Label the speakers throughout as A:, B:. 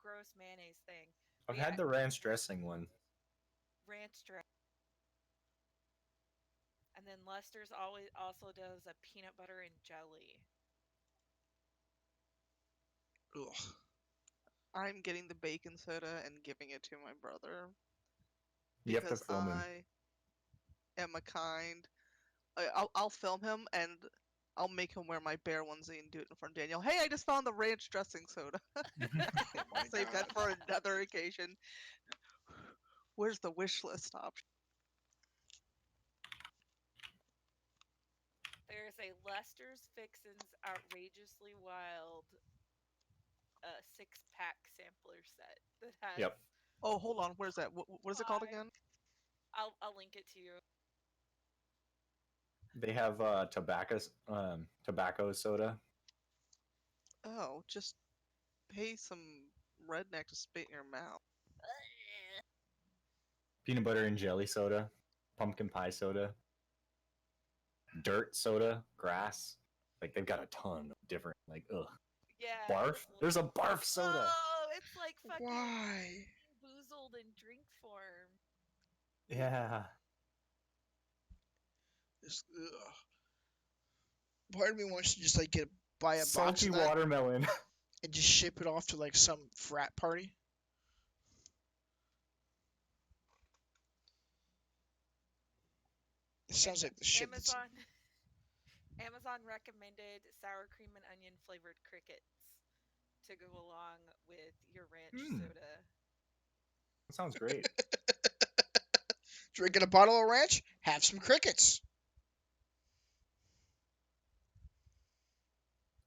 A: gross mayonnaise thing.
B: I've
A: But
B: had
A: yeah,
B: the ranch dressing one.
A: ranch dressing. And then Lester's always also does a peanut butter and jelly.
C: Ugh. I'm getting the bacon soda and giving it to my brother
B: You have to
C: because
B: film him.
C: I am a kind. I'll film him and I'll make him wear my bear onesie and do it in front of Daniel. Hey, I just found the ranch dressing soda.
D: Oh my
C: Save that
D: god.
C: for another occasion. Where's the wish list option?
A: There's a Lester's Fixins Outrageously Wild 6-pack sampler set that has
B: Yep.
C: Oh, hold on. Where's that? What is it called
A: five.
C: again?
A: I'll link it to you.
B: They have tobacco soda.
C: Oh, just pay some redneck to spit in your mouth.
B: Peanut butter and jelly soda. Pumpkin pie soda. Dirt soda. Grass. Like they've got a ton of different ugh.
A: Yeah,
B: Barf?
A: it's
B: There's a barf soda.
A: oh, it's like fucking
D: Why?
A: boozled in drink form.
B: Yeah.
D: Just, ugh. Part of me wants to just like buy a box
B: Salty
D: of that
B: watermelon.
D: and just ship it off to like some frat party. It sounds
A: And
D: like the shit that's
A: Amazon recommended sour cream and onion flavored crickets to go along with your ranch
B: Mm.
A: soda.
B: That sounds great.
D: drinking a bottle of ranch. Have some crickets.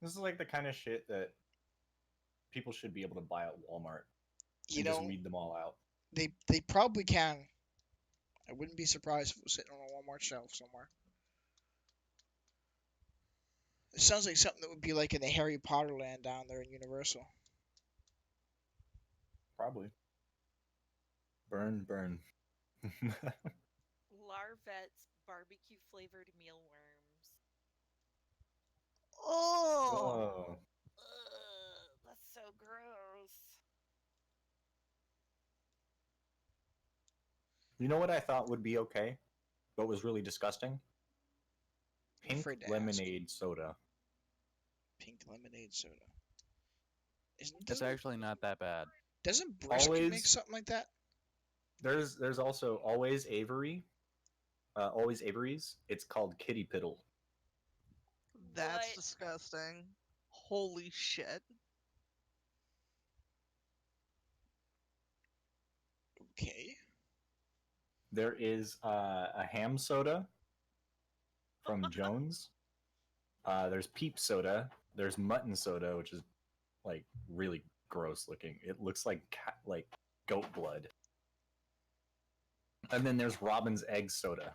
B: This is like the kind of shit that people should be able to buy at Walmart
D: You
B: and just
D: know,
B: weed them all out.
D: they probably can. I wouldn't be surprised if it was sitting on a Walmart shelf somewhere. It sounds like something that would be like in the Harry Potter land down there in Universal.
B: Probably. Burn.
A: Larvette's barbecue flavored mealworms.
C: Oh,
B: Oh.
A: Ugh, that's so gross.
B: You know what I thought would be okay, but was really disgusting?
D: I'm
B: Pink
D: afraid to ask.
B: lemonade soda.
D: Pink lemonade soda.
E: It's
D: Doesn't
E: actually not that bad.
D: Brisket make
B: Always-
D: something like that?
B: There's also Always Avery. Always Avery's. It's called Kitty Piddle.
C: that's
A: What?
C: disgusting. Holy shit.
D: Okay.
B: There is a ham soda from Jones. There's peep soda. There's mutton soda, which is like really gross looking. It looks like goat blood. And then there's Robin's egg soda.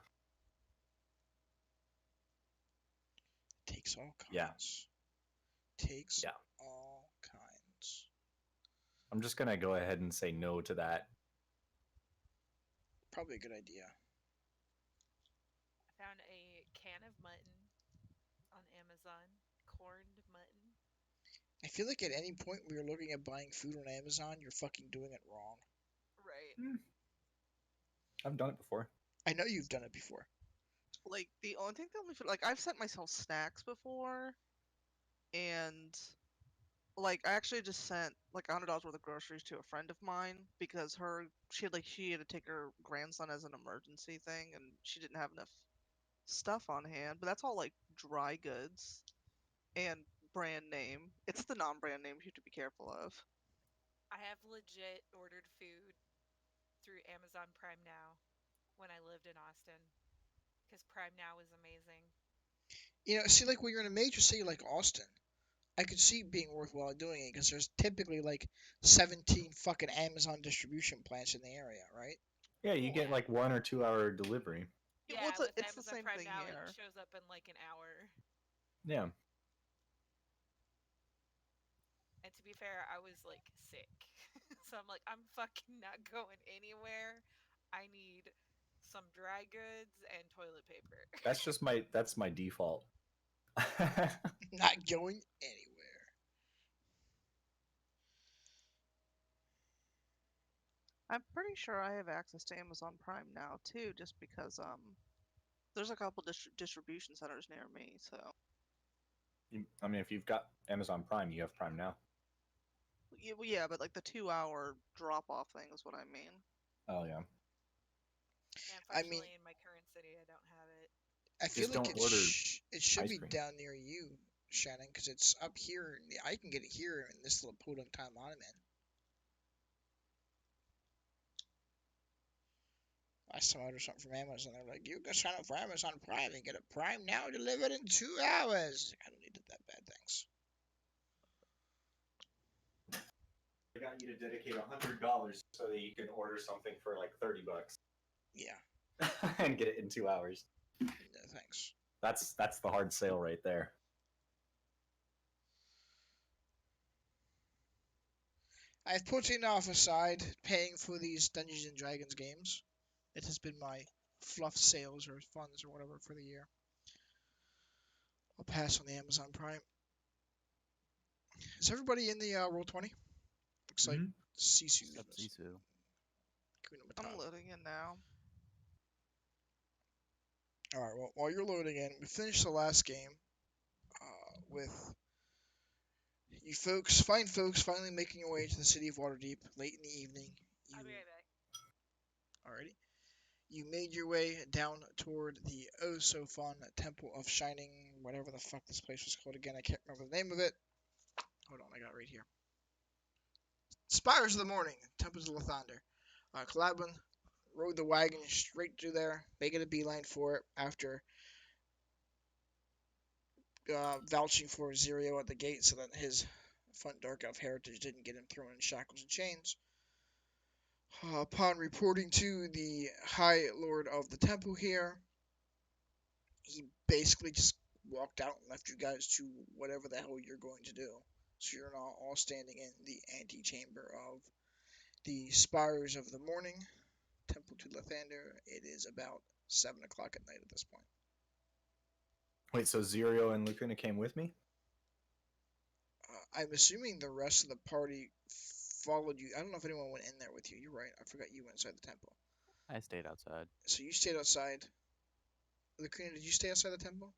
D: Takes all kinds.
B: Yeah.
D: Takes
B: Yeah.
D: all kinds.
B: I'm just gonna go ahead and say no to that.
D: Probably a good idea.
A: I found a can of mutton on Amazon. Corned mutton.
D: I feel like at any point where you're looking at buying food on Amazon, you're fucking doing it wrong.
A: Right.
B: I've done it before.
D: I know you've done it before.
C: Like the only thing that only like I've sent myself snacks before, and like I actually just sent like $100 worth of groceries to a friend of mine because she had to take her grandson as an emergency thing, and she didn't have enough stuff on hand. But that's all like dry goods and brand name. It's the non-brand names you have to be careful of.
A: I have legit ordered food through Amazon Prime Now when I lived in Austin because Prime Now is amazing.
D: You know, see, like when you're in a major city like Austin, I could see it being worthwhile doing it because there's typically like 17 fucking Amazon distribution plants in the area, right?
B: Yeah, you get
A: Yeah.
B: like 1 or 2 hour delivery.
C: Yeah,
A: Yeah,
C: well,
A: with
C: it's the
A: Amazon
C: same
A: Prime
C: thing
A: Now,
C: here.
A: it shows up in like an hour.
B: Yeah.
A: And to be fair, I was like sick. So I'm like, I'm fucking not going anywhere. I need some dry goods and toilet paper.
B: That's my default.
D: Not going anywhere.
C: I'm pretty sure I have access to Amazon Prime now too, just because there's a couple distribution centers near me. So
B: I mean, if you've got Amazon Prime, you have Prime now.
C: yeah, well, yeah, but like the 2 hour drop off thing is what I mean.
B: Oh yeah.
A: Yeah,
D: I mean,
A: unfortunately, in my current city, I don't have it.
D: I feel
B: Just
D: like
B: don't order
D: it should
B: ice
D: be
B: cream.
D: down near you, Shannon, because it's up here. I can get it here in this little podunk town I'm in. Last time I ordered something from Amazon, they're like, "You can sign up for Amazon Prime and get a Prime now delivered in 2 hours." I don't need it that bad, thanks.
B: They got you to dedicate $100 so that you can order something for like $30
D: Yeah,
B: and get it in 2 hours.
D: no, thanks.
B: That's the hard sale right there.
D: I've put enough aside paying for these Dungeons and Dragons games. It has been my fluff sales or funds or whatever for the year. I'll pass on the Amazon Prime. Is everybody in the Roll20? Looks like Sisu's
E: Except
D: missing.
E: Sisu.
D: Kuna
C: I'm
D: Matata.
C: loading in now.
D: All right. Well, while you're loading in, we finished the last game with you fine folks, finally making your way to the city of Waterdeep late in the evening.
A: I'll be right back.
D: Alrighty. You made your way down toward the oh so fun Temple of Shining, whatever the fuck this place was called again. I can't remember the name of it. Hold on, I got it right here. Spires of the Morning, Temples of Lathander. Calabin rode the wagon straight through there, making a beeline for it after vouching for Zirio at the gate so that his front dark elf heritage didn't get him thrown in shackles and chains. Upon reporting to the High Lord of the Temple here, he basically just walked out and left you guys to whatever the hell you're going to do. So you're now all standing in the antechamber of the Spires of the Morning, Temple to Lathander. It is about 7 o'clock at night at this point.
B: Wait, so Zirio and Lacuna came with me?
D: I'm assuming the rest of the party followed you. I don't know if anyone went in there with you. You're right. I forgot you went inside the temple.
E: I stayed outside.
D: So you stayed outside. Lacuna, did you stay outside the temple?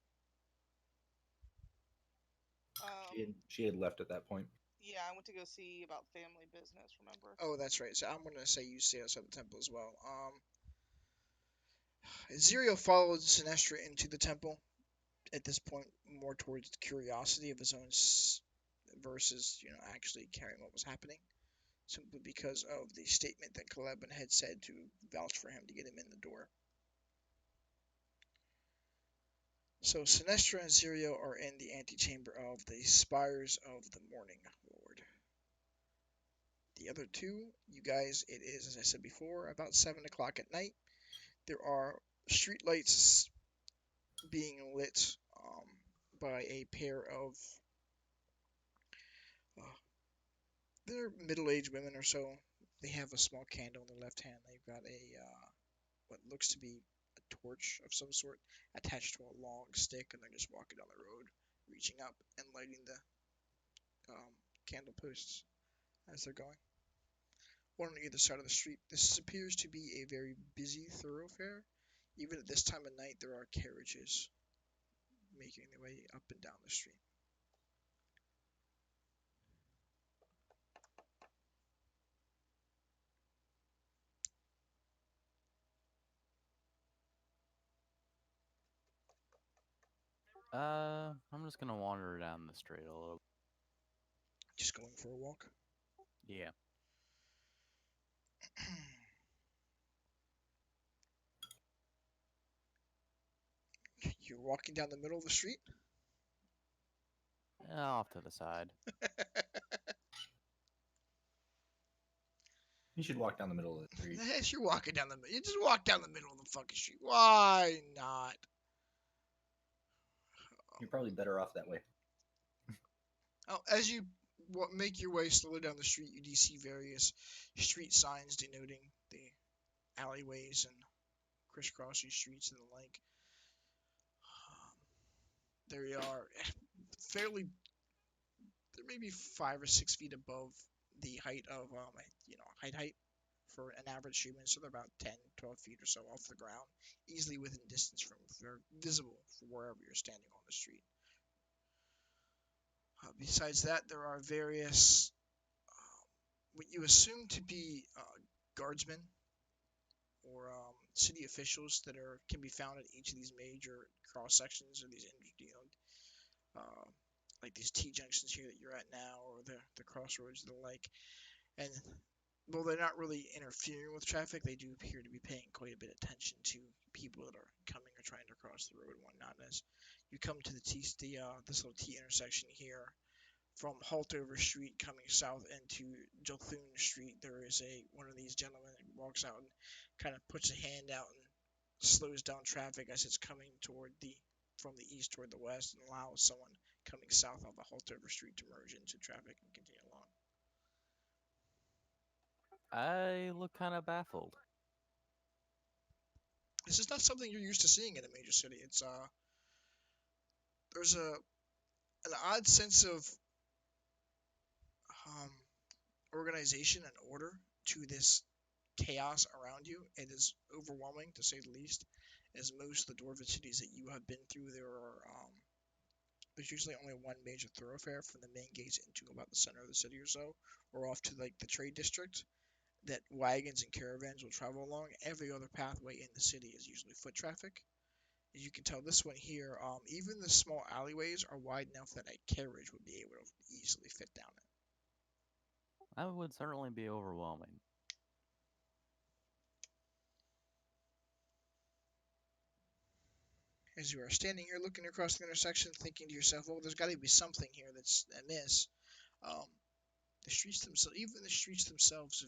B: She had left at that point.
C: Yeah, I went to go see about family business. Remember?
D: Oh, that's right. So I'm gonna say you stayed outside the temple as well. Zirio followed Sinestra into the temple. At this point, more towards curiosity of his own versus actually caring what was happening. Simply because of the statement that Calebin had said to vouch for him to get him in the door. So Sinestra and Zirio are in the antechamber of the Spires of the Morning Lord. The other two, you guys, it is, as I said before, about 7 o'clock at night. There are street lights being lit by a pair of they're middle-aged women or so. They have a small candle in their left hand. They've got a what looks to be a torch of some sort attached to a long stick, and they're just walking down the road, reaching up and lighting the candle posts as they're going. One on either side of the street. This appears to be a very busy thoroughfare. Even at this time of night, there are carriages making their way up and down the street.
E: I'm just gonna wander down the street a little.
D: Just going for a walk.
E: Yeah.
D: You're walking down the middle of the street?
E: Off to the side.
B: You should walk down the middle of the street.
D: Yes, you're walking down the middle. You just walk down the middle of the fucking street. Why not?
B: You're probably better off that way.
D: Oh, as you make your way slowly down the street, you do see various street signs denoting the alleyways and crisscrossing streets and the like. There are fairly, they're maybe 5 or 6 feet above the height of height for an average human, so they're about 10, 12 feet or so off the ground, easily within distance from, they're visible from wherever you're standing on the street. Besides that, there are various, what you assume to be guardsmen or city officials that can be found at each of these major cross sections or these uh, like these T junctions here that you're at now, or the crossroads and the like. And well, they're not really interfering with traffic. They do appear to be paying quite a bit of attention to people that are coming or trying to cross the road and whatnot. As you come to this little T intersection here, from Haltover Street coming south into Jolthun Street, there is one of these gentlemen that walks out and kind of puts a hand out and slows down traffic as it's coming from the east toward the west, and allows someone coming south off of Haltover Street to merge into traffic and continue along.
E: I look kind of baffled.
D: This is not something you're used to seeing in a major city. It's there's an odd sense of um, organization and order to this chaos around you. It is overwhelming, to say the least. As most of the dwarven cities that you have been through, there's usually only one major thoroughfare from the main gates into about the center of the city or so, or off to like the trade district that wagons and caravans will travel along. Every other pathway in the city is usually foot traffic. As you can tell, this one here, even the small alleyways are wide enough that a carriage would be able to easily fit down it.
E: That would certainly be overwhelming.
D: As you are standing here looking across the intersection, thinking to yourself, well, there's got to be something here that's amiss. Um, the streets themselves, even the streets themselves,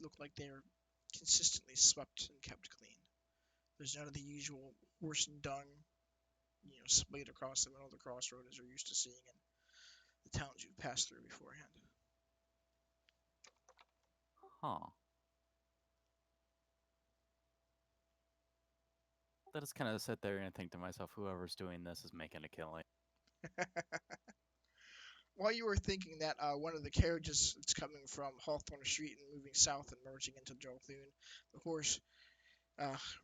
D: look like they're consistently swept and kept clean. There's none of the usual horse dung, splayed across the middle of the crossroad as you're used to seeing in the towns you've passed through beforehand.
E: Huh. I just kind of sit there and think to myself, whoever's doing this is making a killing.
D: While you were thinking that, one of the carriages that's coming from Hawthorne Street and moving south and merging into Jolthun, the horse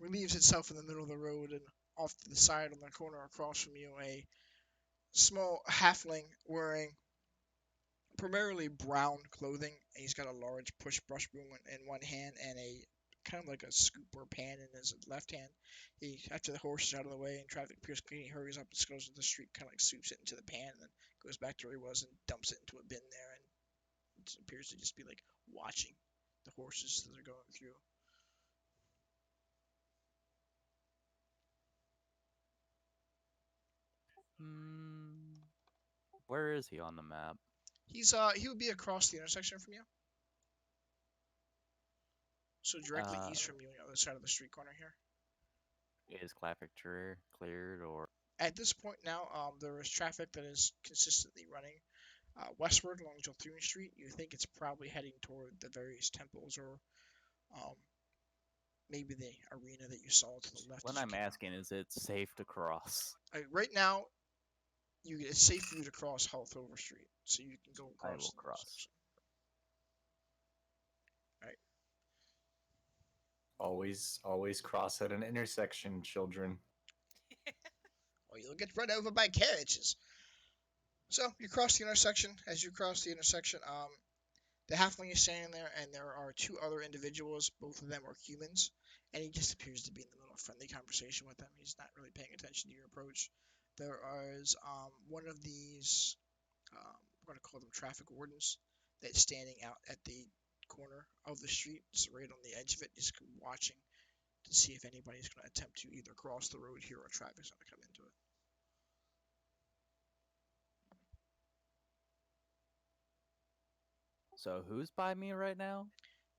D: relieves itself in the middle of the road, and off to the side on the corner across from you, a small halfling wearing primarily brown clothing. He's got a large push brush broom in one hand and a kind of like a scoop or pan in his left hand. After the horse is out of the way and traffic appears clean, he hurries up and goes to the street, kind of like scoops it into the pan, and then goes back to where he was and dumps it into a bin there, and it appears to just be like watching the horses as they're going through.
E: Where is he on the map?
D: He would be across the intersection from you. So directly east from you on the other side of the street corner here.
E: Is Claptree cleared or?
D: At this point now, there is traffic that is consistently running westward along Jolthun Street. You think it's probably heading toward the various temples or um, maybe the arena that you saw to the left.
E: What I'm asking is, it's safe to cross?
D: Right now, it's safe for you to cross Hawthorne Street, so you can go across.
E: I will cross.
D: Right.
B: Always cross at an intersection, children.
D: Or you'll get run over by carriages. So you cross the intersection. As you cross the intersection, the halfling is standing there, and there are two other individuals. Both of them are humans, and he just appears to be in the middle of a friendly conversation with them. He's not really paying attention to your approach. There is one of these, we're going to call them traffic wardens, that's standing out at the corner of the street, just right on the edge of it, just watching to see if anybody's going to attempt to either cross the road here or traffic's going to come into it.
E: So who's by me right now?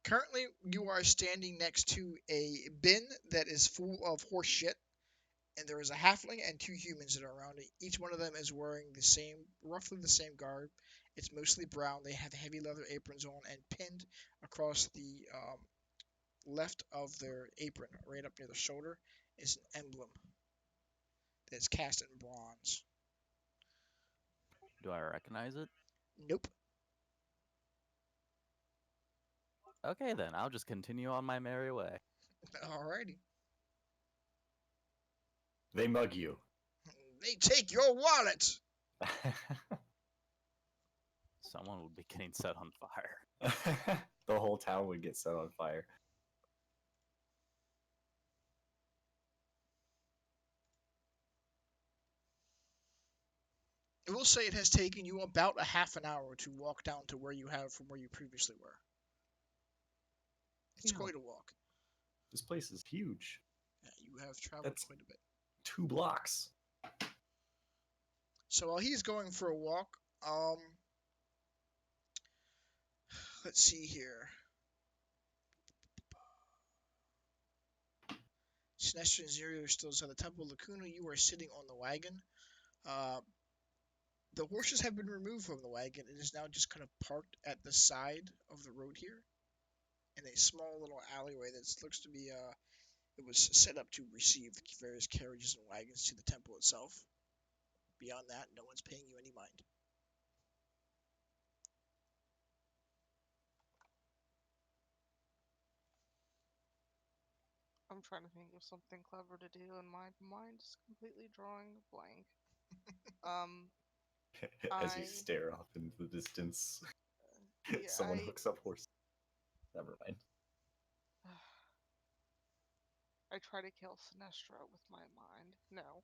D: Currently, you are standing next to a bin that is full of horse shit, and there is a halfling and two humans that are around it. Each one of them is wearing roughly the same garb. It's mostly brown. They have heavy leather aprons on, and pinned across the left of their apron, right up near the shoulder, is an emblem that's cast in bronze.
E: Do I recognize it?
D: Nope.
E: Okay, then I'll just continue on my merry way.
D: Alrighty.
B: They mug you.
D: They take your wallet.
E: Someone would be getting set on fire.
B: The whole town would get set on fire.
D: I will say it has taken you about a half an hour to walk down to where you have from where you previously were. It's
B: Yeah.
D: quite a walk.
B: This place is huge.
D: Yeah, you have traveled
B: That's
D: quite a bit.
B: 2 blocks.
D: So while he's going for a walk, let's see here. Sinestro and Zero are still inside the temple. Lacuna, you are sitting on the wagon. Uh, the horses have been removed from the wagon. It is now just kind of parked at the side of the road here, in a small little alleyway that looks to be it was set up to receive various carriages and wagons to the temple itself. Beyond that, no one's paying you any mind.
C: I'm trying to think of something clever to do, and my mind is completely drawing a blank.
B: As you
C: I
B: stare off into the distance,
C: yeah,
B: someone hooks up horse. Never mind.
C: I try to kill Sinestro with my mind. No.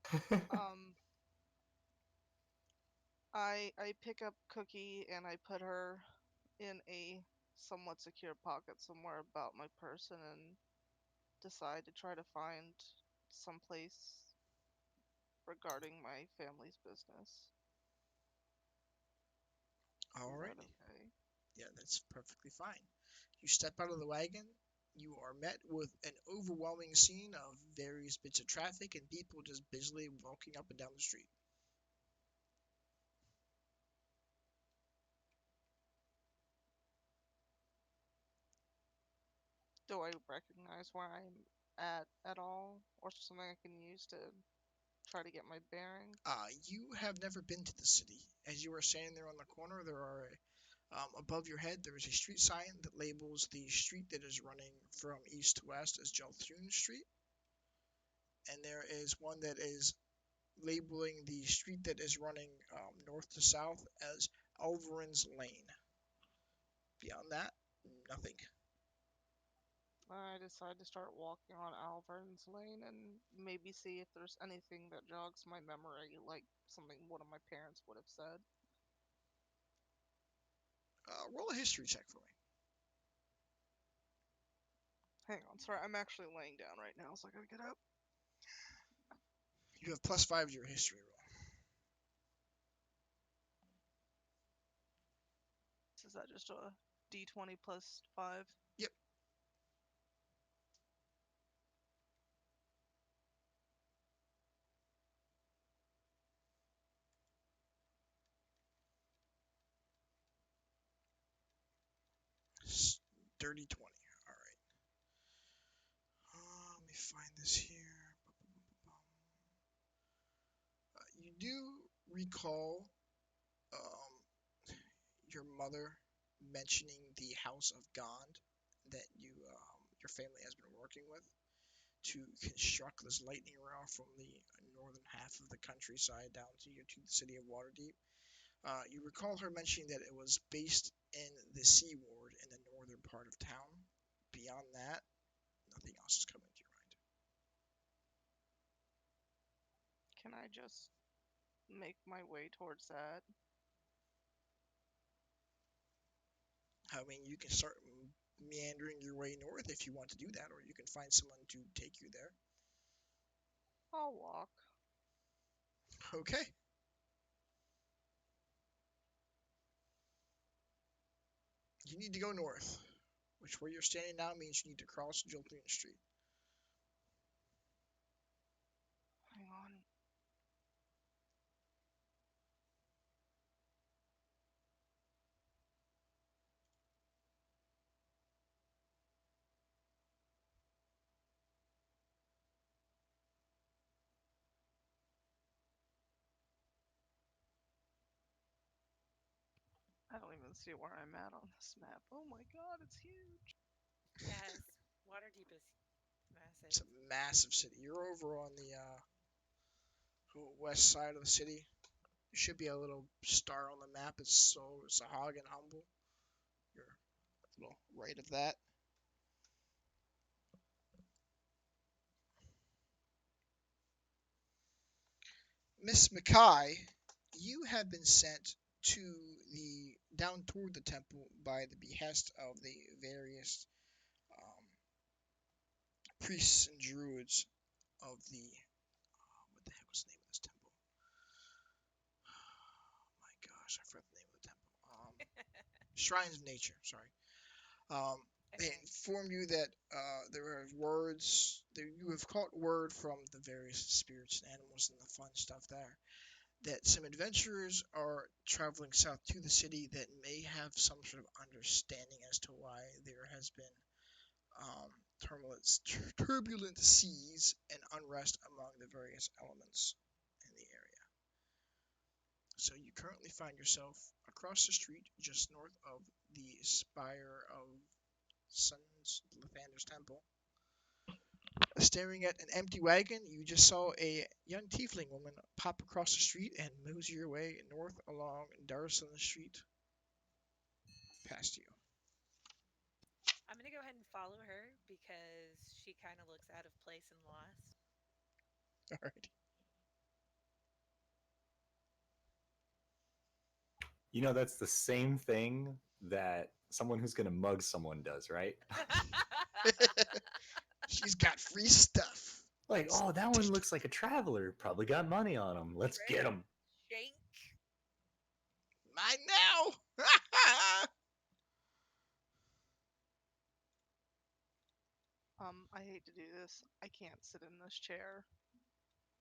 C: I pick up Cookie and I put her in a somewhat secure pocket somewhere about my person and decide to try to find some place regarding my family's business. Is that
D: Alrighty.
C: okay?
D: Yeah, that's perfectly fine. You step out of the wagon. You are met with an overwhelming scene of various bits of traffic and people just busily walking up and down the street.
C: Do I recognize where I'm at all, or something I can use to try to get my bearings?
D: You have never been to the city. As you are standing there on the corner, there are above your head there is a street sign that labels the street that is running from east to west as Jalthun Street, and there is one that is labeling the street that is running north to south as Alvarin's Lane. Beyond that, nothing.
C: I decide to start walking on Alvern's Lane and maybe see if there's anything that jogs my memory, like something one of my parents would have said.
D: Roll a history check for me.
C: Hang on, sorry, I'm actually laying down right now, so I gotta get up.
D: You have +5 to your history roll.
C: Is that just a d20 plus 5?
D: Yep. Dirty 20. All right. Let me find this here. You do recall um, your mother mentioning the House of Gond that your family has been working with to construct this lightning rail from the northern half of the countryside down to the city of Waterdeep. You recall her mentioning that it was based in the Sea Ward in the northern part of town. Beyond that, nothing else is coming to your mind.
C: Can I just make my way towards that?
D: I mean, you can start meandering your way north if you want to do that, or you can find someone to take you there.
C: I'll walk.
D: Okay. You need to go north, which where you're standing now means you need to cross Joltine Street.
C: Hang on. I don't even see where I'm at on this map. Oh my god, it's huge.
A: keep us
D: It's
A: massive.
D: a massive city. You're over on the west side of the city. There should be a little star on the map. It's Sahag and Humble. You're a little right of that. Miss Mackay, you have been sent to the down toward the temple by the behest of the various um, priests and druids of the what the heck was the name of this temple? Oh my gosh, I forgot the name of the temple. Shrines of Nature. Sorry. They
A: Okay.
D: inform you that there are words. You have caught word from the various spirits and animals and the fun stuff there that some adventurers are traveling south to the city that may have some sort of understanding as to why there has been um, turbulent seas and unrest among the various elements in the area. So you currently find yourself across the street, just north of the spire of Sun's Lathander's temple. Staring at an empty wagon, you just saw a young tiefling woman pop across the street and mosey your way north along Darson Street past you.
A: I'm gonna go ahead and follow her because she kind of looks out of place and lost.
D: Alright.
B: You know, that's the same thing that someone who's going to mug someone does, right?
D: She's got free stuff.
B: Like, oh, that one looks like a traveler. Probably got money on him. Let's get him.
A: Shank.
D: Mine now!
C: I hate to do this. I can't sit in this chair.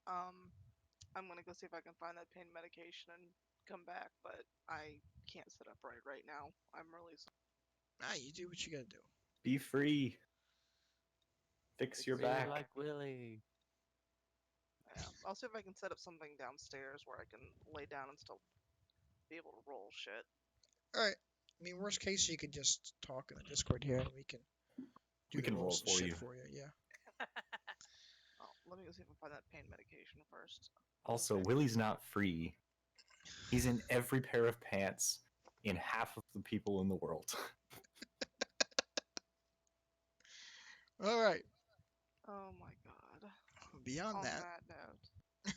C: I'm gonna go see if I can find that pain medication and come back, but I can't sit upright right now. I'm really sorry.
D: You do what you gotta do.
B: Be free. Fix your
E: Be
B: back.
E: like Willie.
C: Yeah, I'll see if I can set up something downstairs where I can lay down and still be able to roll shit.
D: Alright. I mean, worst case, you could just talk in the Discord here and we can do
B: We
D: the
B: can roll
D: rolls and
B: for
D: shit
B: you.
D: for you. Yeah.
C: Oh, let me go see if I can find that pain medication first.
B: Also,
C: Okay.
B: Willie's not free. He's in every pair of pants in half of the people in the world.
D: Alright.
C: Oh my god.
D: Beyond
C: On
D: that.
C: that note,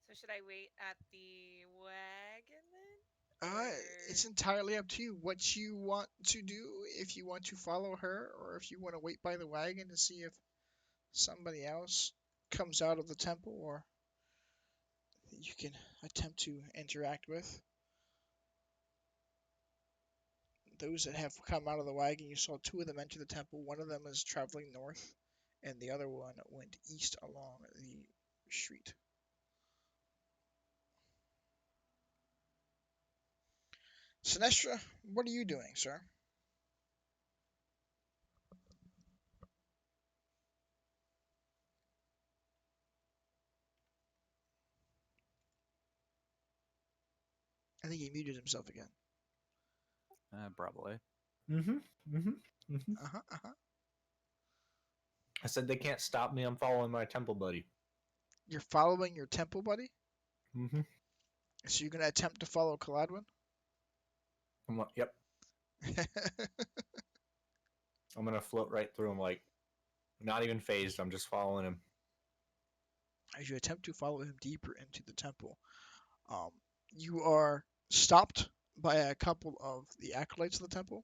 A: So should I wait at the wagon then?
D: Uh,
A: Or
D: it's entirely up to you what you want to do. If you want to follow her, or if you want to wait by the wagon to see if somebody else comes out of the temple, or you can attempt to interact with those that have come out of the wagon. You saw two of them enter the temple. One of them is traveling north, and the other one went east along the street. Sinestra, what are you doing, sir? I think he muted himself again.
E: Probably.
D: Uh-huh, uh-huh.
B: I said they can't stop me. I'm following my temple buddy.
D: You're following your temple buddy?
B: Mm-hmm.
D: So you're going to attempt to follow Caladwin?
B: I'm like, yep. I'm gonna float right through him, like not even phased. I'm just following him.
D: As you attempt to follow him deeper into the temple, you are stopped by a couple of the acolytes of the temple.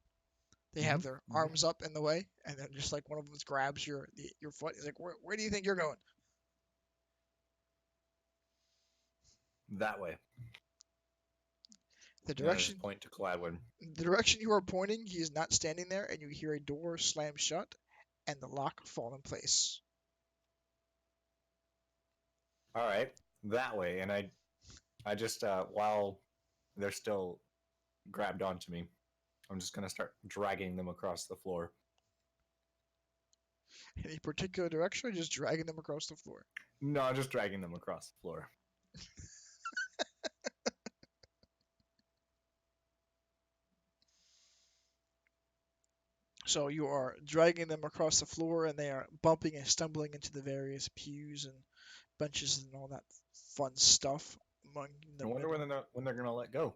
D: They have their arms up in the way, and then just like one of them grabs your foot. He's like, "Where do you think you're going?"
B: That way.
D: The
B: And I just
D: direction
B: point to Gladwin.
D: the direction you are pointing, he is not standing there, and you hear a door slam shut and the lock fall in place.
B: All right, that way. And I just while they're still grabbed onto me, I'm just gonna start dragging them across the floor.
D: Any particular direction, or just dragging them across the floor?
B: No, just dragging them across the floor.
D: So you are dragging them across the floor, and they are bumping and stumbling into the various pews and benches and all that fun stuff among the
B: I wonder
D: middle.
B: when they're gonna let go.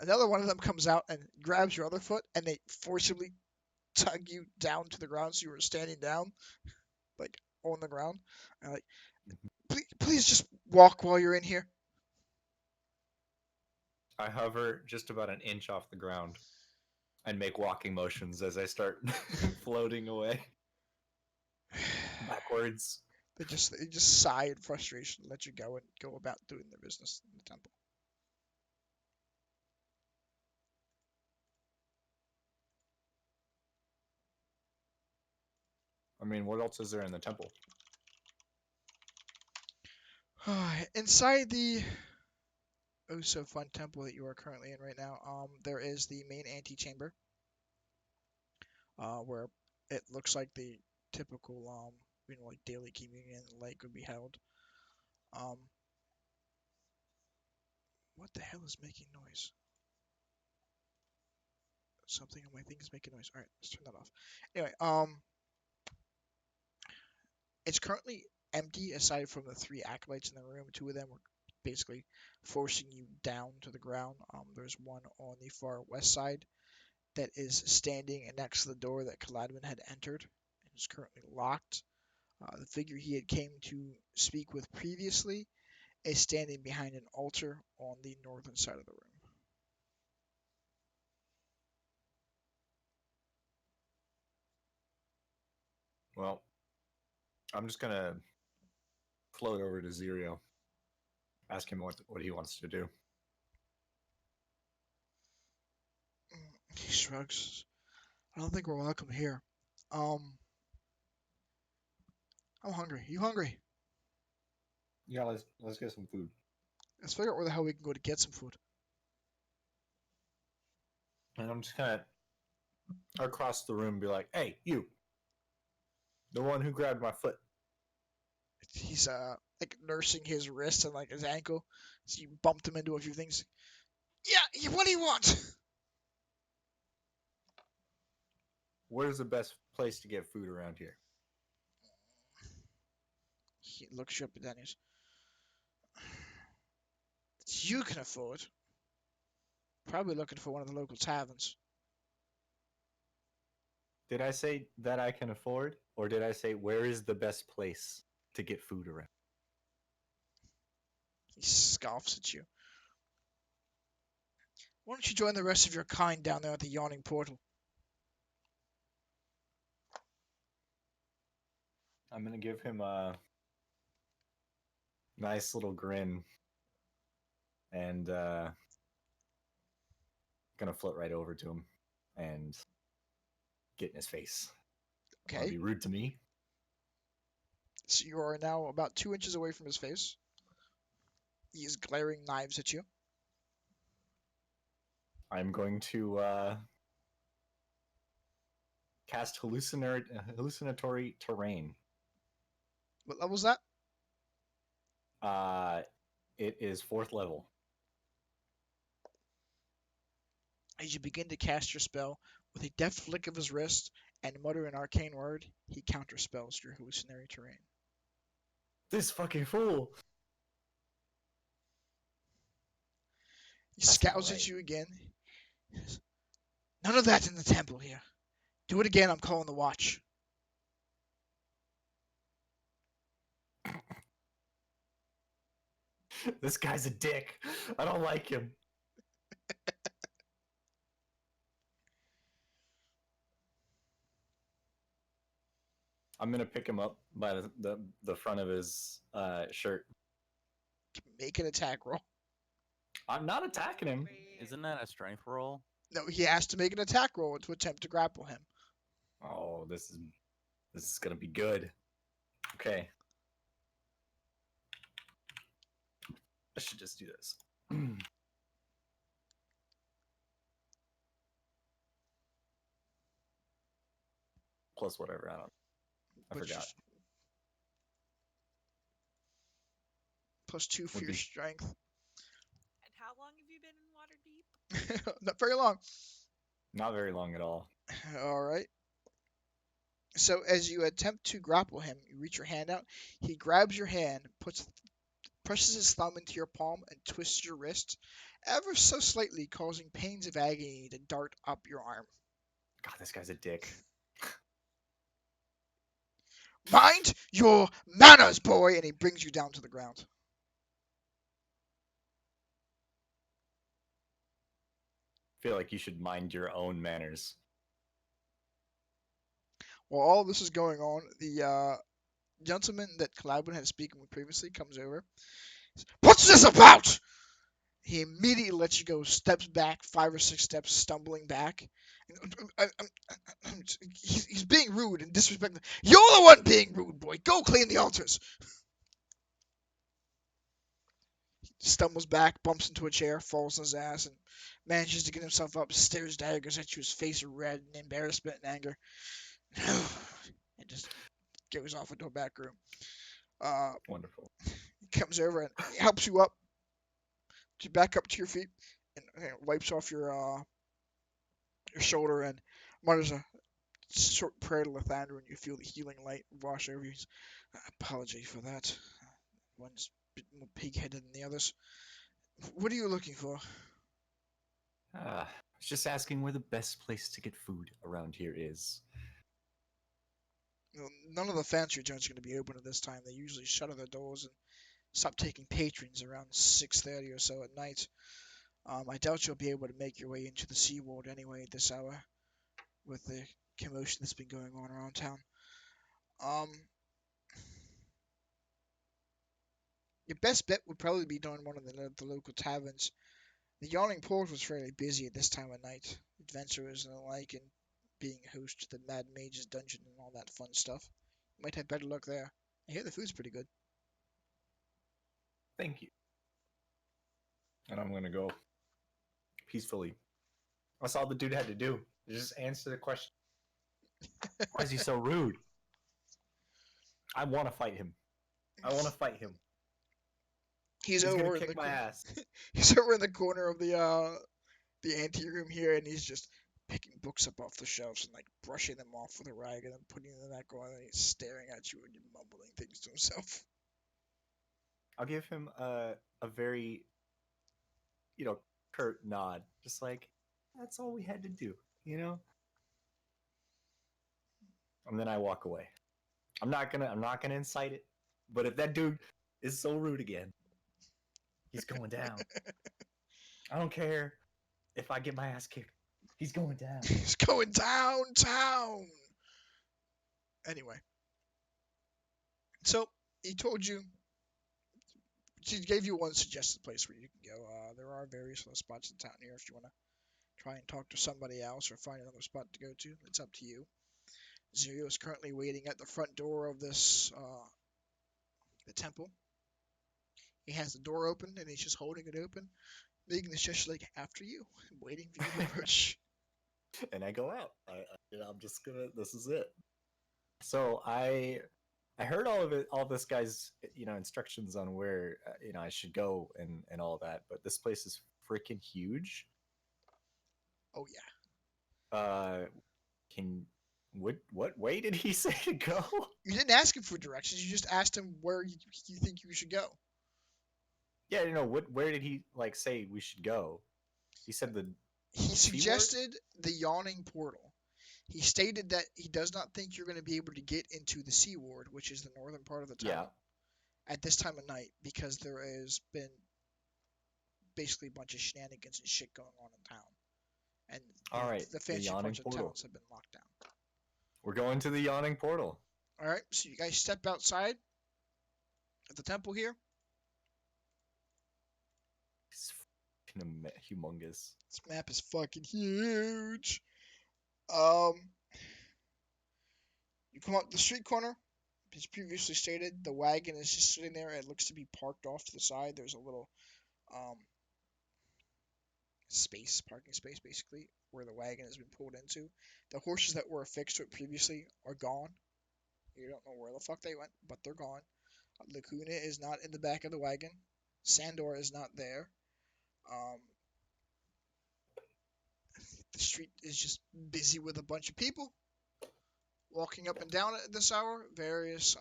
D: Another one of them comes out and grabs your other foot, and they forcibly tug you down to the ground, so you are standing down, like on the ground. And like, please just walk while you're in here.
B: I hover just about an inch off the ground and make walking motions as I start floating away backwards.
D: They just sigh in frustration, let you go, and go about doing their business in the temple.
B: I mean, what else is there in the temple?
D: Inside the oh so fun temple that you are currently in right now, there is the main antechamber, where it looks like the typical like daily communion like would be held. Um, what the hell is making noise? Something on my thing is making noise. All right, let's turn that off. Anyway, it's currently empty aside from the three acolytes in the room. Two of them were basically forcing you down to the ground. There's one on the far west side that is standing next to the door that Kaladman had entered and is currently locked. The figure he had came to speak with previously is standing behind an altar on the northern side of the room.
B: Well, I'm just gonna float over to Zirio, ask him what he wants to do.
D: He shrugs. I don't think we're welcome here. I'm hungry. You hungry?
B: Yeah, let's get some food.
D: Let's figure out where the hell we can go to get some food.
B: And I'm just gonna across the room be like, "Hey, you, the one who grabbed my foot."
D: He's like nursing his wrist and like his ankle. So you bumped him into a few things. Yeah, what do you want?
B: Where's the best place to get food around here?
D: He looks you up and down. You can afford. Probably looking for one of the local taverns.
B: Did I say that I can afford, or did I say where is the best place to get food around?
D: He scoffs at you. Why don't you join the rest of your kind down there at the yawning portal?
B: I'm gonna give him a nice little grin, and gonna float right over to him and get in his face. Want to
D: Okay.
B: be rude to me?
D: So you are now about 2 inches away from his face. He is glaring knives at you.
B: I'm going to cast hallucinatory terrain.
D: What level's that?
B: It is 4th level.
D: As you begin to cast your spell, with a deft flick of his wrist and mutter an arcane word, he counterspells your hallucinatory terrain.
B: This fucking fool!
D: He
B: That's not
D: scowls
B: right.
D: at you again. None of that in the temple here. Do it again, I'm calling the watch.
B: This guy's a dick. I don't like him. I'm gonna pick him up by the front of his shirt.
D: Make an attack roll.
B: I'm not attacking him.
E: Isn't that a strength roll?
D: No, he has to make an attack roll to attempt to grapple him.
B: Oh, this is gonna be good. Okay. I should just do this. Plus whatever, I
D: But
B: forgot.
D: Plus 2 for
B: Would
D: your
B: be
D: strength.
A: And how long have you been in Waterdeep?
D: Not very long.
B: Not very long at all.
D: All right. So as you attempt to grapple him, you reach your hand out. He grabs your hand, presses his thumb into your palm, and twists your wrist, ever so slightly, causing pains of agony to dart up your arm.
B: God, this guy's a dick.
D: Mind your manners, boy! And he brings you down to the ground.
B: I feel like you should mind your own manners.
D: While all this is going on, the gentleman that Cloudman had spoken with previously comes over. What's this about? He immediately lets you go, steps back 5 or 6 steps, stumbling back. He's being rude and disrespectful. You're the one being rude, boy. Go clean the altars. Stumbles back, bumps into a chair, falls on his ass, and manages to get himself up, stares daggers at you, his face red in embarrassment and anger, and just goes off into a back room.
B: Wonderful.
D: He comes over and helps you up, to back up to your feet, and wipes off your shoulder and mutters a short prayer to Lathander, and you feel the healing light wash over you. Apology for that. One's a bit more pig-headed than the others. What are you looking for?
B: I was just asking where the best place to get food around here is.
D: None of the fancy joints are going to be open at this time. They usually shutter their doors and stop taking patrons around 6:30 or so at night. I doubt you'll be able to make your way into the SeaWorld anyway at this hour, with the commotion that's been going on around town. Your best bet would probably be doing one of the local taverns. The Yawning Port was fairly busy at this time of night, adventurers and the like, and being host to the Mad Mage's dungeon and all that fun stuff. You might have better luck there. I hear the food's pretty good.
B: Thank you. And I'm gonna go peacefully. That's all the dude had to do. Just answer the question. Why is he so rude? I want to fight him.
D: He's
B: He's
D: over
B: gonna
D: in the
B: kick my ass.
D: He's over in the corner of the anteroom here, and he's just picking books up off the shelves and like brushing them off with a rag and then putting them back on, and he's staring at you and mumbling things to himself.
B: I'll give him a very, curt nod. Just like, that's all we had to do, And then I walk away. I'm not gonna incite it. But if that dude is so rude again, he's going down. I don't care if I get my ass kicked. He's going down.
D: He's going downtown. Anyway, so he told you. He gave you one suggested place where you can go. There are various other spots in town here if you want to try and talk to somebody else or find another spot to go to. It's up to you. Zero is currently waiting at the front door of this the temple. He has the door open and he's just holding it open, making this gesture like after you, waiting for you to approach.
B: And I go out. I'm just gonna. This is it. So I heard all this guy's instructions on where I should go and all that, but this place is freaking huge.
D: Oh yeah.
B: What way did he say to go?
D: You didn't ask him for directions. You just asked him where you think you should go.
B: Yeah, where did he say we should go? He said
D: He suggested the Yawning Portal. He stated that he does not think you're going to be able to get into the SeaWard, which is the northern part of the town, at this time of night, because there has been basically a bunch of shenanigans and shit going on in town. And
B: all right,
D: the fancy parts of towns have been locked down.
B: We're going to the Yawning Portal.
D: All right, so you guys step outside of the temple here.
B: It's fucking humongous.
D: This map is fucking huge. You come out the street corner. As previously stated, the wagon is just sitting there. It looks to be parked off to the side. There's a little parking space, basically, where the wagon has been pulled into. The horses that were affixed to it previously are gone. You don't know where the fuck they went, but they're gone. Lacuna is not in the back of the wagon. Sandor is not there. The street is just busy with a bunch of people walking up and down at this hour. Various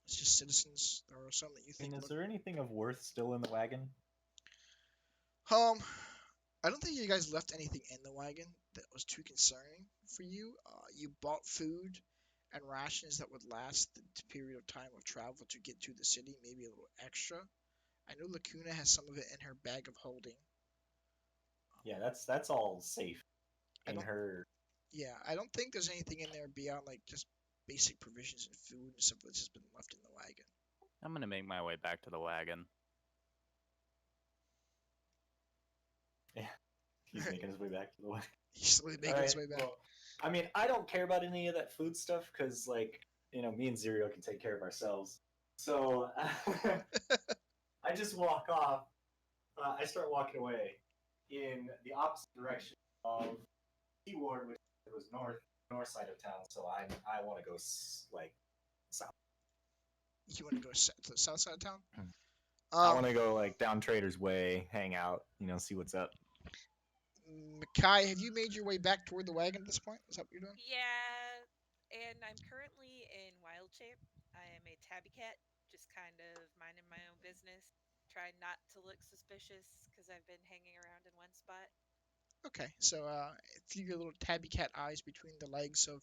D: it's just citizens. There are some that you
B: I mean,
D: think
B: is
D: look.
B: there anything of worth still in the wagon?
D: Um, I don't think you guys left anything in the wagon that was too concerning for you. You bought food and rations that would last the period of time of travel to get to the city, maybe a little extra. I know Lacuna has some of it in her bag of holding.
B: Yeah, that's all safe
D: I
B: in
D: don't,
B: her.
D: yeah, I don't think there's anything in there beyond like just basic provisions and food and stuff that's just been left in the wagon.
E: I'm gonna make my way back to the wagon.
B: Yeah, he's making his way back to the wagon.
D: He's slowly
B: All
D: making his
B: right.
D: way back.
B: Well, I mean, I don't care about any of that food stuff because, like, me and Zero can take care of ourselves. So I just walk off. I start walking away in the opposite direction of Seaward, which was north side of town. So I want to go like south.
D: You want to go to the south side of town?
B: I want to go like down Trader's Way, hang out, see what's up.
D: Makai, have you made your way back toward the wagon at this point? Is that what you're doing?
A: Yeah, and I'm currently in wild shape. I am a tabby cat, just kind of minding my own business. Trying not to look suspicious because I've been hanging around in one spot.
D: Okay, so through your little tabby cat eyes between the legs of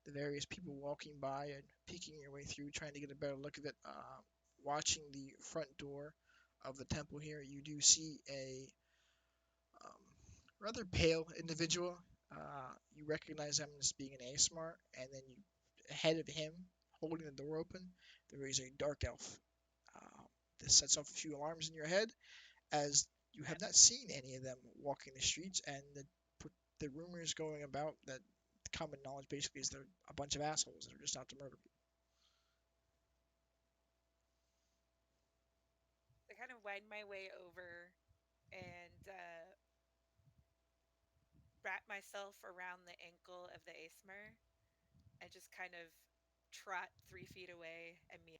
D: the various people walking by and peeking your way through, trying to get a better look of it, watching the front door of the temple here, you do see a um, rather pale individual. You recognize him as being an ASMR, and then you, ahead of him, holding the door open, there is a dark elf. Uh, this sets off a few alarms in your head, as you have not seen any of them walking the streets, and the rumors going about that the common knowledge basically is they're a bunch of assholes that are just out to murder people.
A: I kind of wind my way over and wrap myself around the ankle of the ASMR and just kind of trot 3 feet away and meow.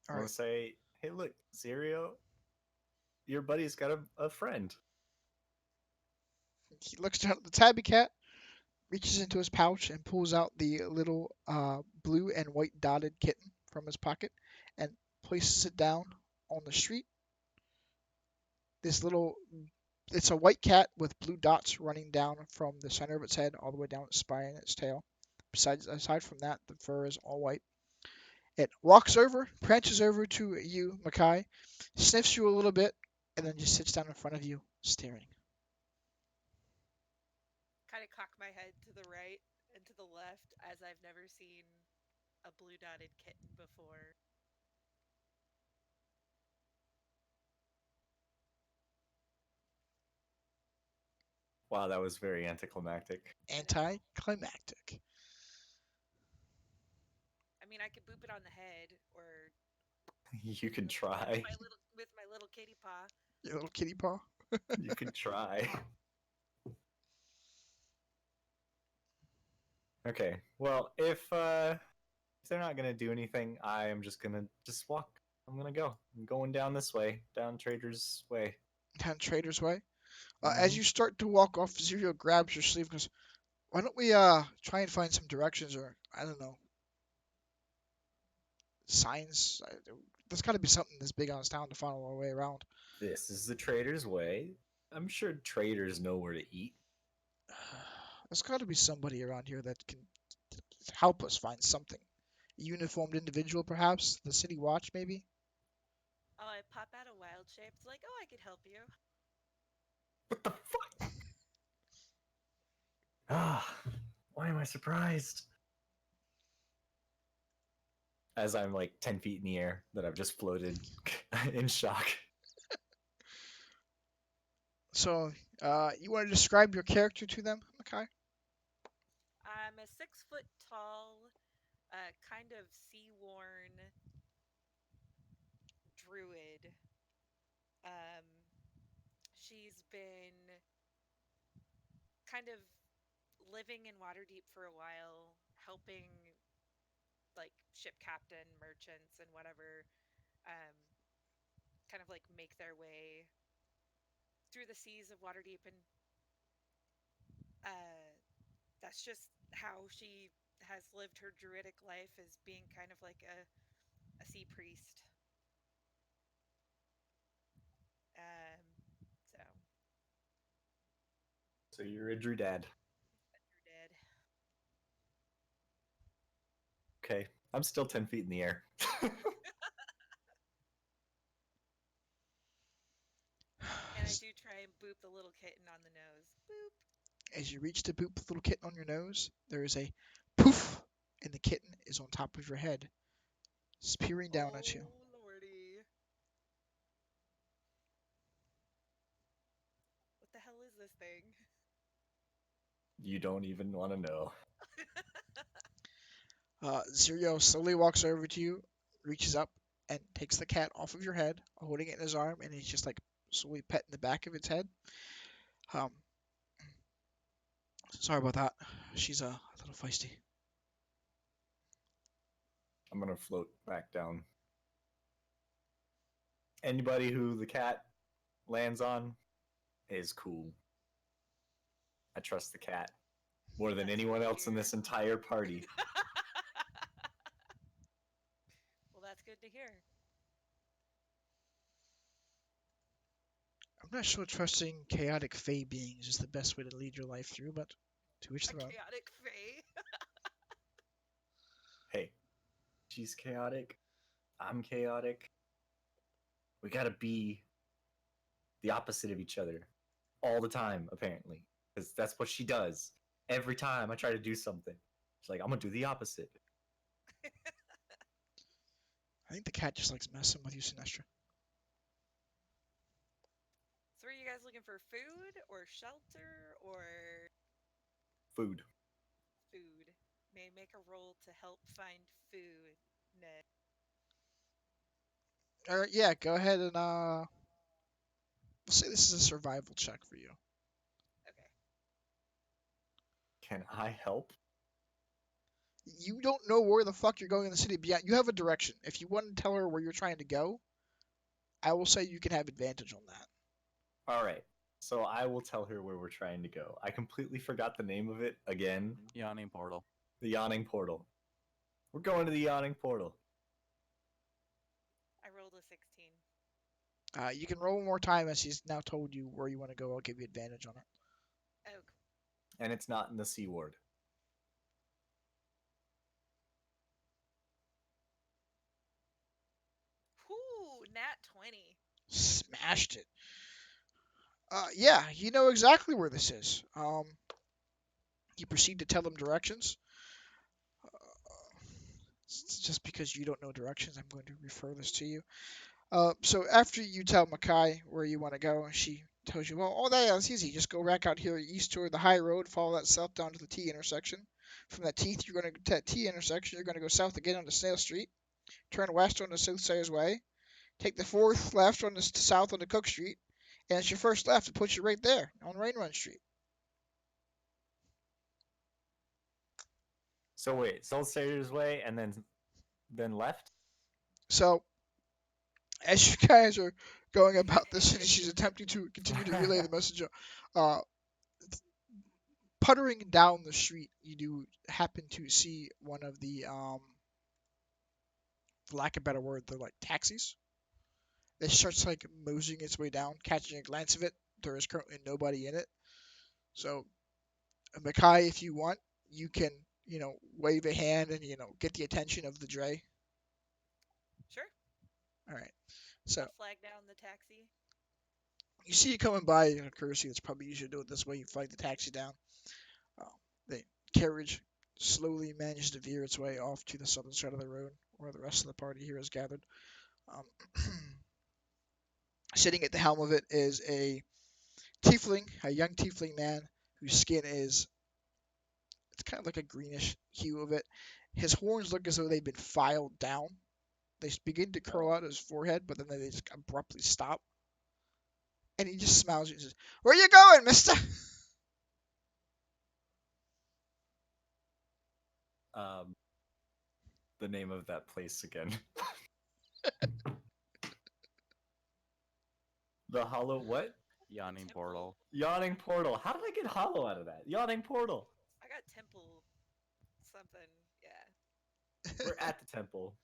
B: I
D: All
B: want
D: right,
B: to say, hey, look, Zero, your buddy's got a friend.
D: he looks down at the tabby cat, reaches into his pouch, and pulls out the little blue and white dotted kitten from his pocket and places it down on the street. This little It's a white cat with blue dots running down from the center of its head all the way down its spine and its tail. Aside from that, the fur is all white. It walks over, prances over to you, Makai, sniffs you a little bit, and then just sits down in front of you, staring.
A: Kind of cock my head to the right and to the left as I've never seen a blue dotted kitten before.
B: Wow, that was very anticlimactic.
A: I know.
D: Anticlimactic.
A: I mean, I could boop it on the head or
B: You could
A: with
B: try.
A: my little kitty paw.
D: Your little kitty paw.
B: You could try. Okay. Well, if they're not gonna do anything, I am just gonna just walk. I'm gonna go. I'm going down this way, down Trader's Way.
D: Down Trader's Way. As
B: Mhm.
D: you start to walk off, Zero grabs your sleeve and goes, "Why don't we try and find some directions, or I don't know, signs? There's got to be something this big on this town to follow our way around."
B: This is the Trader's Way. I'm sure traders know where to eat.
D: There's got to be somebody around here that can help us find something. A uniformed individual, perhaps? The city watch, maybe?
A: Oh, I pop out a wild shape. It's like, oh, I could help you.
B: What the fuck? Ah, why am I surprised? As I'm like 10 feet in the air, that I've just floated in shock.
D: So, you want to describe your character to them, Makai?
A: I'm a 6 foot tall, kind of sea worn druid. Um, she's been kind of living in Waterdeep for a while, helping like ship captain, merchants, and whatever, um, kind of of like make their way through the seas of Waterdeep, and uh, that's just how she has lived her druidic life, as being kind of like a sea priest. Um, so
B: So you're a Drew dad.
A: you're dead.
B: Okay. I'm still 10 feet in the air.
A: And I do try and boop the little kitten on the nose. Boop.
D: As you reach to boop the little kitten on your nose, there is a poof, and the kitten is on top of your head, peering down at you.
A: Oh lordy. What the hell is this thing?
B: You don't even want to know.
D: Zero slowly walks over to you, reaches up, and takes the cat off of your head, holding it in his arm, and he's just like slowly petting the back of its head. Um, Sorry about that. She's a little feisty.
B: I'm going to float back down. Anybody who the cat lands on is cool. I trust the cat more than
A: That's
B: anyone
A: good to
B: else in
A: hear.
B: this entire party.
A: Well, that's good to hear.
D: I'm not sure trusting chaotic fey beings is the best way to lead your life through, but to each
A: A
D: their own.
A: chaotic fae.
B: Hey, she's chaotic. I'm chaotic. We gotta be the opposite of each other all the time, apparently. Because that's what she does. Every time I try to do something, she's like, I'm gonna do the opposite.
D: I think the cat just likes messing with you, Sinestra.
A: So, are you guys looking for food or shelter or
B: Food.
A: food? May I make a roll to help find food, Ned.
D: All right, yeah, go ahead and let's say this is a survival check for you.
A: Okay.
B: Can I help?
D: You don't know where the fuck you're going in the city, but yeah, you have a direction. If you want to tell her where you're trying to go, I will say you can have advantage on that.
B: All right. So I will tell her where we're trying to go. I completely forgot the name of it again.
E: Yawning portal.
B: The Yawning Portal. We're going to the Yawning Portal.
A: I rolled a 16.
D: You can roll one more time as he's now told you where you want to go. I'll give you advantage on it.
A: Oh, cool.
B: And it's not in the C ward.
A: Whoo, nat 20.
D: Smashed it. Yeah, you know exactly where this is. You proceed to tell them directions. Just because you don't know directions, I'm going to refer this to you. So after you tell Makai where you want to go, she tells you, well, oh, that's easy. Just go back out here east toward the high road, follow that south down to the T intersection. From that you're going to that T intersection. You're going to go south again onto Snail Street. Turn west on the Soothsayer's Way. Take the fourth left on the south onto Cook Street, and it's your first left. It puts you right there on Rain Run Street.
B: So wait, Soulsayer's Way and then left?
D: So as you guys are going about this, and she's attempting to continue to relay the message, uh, puttering down the street, you do happen to see one of the, for lack of a better word, they're like taxis. It starts like moseying its way down, catching a glance of it. There is currently nobody in it. So, Makai, if you want, you can, wave a hand and, get the attention of the Dre.
A: Sure.
D: All right. So,
A: I'll flag down the taxi.
D: you see it coming by in a courtesy. It's probably easier to do it this way. You flag the taxi down. The carriage slowly manages to veer its way off to the southern side of the road, where the rest of the party here is gathered. Um, Sitting at the helm of it is a young tiefling man whose skin is it's kind of like a greenish hue of it. His horns look as though they've been filed down. They begin to curl out his forehead, but then they just abruptly stop. And he just smiles and says, "Where you going, mister?"
B: Um, the name of that place again. The hollow what?
E: Yawning
A: temple.
E: portal.
B: Yawning portal. How did I get hollow out of that? Yawning portal.
A: I got temple something. Yeah.
B: We're at the temple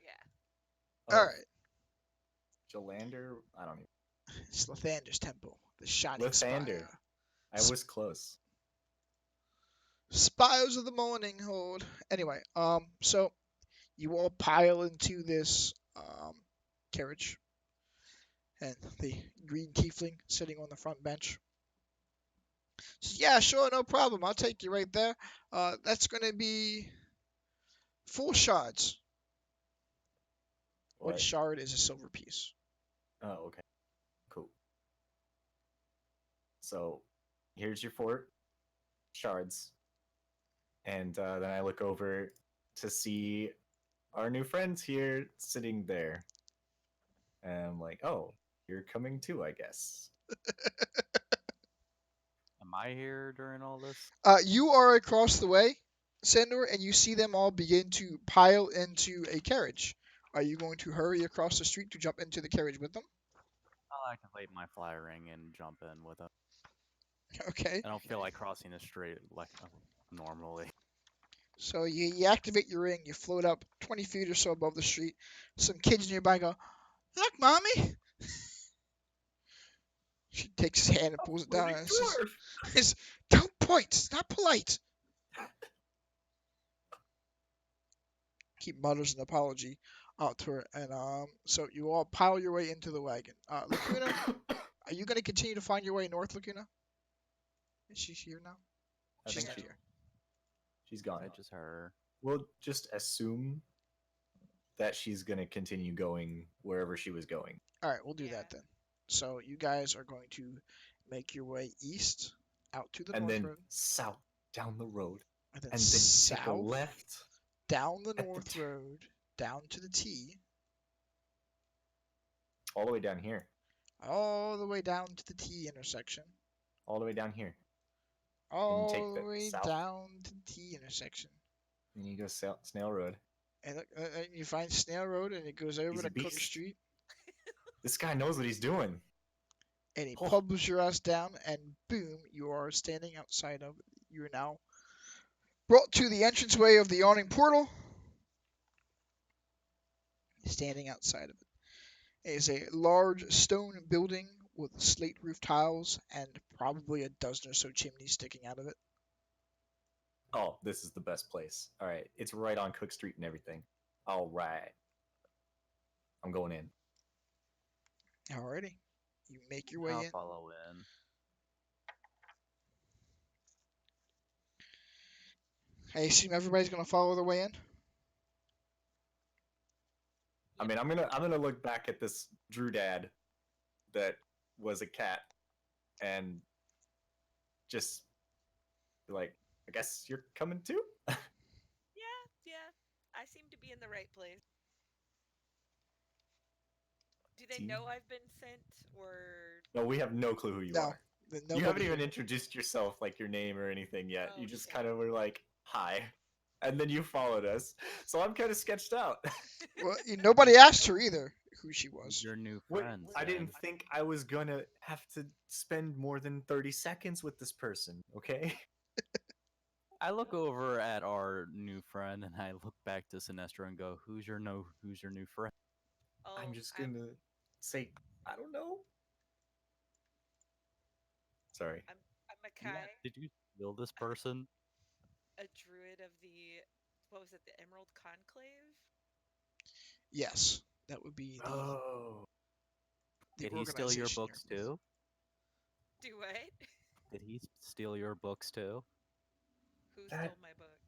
A: Yeah.
C: All
B: of
C: right.
B: Jalander. I don't even.
C: It's Lathander's temple, the shining
B: Lathander.
C: spire.
B: I was close.
C: Spires of the morning horde. Anyway, so you all pile into this carriage, and the green tiefling sitting on the front bench says, "Yeah, sure, no problem. I'll take you right there. That's gonna be 4 shards. One
B: What?
C: shard is a silver piece."
B: Oh, okay. Cool. So, here's your 4 shards, and then I look over to see our new friends here sitting there, and I'm like, "Oh, you're coming too, I guess."
E: Am I here during all this?
C: You are across the way, Sandor, and you see them all begin to pile into a carriage. Are you going to hurry across the street to jump into the carriage with them?
E: I'll activate my fly ring and jump in with it.
C: Okay.
E: I don't feel like crossing the street like normally.
C: So you activate your ring, you float up 20 feet or so above the street. Some kids nearby go, "Look, mommy!" She takes his hand and pulls it down
B: Floating
C: and says,
B: dwarf.
C: "Don't point, it's not polite." He mutters an apology out to her, and so you all pile your way into the wagon. Lacuna, are you going to continue to find your way north, Lacuna? Is she here now?
B: I
C: She's
B: think
C: not
B: she-
C: here.
B: She's gone.
E: I just heard.
B: We'll just assume that she's gonna continue going wherever she was going.
C: All right, we'll do
A: Yeah.
C: that then. So you guys are going to make your way east out to the
B: And
C: north
B: then
C: road,
B: south down the road.
C: and then
B: And then take a
C: south
B: left.
C: down the
B: at the
C: north
B: t-
C: road, down to the T,
B: All the way down here.
C: all the way down to the T intersection,
B: All the way down here.
C: all
B: take
C: the
B: the
C: way
B: south.
C: down to the T intersection.
B: And you go Snail Road.
C: And you find Snail Road, and it goes over
B: He's a
C: to Cook
B: beast.
C: Street,
B: This guy knows what he's doing.
C: and he
B: Oh.
C: pubs your ass down, and boom, you are standing outside of. You are now brought to the entranceway of the yawning portal. Standing outside of it is a large stone building with slate roof tiles and probably a dozen or so chimneys sticking out of it.
B: Oh, this is the best place. All right. It's right on Cook Street and everything. All right. I'm going in.
C: Alrighty, you make your way
E: I'll
C: in.
E: follow in.
C: I assume everybody's gonna follow their way in.
B: I mean, I'm gonna look back at this Drew dad that was a cat and just be like, I guess you're coming too?
A: Yeah. I seem to be in the right place. Do they
B: See?
A: know I've been sent, or
B: No, we have no clue who you
C: No,
B: are.
C: nobody
B: You haven't
C: here.
B: even introduced yourself, like your name or anything yet.
A: Oh,
B: You just
A: shit.
B: kind of were like, hi. And then you followed us. So I'm kind of sketched out.
C: Well, nobody asked her either who she
E: Who's
C: was.
E: your new
B: Wait,
E: friend?
B: I didn't
E: then?
B: think I was gonna have to spend more than 30 seconds with this person, okay?
E: I look over at our new friend and I look back to Sinestro and go, "Who's your new friend?"
A: oh,
B: I'm just gonna say, I don't know. Sorry.
A: I'm a
E: Yeah,
A: Kai,
E: did you steal this person?
A: a druid of the what was it, the Emerald Conclave?
C: Yes, that would be
B: Oh.
C: the
E: Did he steal your
C: organization
E: books
C: you're with.
E: too?
A: Do what?
E: Did he steal your books too?
A: Who
B: That-
A: stole my books?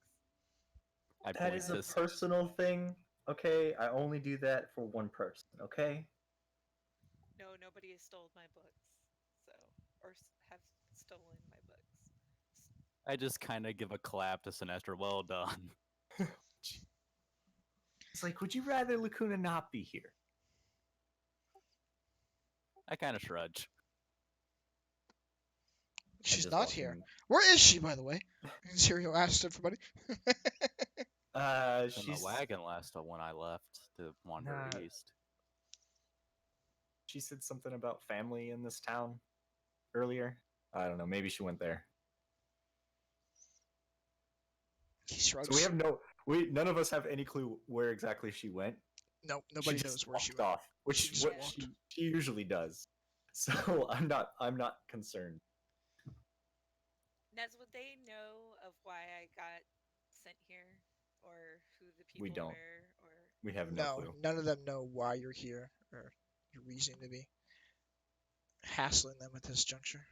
E: I
B: That
E: point
B: is a
E: to S-
B: personal thing, okay? I only do that for one person, okay?
A: No, nobody has stole my books. So, or have stolen my books.
E: I just kind of give a clap to Sinestro. Well done.
B: It's like, would you rather Lacuna not be here?
E: I kind of shrug.
C: She's
B: just
C: not
B: walk
C: here.
B: in.
C: Where is she, by the way? Zero asked everybody.
E: In
B: She's
E: the wagon last when I left to wander
B: Nah.
E: east.
B: She said something about family in this town earlier. I don't know. Maybe she went there.
D: He
B: So we
D: shrugs.
B: have no we none of us have any clue where exactly she went.
D: No,
B: She
D: nobody
B: just
D: knows where she
B: walked
D: went.
B: off,
D: She
B: which
D: just
B: what
A: Yeah.
D: walked.
B: she usually does. So I'm not concerned.
A: Nez, would they know of why I got sent here, or who the
B: We
A: people
B: don't.
A: were, or
B: We have no
D: No,
B: clue.
D: none of them know why you're here or your reason to be hassling them at this juncture.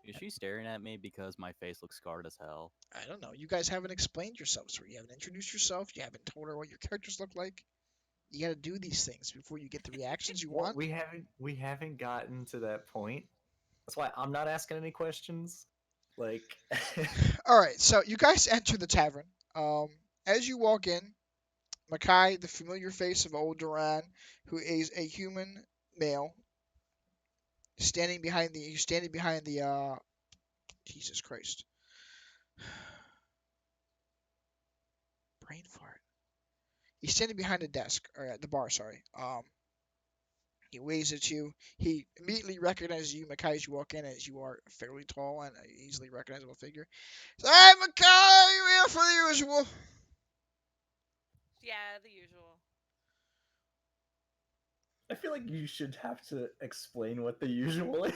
E: Is she staring at me because my face looks scarred as hell?
D: I don't know. You guys haven't explained yourselves to her. You haven't introduced yourself. You haven't told her what your characters look like. You got to do these things before you get the reactions you
B: Well,
D: want.
B: we haven't gotten to that point. That's why I'm not asking any questions. Like
D: All right, so you guys enter the tavern. Um, as you walk in, Makai, the familiar face of old Duran, who is a human male, standing behind the Jesus Christ, brain fart. He's standing behind the desk or at the bar. Sorry. He waves at you. He immediately recognizes you, Makai, as you walk in, as you are fairly tall and an easily recognizable figure. Hey, Makai, you here for the usual?
A: yeah, the usual.
B: I feel like you should have to explain what the usual is.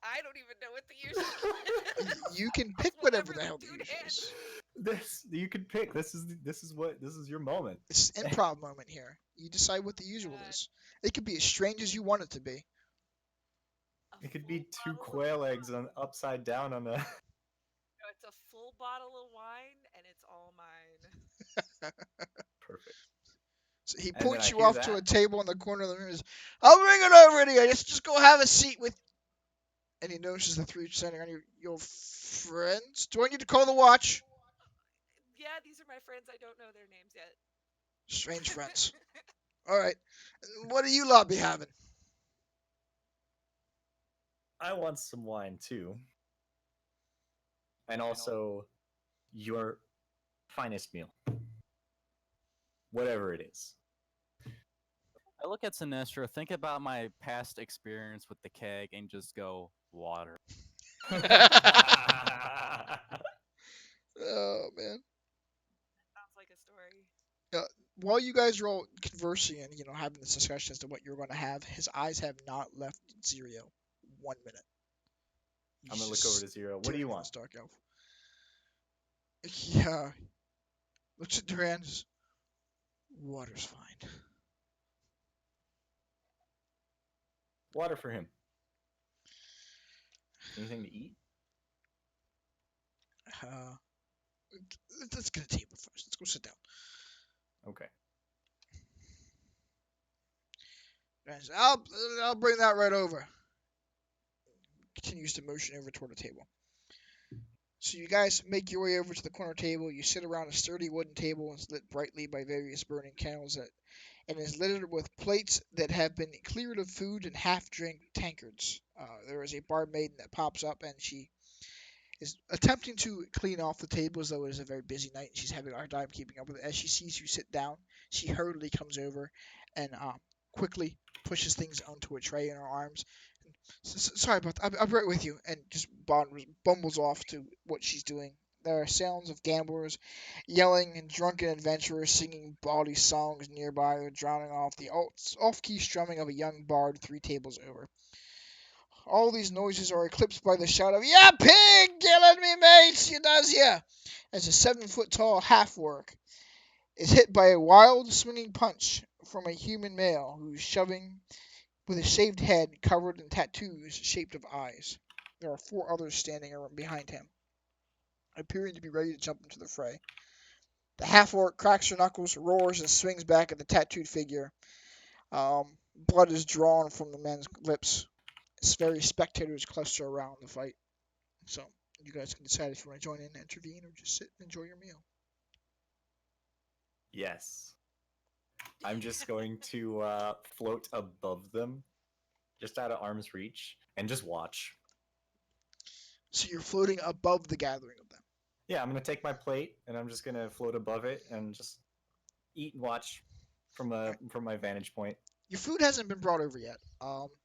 A: I don't even know what the usual is.
D: You can
A: It's
D: pick whatever
A: whatever
D: the
A: the
D: hell the
A: dude
D: usual
A: hands
D: is.
A: me.
B: This you can pick. This is your moment.
D: It's an improv moment here. You decide what the usual
A: God,
D: is. It could be as strange as you want it to be.
A: a
B: It could
A: full
B: be two
A: bottle of
B: quail eggs on upside down on a.
A: no, it's a full bottle of wine, and it's all mine.
B: Perfect.
D: So he
B: And then
D: points
B: I
D: you
B: hear
D: off to
B: that.
D: a table in the corner of the room. And says, I'll bring it over to you. Just go have a seat with. And he notices the three standing on your friends. Do I need to call the watch?
A: Yeah, these are my friends. I don't know their names yet.
D: Strange friends. All right. What do you lot be having?
B: I want some wine too, and also your finest meal, whatever it is.
E: I look at Sinestra, think about my past experience with the keg, and just go, water.
D: Oh man.
A: Sounds like a story.
D: Uh, while you guys are all conversing and having this discussion as to what you're going to have, his eyes have not left Zero 1 minute.
B: I'm
D: He's
B: gonna look over
D: just
B: to Zero. What do you
D: staring at
B: want?
D: this dark elf. Yeah. Looks at Duran. Water's fine.
B: Water for him. Anything to eat?
D: Uh, let's get a table first. Let's go sit down.
B: Okay.
D: Duran says, I'll bring that right over. Continues to motion over toward the table. So you guys make your way over to the corner table. You sit around a sturdy wooden table and lit brightly by various burning candles and is littered with plates that have been cleared of food and half-drink tankards. There is a barmaid that pops up and she is attempting to clean off the table as though it is a very busy night and she's having a hard time keeping up with it. As she sees you sit down, she hurriedly comes over and quickly pushes things onto a tray in her arms. Sorry about that. I'll be right with you. And just bumbles off to what she's doing. There are sounds of gamblers yelling and drunken adventurers singing bawdy songs nearby, or drowning off the off-key strumming of a young bard 3 tables over. All these noises are eclipsed by the shout of "Ya pig! Killing me, mates! You does ya!" as a 7 foot tall half-orc is hit by a wild swinging punch from a human male who's shoving with a shaved head covered in tattoos shaped of eyes. There are 4 others standing behind him, appearing to be ready to jump into the fray. The half-orc cracks her knuckles, roars, and swings back at the tattooed figure. Blood is drawn from the man's lips. Various spectators cluster around the fight. So you guys can decide if you want to join in and intervene or just sit and enjoy your meal.
B: Yes. I'm just going to float above them, just out of arm's reach, and just watch.
D: So you're floating above the gathering of them.
B: Yeah, I'm gonna take my plate and I'm just gonna float above it and just eat and watch. from my vantage point.
D: Your food hasn't been brought over yet.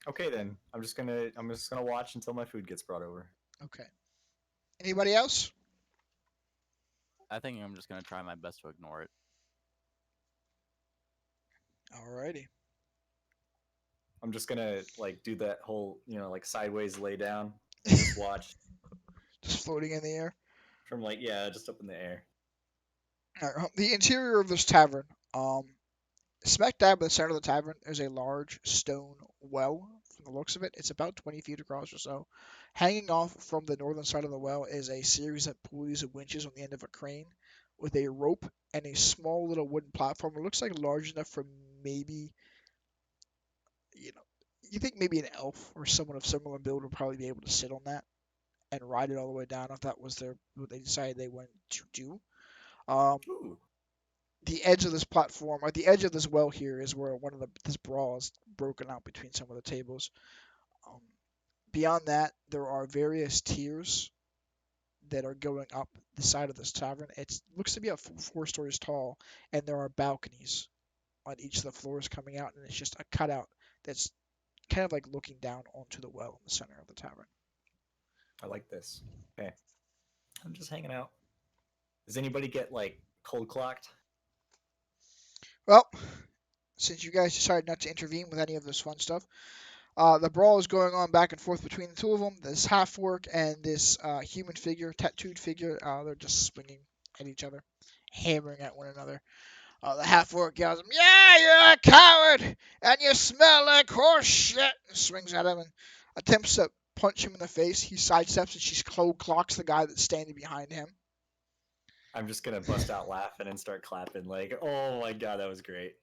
B: Okay, then I'm just gonna watch until my food gets brought over.
D: Okay. Anybody else?
E: I think I'm just gonna try my best to ignore it.
D: Alrighty.
B: I'm just gonna like do that whole like sideways lay down and just watch
D: Just floating in the air.
B: from just up in the air.
D: Alright, the interior of this tavern. Smack dab in the center of the tavern is a large stone well. From the looks of it, it's about 20 feet across or so. Hanging off from the northern side of the well is a series of pulleys and winches on the end of a crane, with a rope and a small little wooden platform. It looks like large enough for maybe, you know, you think maybe an elf or someone of similar build would probably be able to sit on that and ride it all the way down if that was what they decided they wanted to do. Um,
B: Ooh,
D: the edge of this platform, or the edge of this well here, is where this brawl is broken out between some of the tables. Um, Beyond that, there are various tiers that are going up the side of this tavern. It looks to be about 4 stories tall, and there are balconies on each of the floors coming out, and it's just a cutout that's kind of like looking down onto the well in the center of the tavern.
B: I like this. Okay, I'm just hanging out. Does anybody get like cold clocked?
D: Well, since you guys decided not to intervene with any of this fun stuff, the brawl is going on back and forth between the two of them. This half orc and this human figure, tattooed figure, they're just swinging at each other, hammering at one another. The half orc yells, "Yeah, you're a coward, and you smell like horse shit!" And swings at him and attempts to punch him in the face. He sidesteps and she cold clocks the guy that's standing behind him.
B: I'm just gonna bust out laughing and start clapping like, oh my god, that was great.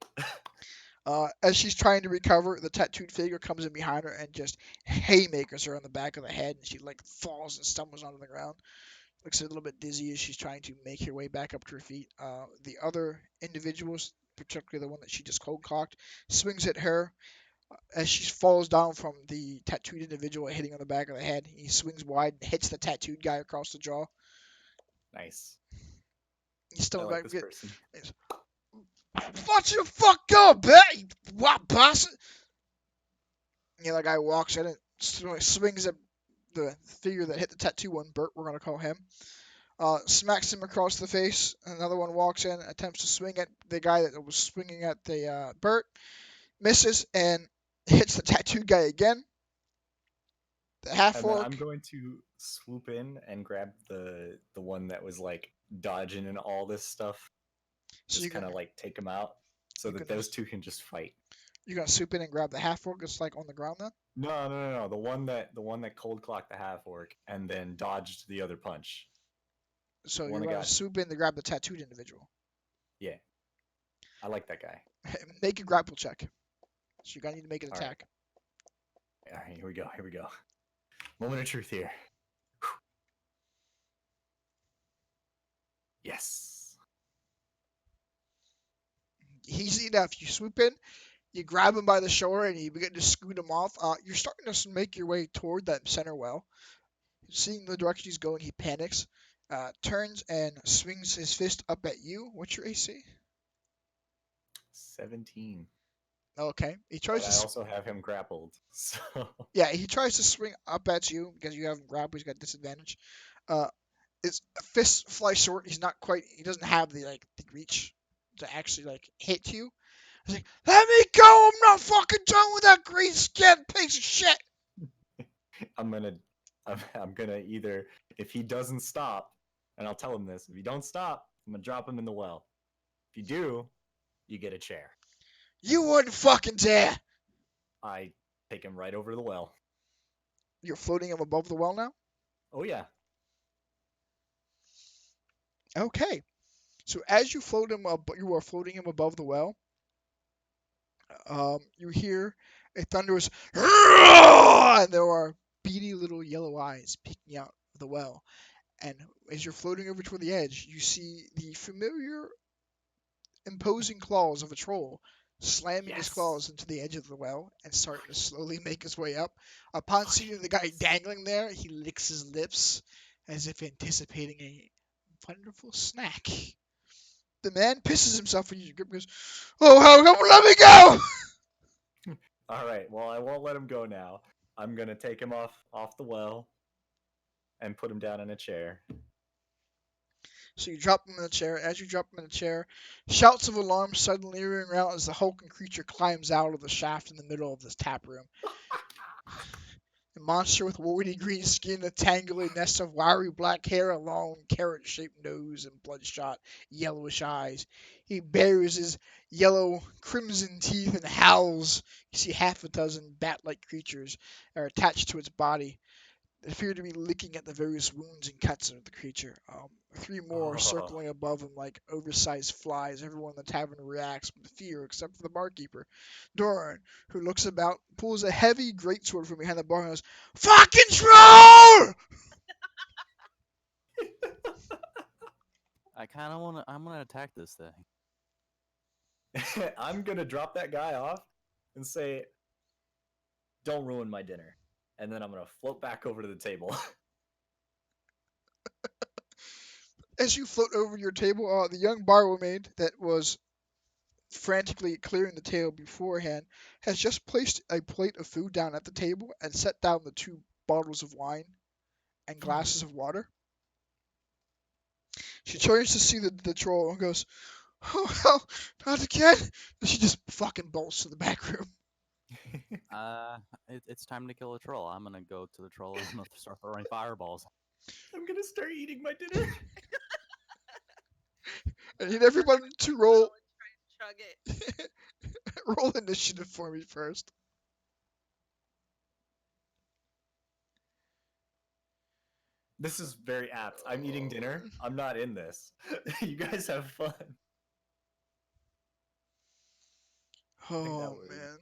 D: As she's trying to recover, the tattooed figure comes in behind her and just haymakers her on the back of the head, and she like falls and stumbles onto the ground. Looks a little bit dizzy as she's trying to make her way back up to her feet. The other individuals, particularly the one that she just cold cocked, swings at her as she falls down from the tattooed individual, hitting on the back of the head. He swings wide and hits the tattooed guy across the jaw.
B: Nice.
D: He's still
B: I
D: in
B: like
D: back.
B: this person.
D: Watch your fuck up, bet! You what bastard! The other guy walks in and swings at the figure that hit the tattoo one, Bert, we're going to call him. Smacks him across the face. Another one walks in, attempts to swing at the guy that was swinging at the Bert, misses, and hits the tattooed guy again. The half
B: And then I'm
D: orc.
B: going to swoop in and grab the one that was like dodging and all this stuff.
D: So
B: Just kind of like take him out so
D: you're
B: that
D: gonna
B: those two can just fight.
D: you're gonna swoop in and grab the half orc that's like on the ground then.
B: No. The one that cold clocked the half orc and then dodged the other punch.
D: So
B: The
D: you're
B: one that
D: gonna
B: got
D: swoop in to grab the tattooed individual.
B: yeah. I like that guy.
D: Make a grapple check. So you're gonna need to make an
B: All right.
D: attack.
B: All right, here we go. Here we go. Moment of truth here. Yes.
D: Easy enough. You swoop in, you grab him by the shoulder, and you begin to scoot him off. You're starting to make your way toward that center well. Seeing the direction he's going, he panics, turns and swings his fist up at you. What's your AC?
B: 17.
D: Okay. He tries
B: But I
D: to,
B: also have him grappled. So
D: yeah, he tries to swing up at you because you have him grabbed. He's got disadvantage. His fists fly short. He doesn't have the reach to actually hit you. He's like, let me go. I'm not fucking done with that green skin piece of shit.
B: I'm gonna either, if he doesn't stop, and I'll tell him this, if you don't stop, I'm gonna drop him in the well. If you do, you get a chair.
D: You wouldn't fucking dare.
B: I take him right over to the well.
D: You're floating him above the well now?
B: Oh yeah.
D: Okay. So as you float him up, you are floating him above the well. You hear a thunderous and there are beady little yellow eyes peeking out of the well. And as you're floating over toward the edge, you see the familiar imposing claws of a troll slamming his
B: Yes.
D: claws into the edge of the well and starting to slowly make his way up. Upon seeing the guy dangling there, he licks his lips as if anticipating a wonderful snack. The man pisses himself when you grip goes, "Oh, how come let me go?"
B: All right. Well, I won't let him go now. I'm gonna take him off the well and put him down in a chair.
D: So you drop him in the chair. As you drop him in the chair, shouts of alarm suddenly ring out as the hulking creature climbs out of the shaft in the middle of this tap room. A monster with woody green skin, a tangly nest of wiry black hair, a long carrot-shaped nose, and bloodshot yellowish eyes. He bares his yellow crimson teeth and howls. You see half a dozen bat-like creatures are attached to its body. They appear to be licking at the various wounds and cuts of the creature. Three more are
B: Oh,
D: circling above him like oversized flies. Everyone in the tavern reacts with fear except for the barkeeper. Doran, who looks about, pulls a heavy greatsword from behind the bar and goes, "Fucking troll!"
E: I kind of want to. I'm gonna attack this thing.
B: I'm gonna drop that guy off and say, "Don't ruin my dinner," and then I'm gonna float back over to the table.
D: As you float over your table, the young barmaid that was frantically clearing the table beforehand has just placed a plate of food down at the table and set down the two bottles of wine and glasses of water. She turns to see the troll and goes, "Oh, hell, not again." And she just fucking bolts to the back room.
E: It's time to kill a troll. I'm gonna go to the troll and I'm gonna start throwing fireballs.
B: I'm gonna start eating my dinner.
D: I need everyone to roll
A: Chug it.
D: roll initiative for me first.
B: This is very apt. I'm eating dinner. I'm not in this. You guys have fun. I think that
D: Oh
B: was.
D: man.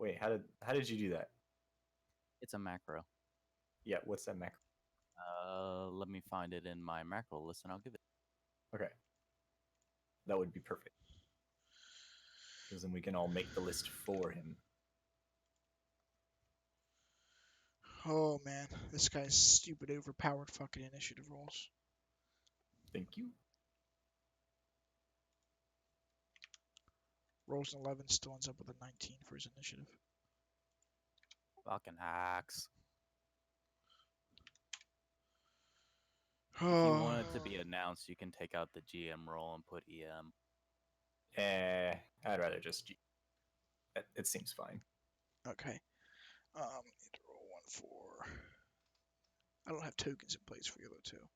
B: Wait. How did you do that?
E: It's a macro.
B: Yeah. What's that macro?
E: Let me find it in my macro list and I'll give it.
B: Okay. That would be perfect. Because then we can all make the list for him.
D: Oh man. This guy's stupid overpowered fucking initiative rolls.
B: Thank you.
D: Rolls an 11, still ends up with a 19 for his initiative.
E: Fucking hacks. If you
D: Oh.
E: want it to be announced, you can take out the GM roll and put EM.
B: I'd rather just. It seems fine.
D: Okay. Need to roll 1 for. I don't have tokens in place for the other two.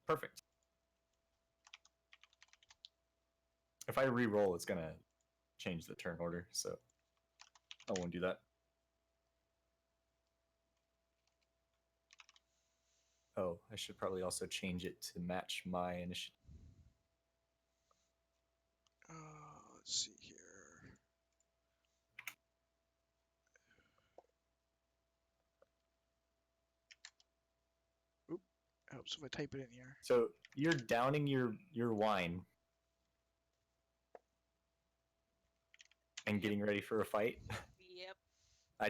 B: Perfect. If I re-roll, it's gonna change the turn order, so I won't do that. Oh, I should probably also change it to match my initiative.
D: Let's see here. Oop. Helps if I type it in here.
B: So you're downing your wine and getting ready for a fight.
A: Yep.
B: I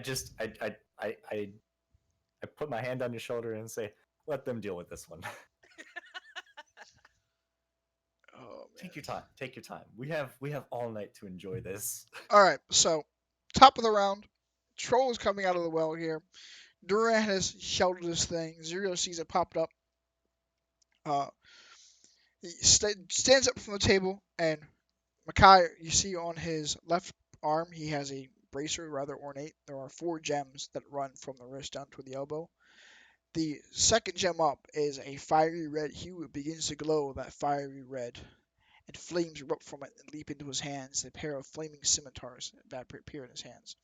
B: put my hand on your shoulder and say, "Let them deal with this one."
D: Oh man.
B: Take your time. Take your time. We have all night to enjoy this.
D: All right. So, top of the round. Troll is coming out of the well here. Duran has sheltered this thing. Zero sees it popped up. He stands up from the table, and Makai, you see on his left arm, he has a bracer, rather ornate. There are 4 gems that run from the wrist down to the elbow. The second gem up is a fiery red hue. It begins to glow that fiery red, and flames erupt from it and leap into his hands. A pair of flaming scimitars that appear in his hands.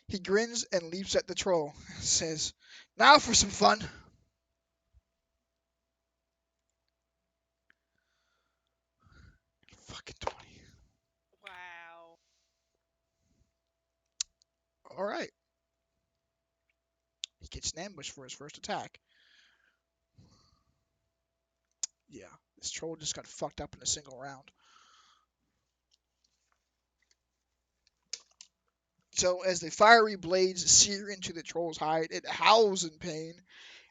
D: He grins and leaps at the troll. Says, "Now for some fun." Fucking 20.
A: Wow.
D: All right. He gets an ambush for his first attack. Yeah, this troll just got fucked up in a single round. So as the fiery blades sear into the troll's hide, it howls in pain,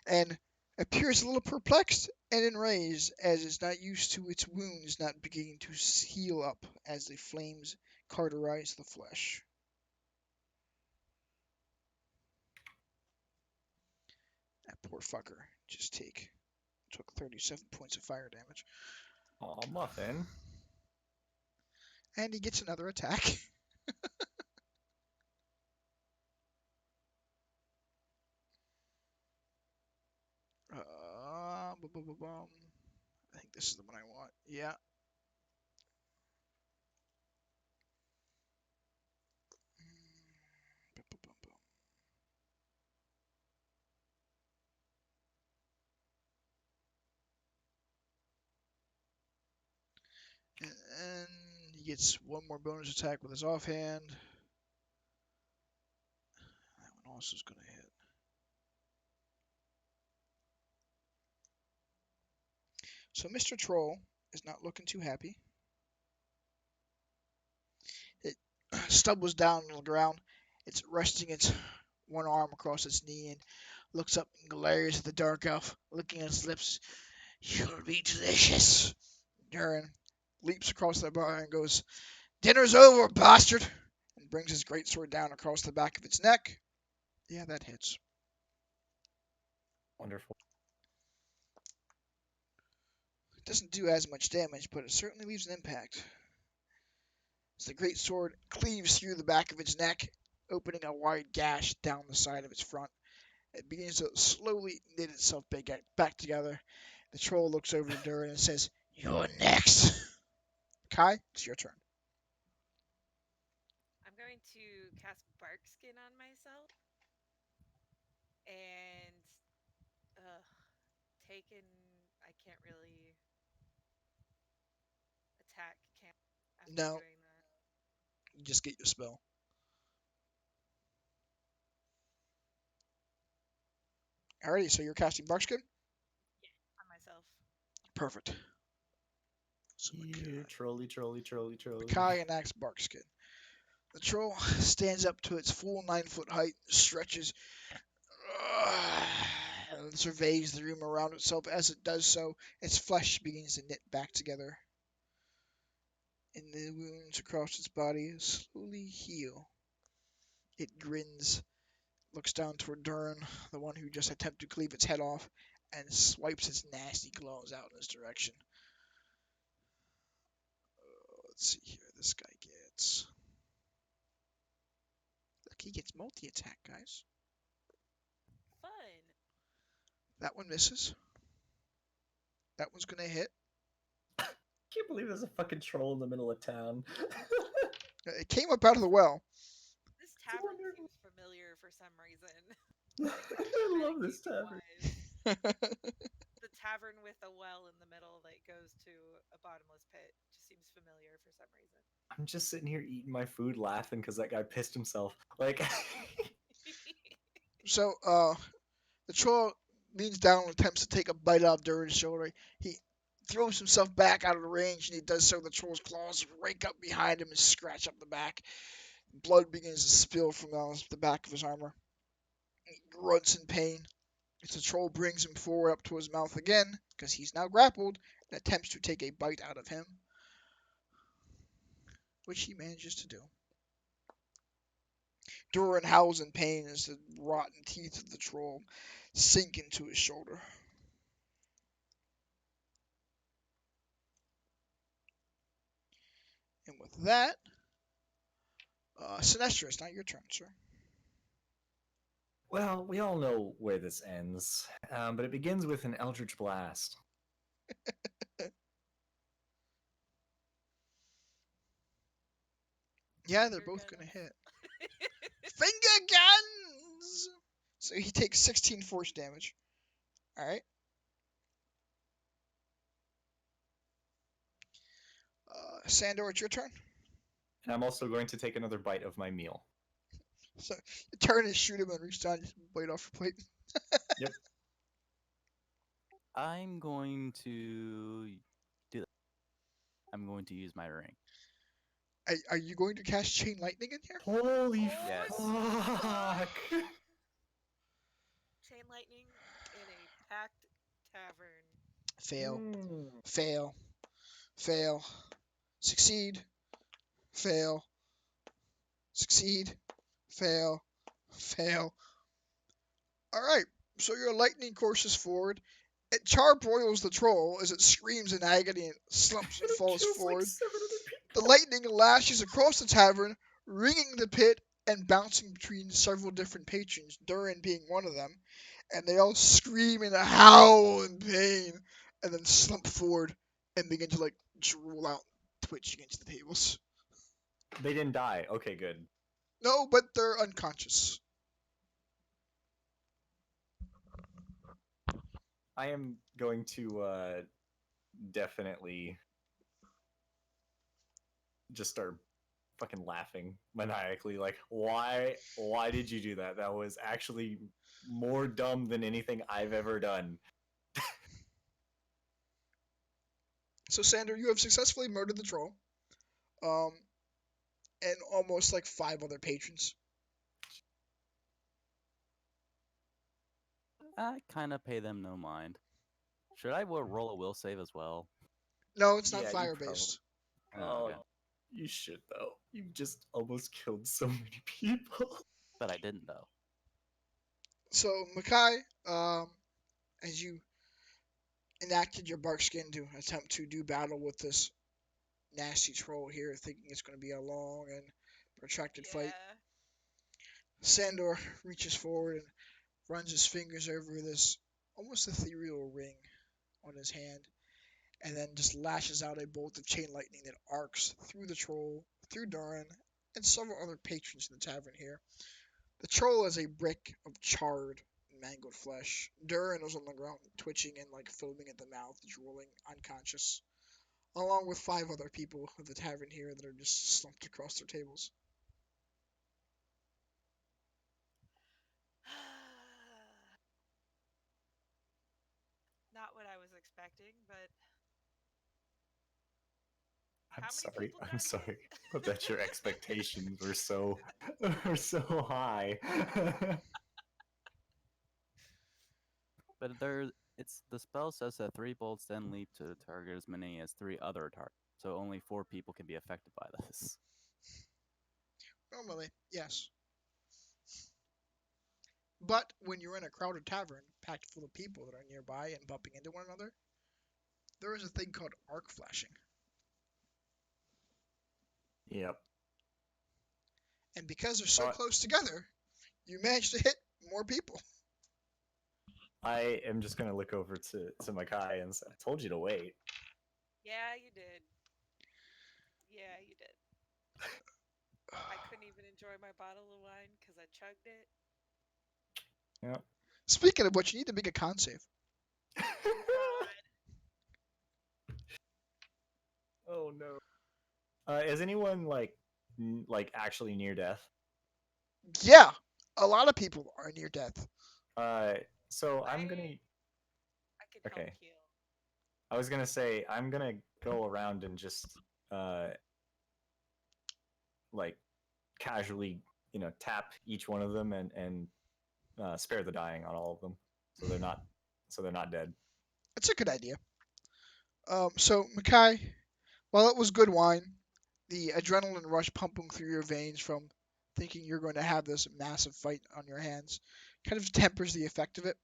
D: and appears a little perplexed and enraged as it's not used to its wounds not beginning to heal up as the flames cauterize the flesh. That poor fucker just took 37 points of fire damage.
B: Aw, Muffin.
D: And he gets another attack. I think this is the one I want. Yeah. And he gets one more bonus attack with his offhand. That one also is going to hit. So Mr. Troll is not looking too happy. It stumbles down on the ground. It's resting its one arm across its knee and looks up and glares at the dark elf, licking its lips. You'll be delicious. Durin leaps across the bar and goes, Dinner's over, bastard! And brings his greatsword down across the back of its neck. Yeah, that hits.
B: Wonderful.
D: It doesn't do as much damage, but it certainly leaves an impact. As the greatsword cleaves through the back of its neck, opening a wide gash down the side of its front. It begins to slowly knit itself back together. The troll looks over to Durin and says, You're next. Kai, it's your turn.
A: I'm going to cast Bark Skin on myself and taken. I can't really attack can after
D: No,
A: doing that
D: you just get your spell. Alrighty, so you're casting Barkskin?
A: on myself.
D: Perfect. So
B: Yeah, trolly.
D: Makai enacts Barkskin. The troll stands up to its full 9-foot height, stretches, and surveys the room around itself. As it does so, its flesh begins to knit back together, and the wounds across its body slowly heal. It grins, looks down toward Durin, the one who just attempted to cleave its head off, and swipes its nasty claws out in his direction. Let's see here. This guy gets. Look, he gets multi attack, guys.
A: Fun.
D: That one misses. That one's gonna hit.
B: Can't believe there's a fucking troll in the middle of town.
D: It came up out of the well.
A: This tavern seems familiar for some reason.
B: I love this tavern.
A: The tavern with a well in the middle that goes to a bottomless pit just seems familiar for some reason.
B: I'm just sitting here eating my food, laughing because that guy pissed himself. Like,
D: So, the troll leans down and attempts to take a bite out of Durin's shoulder. He throws himself back out of the range, and he does so. The troll's claws rake up behind him and scratch up the back. Blood begins to spill from the back of his armor. He grunts in pain. As the troll brings him forward up to his mouth again, because he's now grappled, and attempts to take a bite out of him, which he manages to do. Durin howls in pain as the rotten teeth of the troll sink into his shoulder. And with that, Sinestro, it's not your turn, sir.
B: well, we all know where this ends, but it begins with an Eldritch Blast.
D: Yeah, they're both going to hit. Finger guns! So he takes 16 force damage. Alright. Sandor, it's your turn.
B: And I'm also going to take another bite of my meal.
D: So you turn and shoot him and reach down and bite off your plate.
B: Yep.
E: I'm going to do that. I'm going to use my ring.
D: Are you going to cast Chain Lightning in here?
B: Holy
E: Yes.
B: fuck!
A: Chain lightning in a packed tavern.
D: Fail.
B: Mm.
D: Fail. Fail. Succeed. Fail. Succeed. Fail. Fail. Alright, so your lightning courses forward. It charbroils the troll as it screams in agony and slumps and
B: And it
D: falls
B: kills like
D: forward.
B: 700
D: The
B: people.
D: lightning lashes across the tavern, ringing the pit and bouncing between several different patrons, Durin being one of them, and they all scream and howl in pain, and then slump forward and begin to like drool out, twitch against the tables.
B: They didn't die. Okay, good.
D: No, but they're unconscious.
B: I am going to definitely just start fucking laughing maniacally. Like, why did you do that? That was actually more dumb than anything I've ever done.
D: So, Sander, you have successfully murdered the troll, um, and almost like 5 other patrons.
E: I kind of pay them no mind. Should I roll a will save as well?
D: No, it's not
B: Yeah, you
D: fire
B: probably.
D: based.
E: Oh, okay.
B: You should though. You just almost killed so many people.
E: But I didn't though.
D: So, Makai, as you enacted your bark skin to attempt to do battle with this nasty troll here, thinking it's going to be a long and protracted fight,
A: Yeah.
D: Sandor reaches forward and runs his fingers over this almost ethereal ring on his hand, and then just lashes out a bolt of chain lightning that arcs through the troll, through Durin, and several other patrons in the tavern here. The troll is a brick of charred, mangled flesh. Durin is on the ground, twitching and like foaming at the mouth, drooling, unconscious, along with 5 other people of the tavern here that are just slumped across their tables.
A: Not what I was expecting, but
B: I'm
A: how many
B: sorry.
A: people
B: I'm
A: died
B: sorry
A: again?
B: that your expectations were so high.
E: But it's the spell says that 3 bolts then leap to target as many as 3 other targets. So only 4 people can be affected by this.
D: Normally, yes. But when you're in a crowded tavern, packed full of people that are nearby and bumping into one another, there is a thing called arc flashing.
B: Yep.
D: And because they're so
B: Uh,
D: close together, you manage to hit more people.
B: I am just gonna look over to Makai and say, "I told you to wait."
A: Yeah, you did. Yeah, you did. I couldn't even enjoy my bottle of wine because I chugged it.
B: Yep.
D: Speaking of which, you need to make a con save.
A: God.
B: Oh no. Is anyone like actually near death?
D: Yeah, a lot of people are near death.
B: So I'm
A: I
B: gonna.
A: I can help
B: Okay.
A: heal.
B: I was gonna say I'm gonna go around and just like casually, tap each one of them and spare the dying on all of them, so they're not dead.
D: It's a good idea. So, Makai, while it was good wine, the adrenaline rush pumping through your veins from thinking you're going to have this massive fight on your hands kind of tempers the effect of it.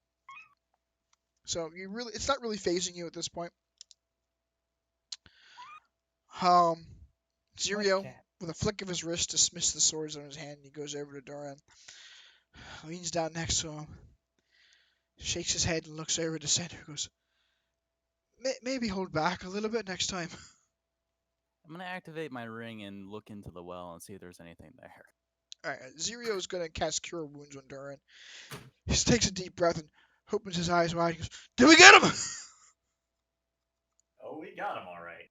D: So it's not really phasing you at this point. Um, Zirio, with a flick of his wrist, dismisses the swords on his hand. He goes over to Duran, leans down next to him, shakes his head, and looks over to Center. Goes, maybe hold back a little bit next time.
E: I'm gonna activate my ring and look into the well and see if there's anything there.
D: All right, Zirio is going to cast Cure Wounds on Duran. He just takes a deep breath and opens his eyes wide. He goes, "Did we get him?"
B: Oh, we got him all right.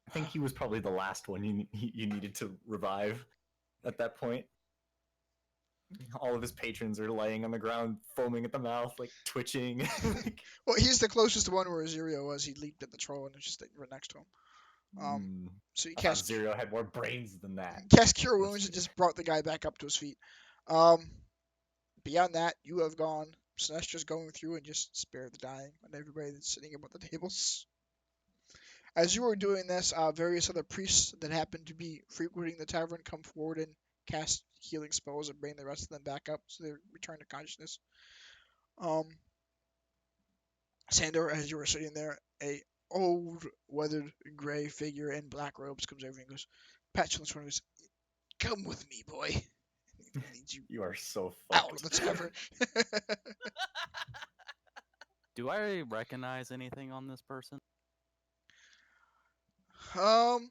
B: I think he was probably the last one you needed to revive at that point. All of his patrons are laying on the ground, foaming at the mouth, like twitching.
D: Well, he's the closest one where Zirio was. He leaped at the troll and was just right next to him.
C: Um,
B: Hmm.
C: so you
B: I thought
C: cast
B: Zero had more brains than that.
C: Cure
B: Let's
C: Wounds and
B: see.
C: just brought the guy back up to his feet. Um, Beyond that, you have gone. Sinestra's going through and just spare the dying on everybody that's sitting about the tables. As you are doing this, various other priests that happen to be frequenting the tavern come forward and cast healing spells and bring the rest of them back up so they return to consciousness. Um, Sandor, as you were sitting there, a old, weathered, gray figure in black robes comes over and goes, pats you on the shoulder and goes, "Come with me, boy." He leads you
B: You are so
C: out of
B: fucked.
C: the tavern.
E: Do I recognize anything on this person?
C: um,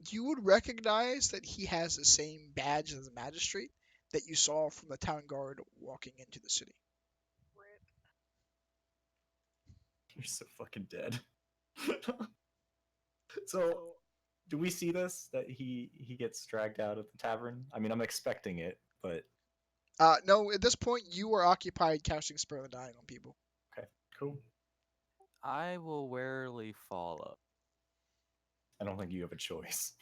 C: you would recognize that he has the same badge as the magistrate that you saw from the town guard walking into the city.
A: Rip.
B: You're so fucking dead. So, do we see this that he gets dragged out of the tavern? I mean, I'm expecting it, but
C: No, at this point, you are occupied casting Spare the Dying on people.
B: okay, cool.
E: I will warily follow.
B: I don't think you have a choice.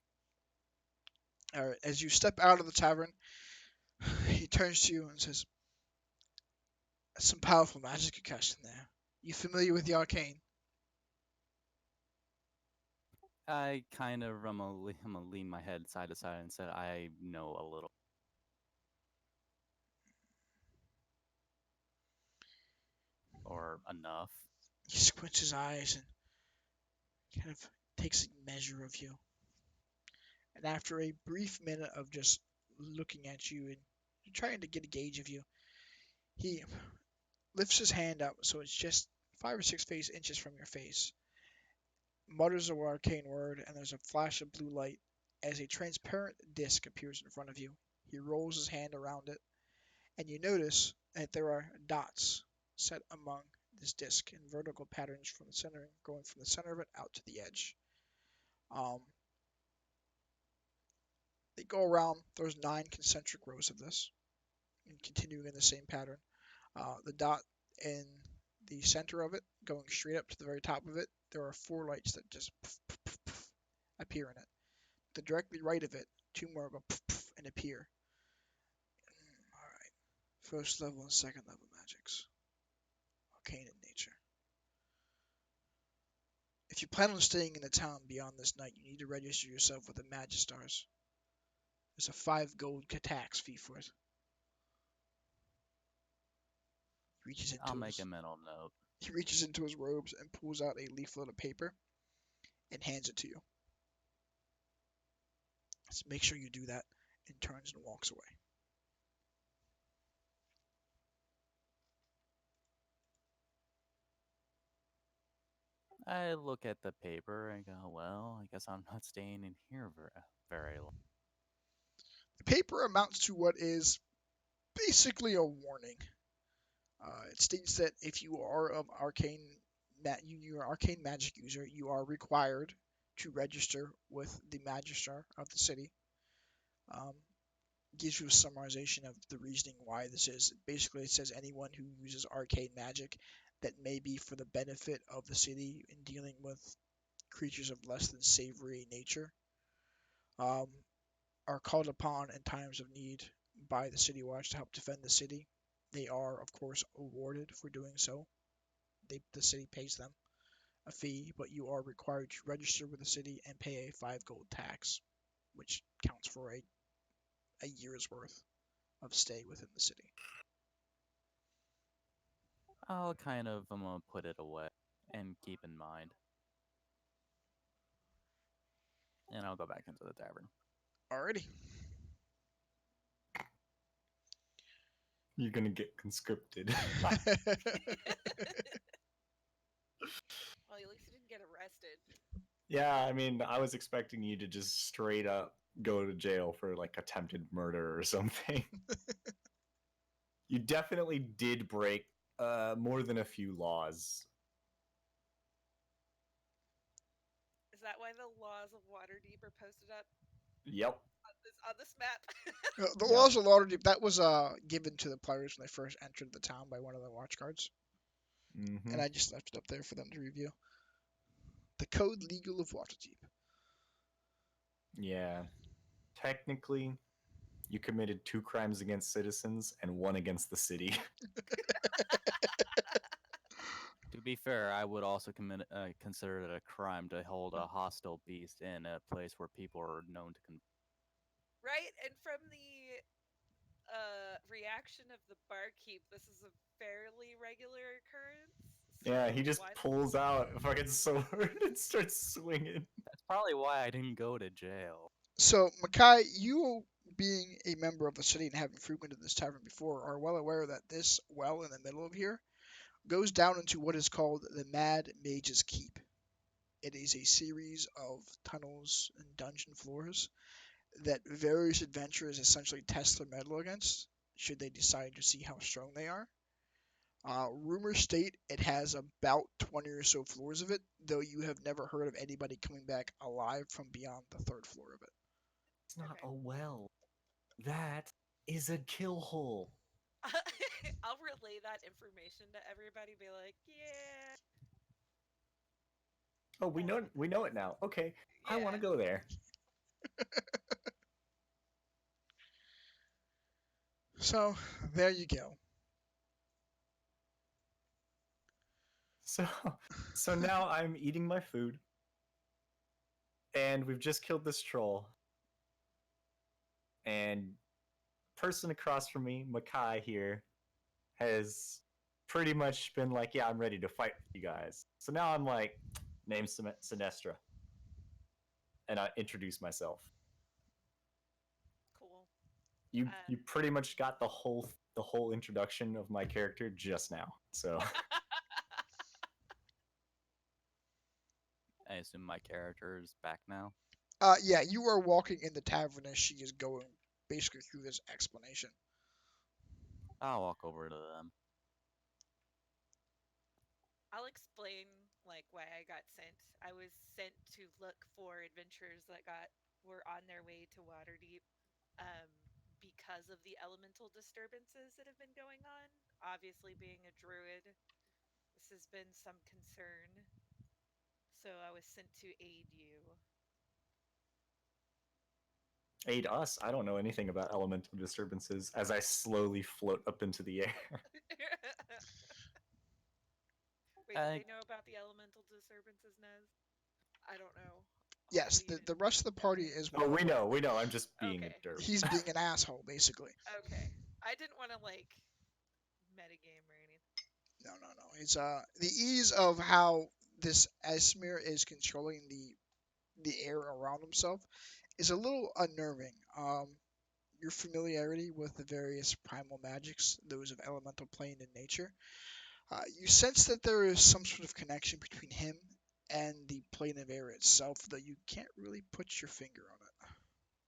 C: All right, as you step out of the tavern, he turns to you and says, "Some powerful magic you're casting there. You familiar with the arcane?"
E: I kind of I'm gonna lean my head side to side and said I know a little or enough.
C: He squints his eyes and kind of takes a measure of you. And after a brief minute of just looking at you and trying to get a gauge of you, he lifts his hand up so it's just 5 or 6 inches from your face, mutters a arcane word, and there's a flash of blue light as a transparent disc appears in front of you. He rolls his hand around it, and you notice that there are dots set among this disc in vertical patterns from the center, going from the center of it out to the edge. Um, they go around. There's 9 concentric rows of this, and continuing in the same pattern. The dot in the center of it, going straight up to the very top of it, there are 4 lights that just appear in it. The directly right of it, 2 more go and appear. Alright. First level and second level magics. Arcane in nature. If you plan on staying in the town beyond this night, you need to register yourself with the Magistars. There's a 5 gold tax fee for it. He reaches
E: I'll
C: into
E: make
C: his
E: a mental note.
C: he reaches into his robes and pulls out a leaflet of paper and hands it to you. So make sure you do that, and turns and walks away.
E: I look at the paper and go, well, I guess I'm not staying in here very long.
C: The paper amounts to what is basically a warning. It states that if you are of you're an arcane magic user, you are required to register with the Magister of the city. Um, Gives you a summarization of the reasoning why this is. Basically, it says anyone who uses arcane magic that may be for the benefit of the city in dealing with creatures of less than savory nature um, are called upon in times of need by the City Watch to help defend the city. They are, of course, awarded for doing so. The city pays them a fee, but you are required to register with the city and pay a 5 gold tax, which counts for a year's worth of stay within the city.
E: I'll kind of I'm gonna put it away and keep in mind. And I'll go back into the tavern.
C: Alrighty.
B: You're gonna get conscripted.
A: Well, at least he didn't get arrested.
B: Yeah, I mean, I was expecting you to just straight up go to jail for like attempted murder or something. You definitely did break more than a few laws.
A: Is that why the laws of Waterdeep are posted up
B: Yep.
A: on this map?
C: The
B: Yep.
C: laws of Waterdeep, that was given to the players when they first entered the town by one of the watch guards,
B: Mm-hmm.
C: and I just left it up there for them to review.
D: The code legal of Waterdeep.
B: Yeah. Technically, you committed 2 crimes against citizens and 1 against the city.
E: To be fair, I would also consider it a crime to hold a hostile beast in a place where people are known to.
A: Right? And from the reaction of the barkeep, this is a fairly regular occurrence.
B: Yeah,
A: So
B: he just
A: why?
B: pulls out a fucking sword and starts swinging.
E: That's probably why I didn't go to jail.
D: So, Makai, you being a member of the city and having frequented this tavern before, are well aware that this well in the middle of here goes down into what is called the Mad Mage's Keep. It is a series of tunnels and dungeon floors that various adventurers essentially test their mettle against, should they decide to see how strong they are. Rumors state it has about 20 or so floors of it, though you have never heard of anybody coming back alive from beyond the third floor of it.
B: It's not
A: Okay.
B: a well. That is a kill hole.
A: I'll relay that information to everybody. Be like, yeah,
B: Oh,
A: I don't know what
B: we
A: that
B: know it
A: is.
B: now. Okay, I want
A: Yeah.
B: to go there.
D: So, there you go.
B: So so now I'm eating my food and we've just killed this troll. And person across from me, Makai here, has pretty much been like, "Yeah, I'm ready to fight with you guys." So now I'm like, "Name Sinestra," and I introduce myself.
A: Cool.
B: You pretty much got the whole introduction of my character just now. So
E: I assume my character is back now.
D: Yeah, you are walking in the tavern as she is going basically through this explanation.
E: I'll walk over to them.
A: I'll explain like why I got sent. I was sent to look for adventurers that were on their way to Waterdeep, um, because of the elemental disturbances that have been going on. Obviously, being a druid, this has been some concern. So I was sent to aid you.
B: aid us. I don't know anything about elemental disturbances as I slowly float up into the air.
A: Wait, do
E: I
A: they know about the elemental disturbances, Nez? I don't know.
D: Yes,
A: Hopefully you
D: the
A: didn't.
D: rest of the party
A: Okay.
D: is
B: Oh,
D: well aware.
B: we know. I'm just being a
A: Okay.
B: derp.
D: He's being an asshole, basically.
A: Okay. I didn't want to like metagame or anything.
D: No. It's the ease of how this Esmir is controlling the air around himself is a little unnerving. Your familiarity with the various primal magics, those of elemental plane and nature, you sense that there is some sort of connection between him and the plane of air itself, though you can't really put your finger on it.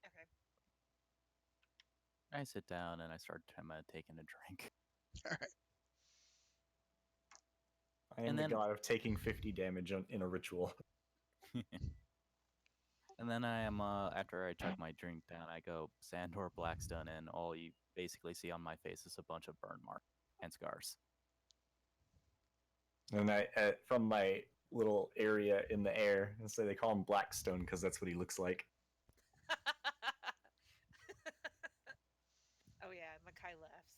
A: Okay.
E: I sit down and I start taking a drink.
D: All right.
B: I am
E: And
B: the
E: then
B: god of taking 50 damage in a ritual.
E: and then I am after I chug my drink down, I go Sandor Blackstone, and all you basically see on my face is a bunch of burn marks and scars.
B: And I, from my little area in the air, and so they call him Blackstone because that's what he looks like.
A: Oh yeah, Makai laughs.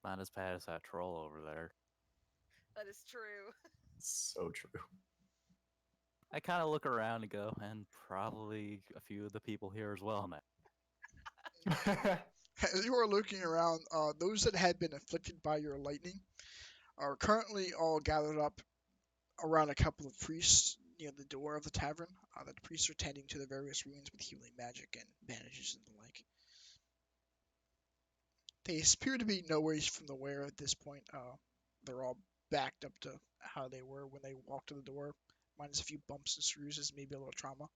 E: Not as bad as that troll over there.
A: That is true.
B: So true.
E: I kind of look around and go, and probably a few of the people here as well now.
D: As you are looking around, those that had been afflicted by your lightning are currently all gathered up around a couple of priests near the door of the tavern. The priests are tending to the various wounds with healing magic and bandages and the like. They appear to be no worse from the wear at this point. They're all backed up to how they were when they walked to the door, minus a few bumps and bruises, maybe a little trauma.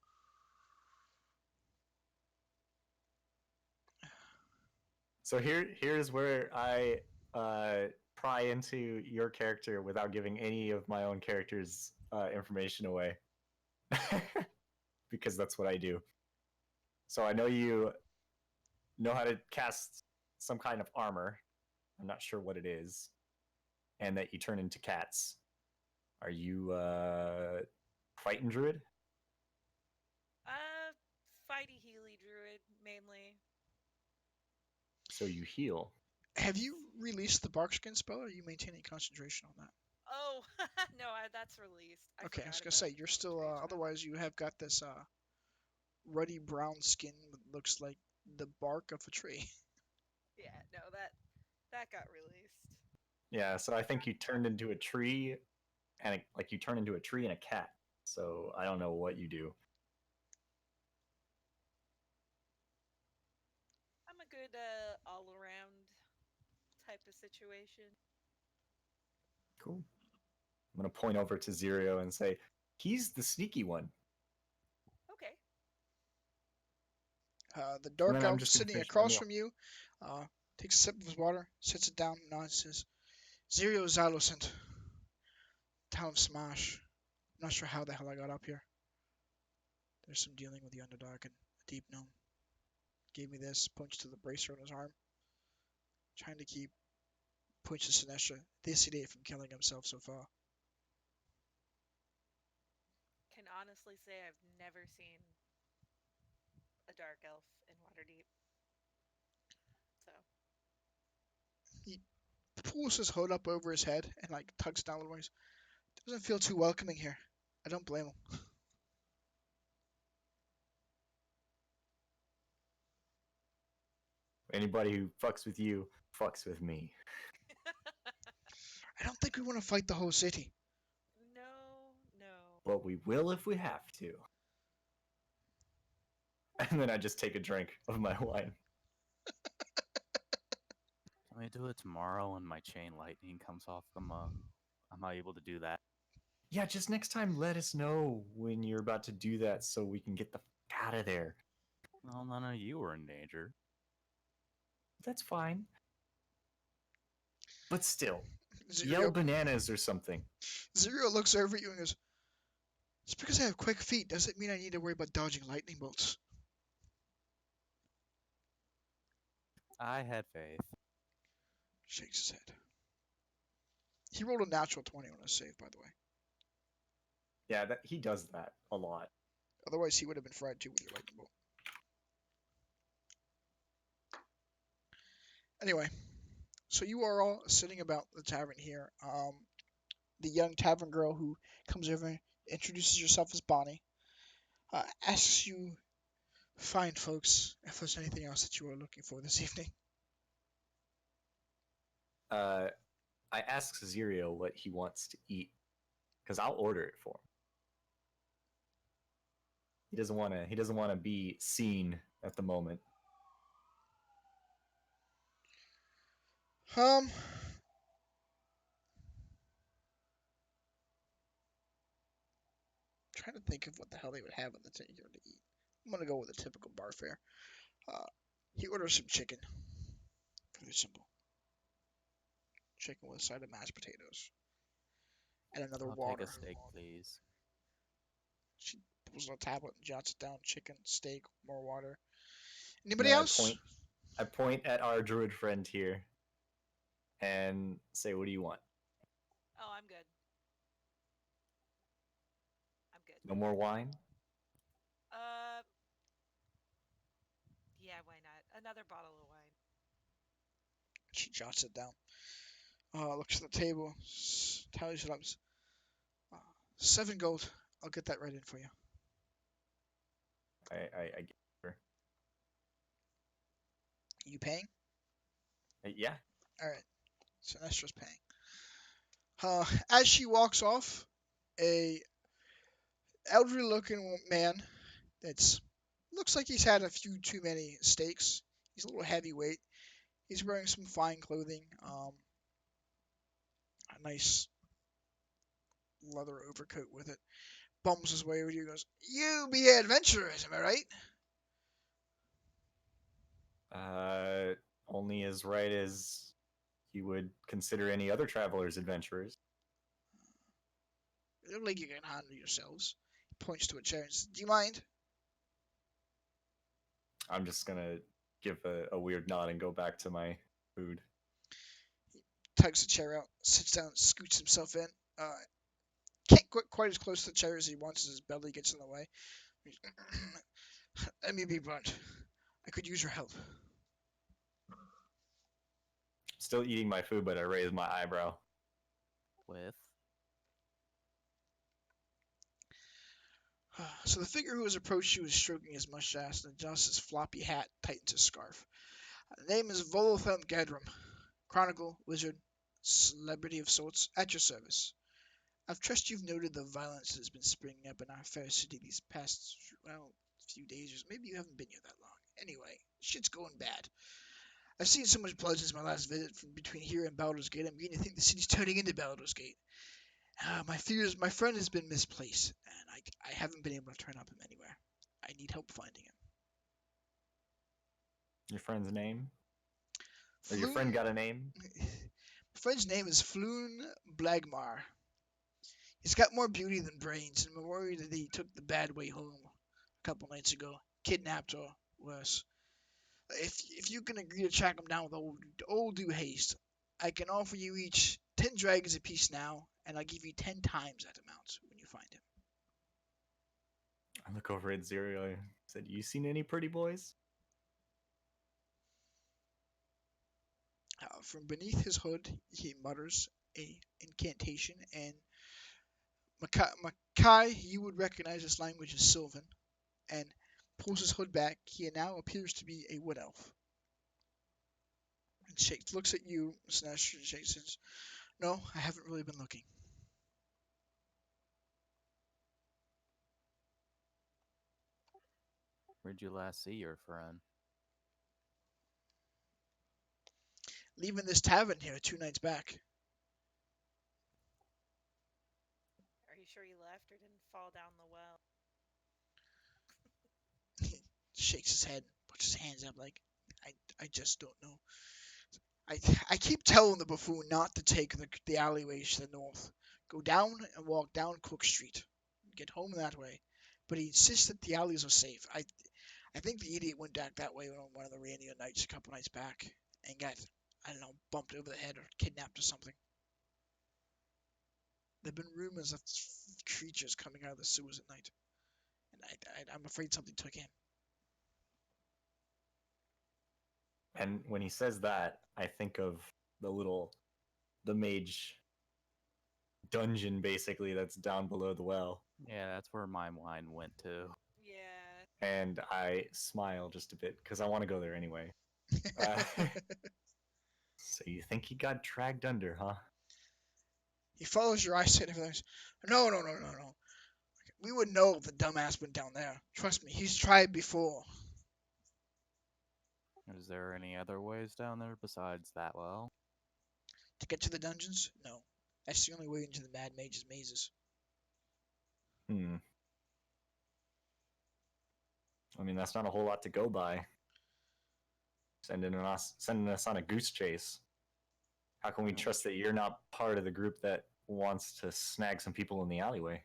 B: So here's where I pry into your character without giving any of my own character's information away, because that's what I do. So I know you know how to cast some kind of armor. I'm not sure what it is, and that you turn into cats. Are you fighting druid?
A: Uh, Fighty Healy Druid, mainly.
B: So you heal.
D: Have you released the barkskin spell, or are you maintaining concentration on that?
A: Oh, no, that's released. I
D: Okay, I was
A: forgot
D: gonna
A: about
D: say
A: the
D: you're still.
A: concentration on that.
D: Otherwise, you have got this ruddy brown skin that looks like the bark of a tree.
A: Yeah, no, that got released.
B: Yeah, so I think you turned into a tree, and like you turn into a tree and a cat. So I don't know what you do.
A: I'm a good all around type of situation.
B: Cool. I'm gonna point over to Zero and say, "He's the sneaky one."
A: Okay.
D: The
B: And
D: dark
B: then I'm
D: elf
B: just gonna
D: sitting
B: finish my
D: across
B: meal.
D: from you takes a sip of his water, sets it down, and nods, says, Zero Xylocent, town of Smash. I'm not sure how the hell I got up here. There's some dealing with the Underdark and a deep gnome. Gave me this, points to the bracer on his arm. Trying to keep, points to Sinestra, this idiot from killing himself so far.
A: Can honestly say I've never seen a dark elf in Waterdeep. So,
D: He pulls his hood up over his head and like tugs down a little ways. Doesn't feel too welcoming here. I don't blame him.
B: Anybody who fucks with you fucks with me.
D: I don't think we want to fight the whole city.
A: no, no.
B: But we will if we have to. And then I just take a drink of my wine.
E: Can we do it tomorrow when my chain lightning comes off? I'm not able to do that.
B: Yeah, just next time let us know when you're about to do that so we can get the fuck out of there.
E: Well, none of you are in danger.
B: That's fine. But still, yell
D: Zero,
B: bananas or something.
D: Zero looks over at you and goes, Just because I have quick feet doesn't mean I need to worry about dodging lightning bolts.
E: I had faith.
D: Shakes his head. He rolled a natural 20 on his save, by the way.
B: Yeah, he does that a lot.
D: Otherwise, he would have been fried too with your lightning bolt. Anyway, so you are all sitting about the tavern here. The young tavern girl who comes over, introduces herself as Bonnie, asks you, fine folks, if there's anything else that you are looking for this evening.
B: I ask Zero what he wants to eat because I'll order it for him. He doesn't want to. He doesn't want to be seen at the moment.
D: Um, trying to think of what the hell they would have in the tent here to eat. I'm gonna go with a typical bar fare. He orders some chicken. Pretty simple. Chicken with a side of mashed potatoes and another
E: I'll take
D: water.
E: a steak, please.
D: She pulls out a tablet and jots it down. Chicken, steak, more water.
B: And
D: Anybody
B: then
D: else?
B: I point at our druid friend here and say, "What do you want?
A: Oh, I'm good. I'm good.
B: No more wine?
A: Uh, yeah, why not? Another bottle of wine.
D: She jots it down. Looks at the table, tallies it up. 7 gold. I'll get that right in for you.
B: I give her.
D: You paying?
B: Yeah.
D: All right. Sinestra's paying. As she walks off, a elderly-looking man that's looks like he's had a few too many steaks. He's a little heavyweight. He's wearing some fine clothing. A nice leather overcoat with it. Bums his way over to you and goes, You be adventurers, am I right?
B: Only as right as you would consider any other travelers adventurers.
D: You look like you can handle yourselves. He points to a chair and says, Do you mind?
B: I'm just gonna give a weird nod and go back to my food.
D: Tugs the chair out, sits down, scoots himself in. can't get quite as close to the chair as he wants as his belly gets in the way. Let me be blunt. I could use your help.
B: Still eating my food, but I raise my eyebrow.
E: With
D: So the figure who has approached you is stroking his mustache and adjusts his floppy hat, tightens his scarf. The name is Volothem Gadrum, chronicle, wizard, celebrity of sorts, at your service. I trust you've noted the violence that has been springing up in our fair city these past, well, few days, or maybe you haven't been here that long. Anyway, shit's going bad. I've seen so much blood since my last visit from between here and Baldur's Gate. I'm beginning to think the city's turning into Baldur's Gate. My friend has been misplaced, and I haven't been able to turn up him anywhere. I need help finding him.
B: Your friend's name? Or your
D: Floon,
B: friend got a name?
D: my friend's name is Floon Blagmar. He's got more beauty than brains, and I'm worried that he took the bad way home a couple nights ago, kidnapped or worse. If you can agree to track him down with old due haste, I can offer you each 10 dragons apiece now, and I'll give you 10 times that amount when you find him.
B: I look over at Zero and said, "You seen any pretty boys?"
D: From beneath his hood, he mutters a incantation, and Makai, you would recognize this language as Sylvan, and pulls his hood back. He now appears to be a wood elf. And shakes, looks at you, Slash, and shakes says, "No, I haven't really been looking."
E: where'd you last see your friend?
D: Leaving this tavern here 2 nights back.
A: Are you sure you left or didn't fall down the well?
D: He shakes his head, puts his hands up like, I just don't know. I, I keep telling the buffoon not to take the alleyways to the north. Go down and walk down Cook Street. Get home that way. But he insists that the alleys are safe. I think the idiot went back that way on one of the rainier nights a couple nights back and got, I don't know, bumped over the head or kidnapped or something. There have been rumors of creatures coming out of the sewers at night. And I'm afraid something took him.
B: And when he says that, I think of the mage dungeon basically that's down below the well.
E: Yeah, that's where my mind went to.
A: Yeah.
B: And I smile just a bit because I want to go there anyway. So you think he got dragged under, huh?
D: He follows your eyesight and everything. No, no, no, no, no. We would know if the dumbass went down there. Trust me, he's tried before.
E: Is there any other ways down there besides that well?
D: To get to the dungeons? No. That's the only way into the Mad Mage's mazes.
B: Hmm. I mean, that's not a whole lot to go by. Sending us on a goose chase. How can we trust that you're not part of the group that wants to snag some people in the alleyway?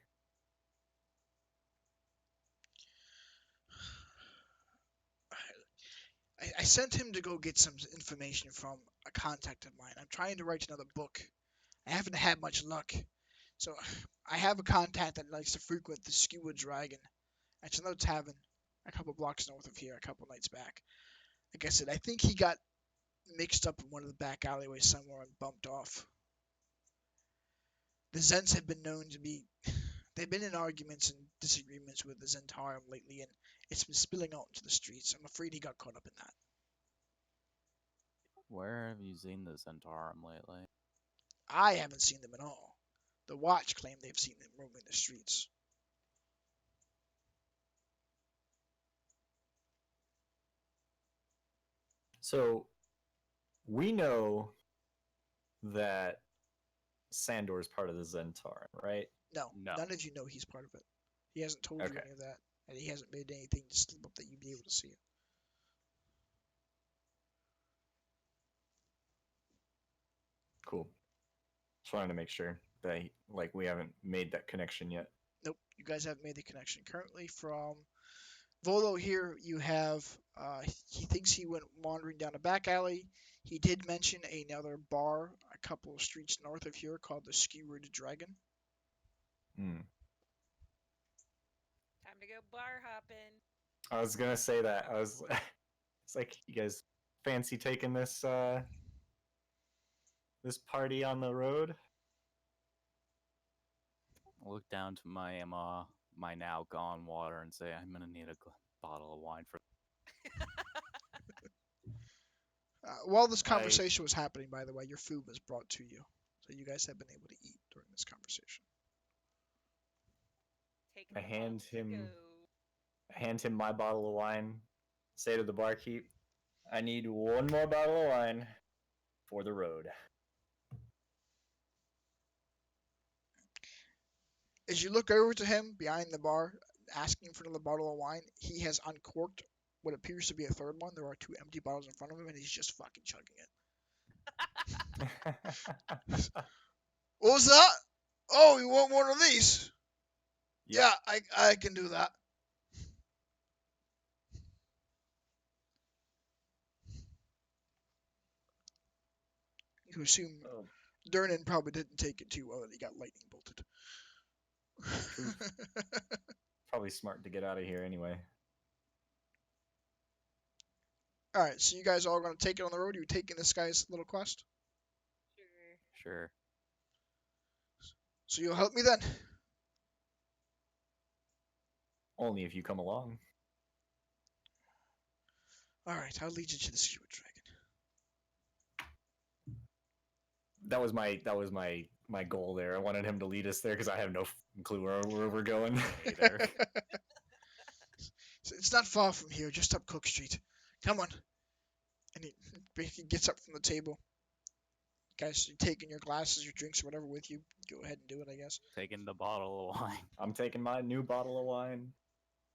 D: I sent him to go get some information from a contact of mine. I'm trying to write another book. I haven't had much luck. So I have a contact that likes to frequent the Skewer Dragon. It's another tavern a couple blocks north of here a couple nights back. Like I said, I think he got mixed up in one of the back alleyways somewhere and bumped off. The Zens have been known to be. They've been in arguments and disagreements with the Zentarum lately, and it's been spilling out into the streets. I'm afraid he got caught up in that.
E: Where have you seen the Zentarum lately?
D: I haven't seen them at all. The Watch claim they've seen them roaming the streets.
B: So we know that Sandor is part of the Zentarum, right?
D: No,
E: No.
D: none of you know he's part of it. He hasn't told you
B: Okay.
D: any of that, and he hasn't made anything to slip up that you'd be able to see it.
B: Cool. Just wanted to make sure that we haven't made that connection yet.
D: Nope, you guys haven't made the connection. Currently, from Volo here, you have. He thinks he went wandering down a back alley. He did mention another bar a couple of streets north of here called the Skewered Dragon.
B: Hmm.
A: Time to go bar hopping.
B: I was gonna say that. I was. It's like you guys fancy taking this party on the road.
E: I'll look down to my now gone water and say, I'm gonna need a bottle of wine for.
D: While this
B: I
D: conversation was happening, by the way, your food was brought to you, so you guys have been able to eat during this conversation.
A: Taking
B: I
A: the bottles to go.
B: hand him my bottle of wine. Say to the barkeep, I need one more bottle of wine for the road.
D: As you look over to him behind the bar, asking for another bottle of wine, he has uncorked what appears to be a third one. There are 2 empty bottles in front of him, and he's just fucking chugging it. What was that? Oh, you want one of these?
B: Yep.
D: Yeah, I can do that. You assume
B: Oh,
D: Durnan probably didn't take it too well that he got lightning bolted.
B: truth. Probably smart to get out of here anyway.
D: All right, so you guys all going to take it on the road? You taking this guy's little quest?
A: Sure.
E: Sure.
D: So you'll help me then?
B: Only if you come along.
D: All right, I'll lead you to the skewer dragon.
B: That was my goal there. I wanted him to lead us there because I have no clue where we're going.
E: Either.
D: It's not far from here, just up Cook Street. Come on. And he gets up from the table. Guys, you're taking your glasses, your drinks, or whatever with you. Go ahead and do it, I guess.
E: Taking the bottle of wine.
B: I'm taking my new bottle of wine,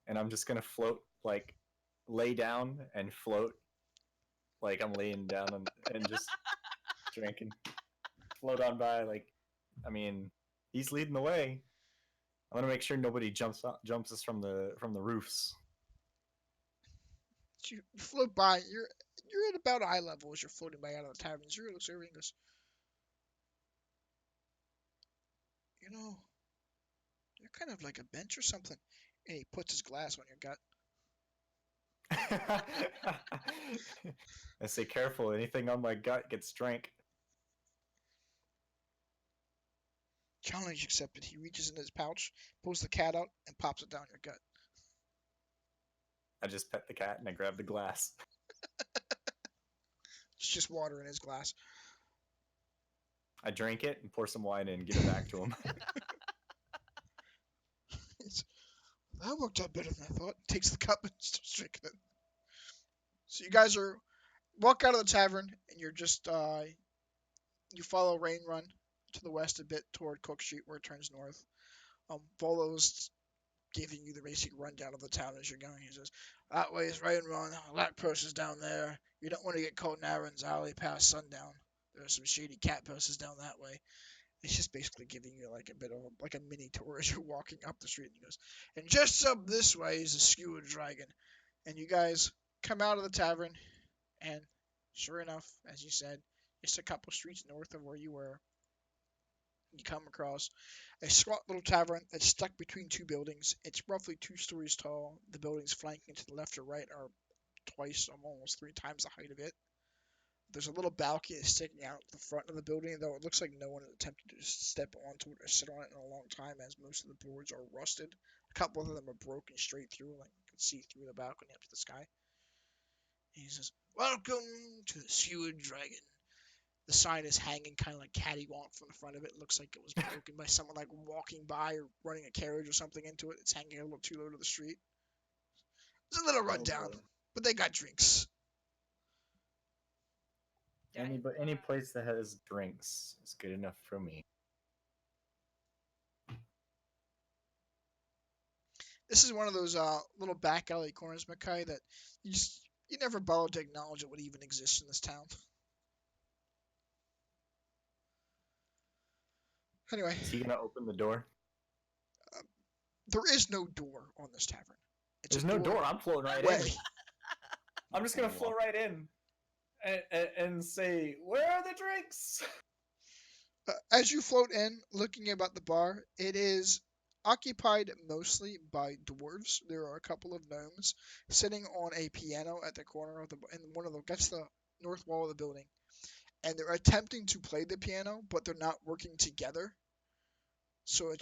B: and I'm just gonna float, like, lay down and float, like I'm laying down and just drinking. Float on by, like, I mean, he's leading the way. I want to make sure nobody jumps us from the roofs.
D: You float by. You're at about eye level as you're floating by out of the tavern. Zero looks over and goes, you know, you're kind of like a bench or something. And he puts his glass on your gut.
B: I say, careful, anything on my gut gets drank.
D: Challenge accepted. He reaches in his pouch, pulls the cat out, and pops it down your gut.
B: I just pet the cat and I grab the glass.
D: It's just water in his glass.
B: I drink it and pour some wine in and give it back to him.
D: That worked out better than I thought. Takes the cup and starts drinking it. So you guys walk out of the tavern and you're just you follow Rain Run to the west a bit toward Cook Street where it turns north. Volo's giving you the basic rundown of the town as you're going. He says, that way is Rain Run, Black Purse down there. You don't want to get caught in Aaron's alley past sundown. There's some shady cat purses down that way. It's just basically giving you like a bit of like a mini tour as you're walking up the street. And he goes, and just up this way is the Skewer Dragon. And you guys come out of the tavern, and sure enough, as you said, just a couple streets north of where you were, you come across a squat little tavern that's stuck between two buildings. It's roughly 2 stories tall. The buildings flanking to the left or right are twice, almost 3 times the height of it. There's a little balcony sticking out the front of the building, though it looks like no one has attempted to step onto it or sit on it in a long time, as most of the boards are rusted. A couple of them are broken straight through, like you can see through the balcony up to the sky. And he says, welcome to the Skewer Dragon. The sign is hanging kind of like cattywonk from the front of it. It looks like it was broken by someone like walking by or running a carriage or something into it. It's hanging a little too low to the street. It's a little rundown, but they got drinks.
B: Any place that has drinks is good enough for me.
D: This is one of those little back alley corners, Mackay, that you never bothered to acknowledge it would even exist in this town. Anyway,
B: Is he gonna open the door?
D: there is no door on this tavern. It's
B: There's
D: a
B: no door. I'm floating right
D: way.
B: in. I'm just gonna float right in and say, where are the drinks?
D: As you float in, looking about the bar, it is occupied mostly by dwarves. There are a couple of gnomes sitting on a piano at the corner of the in one of the against the north wall of the building, and they're attempting to play the piano, but they're not working together. So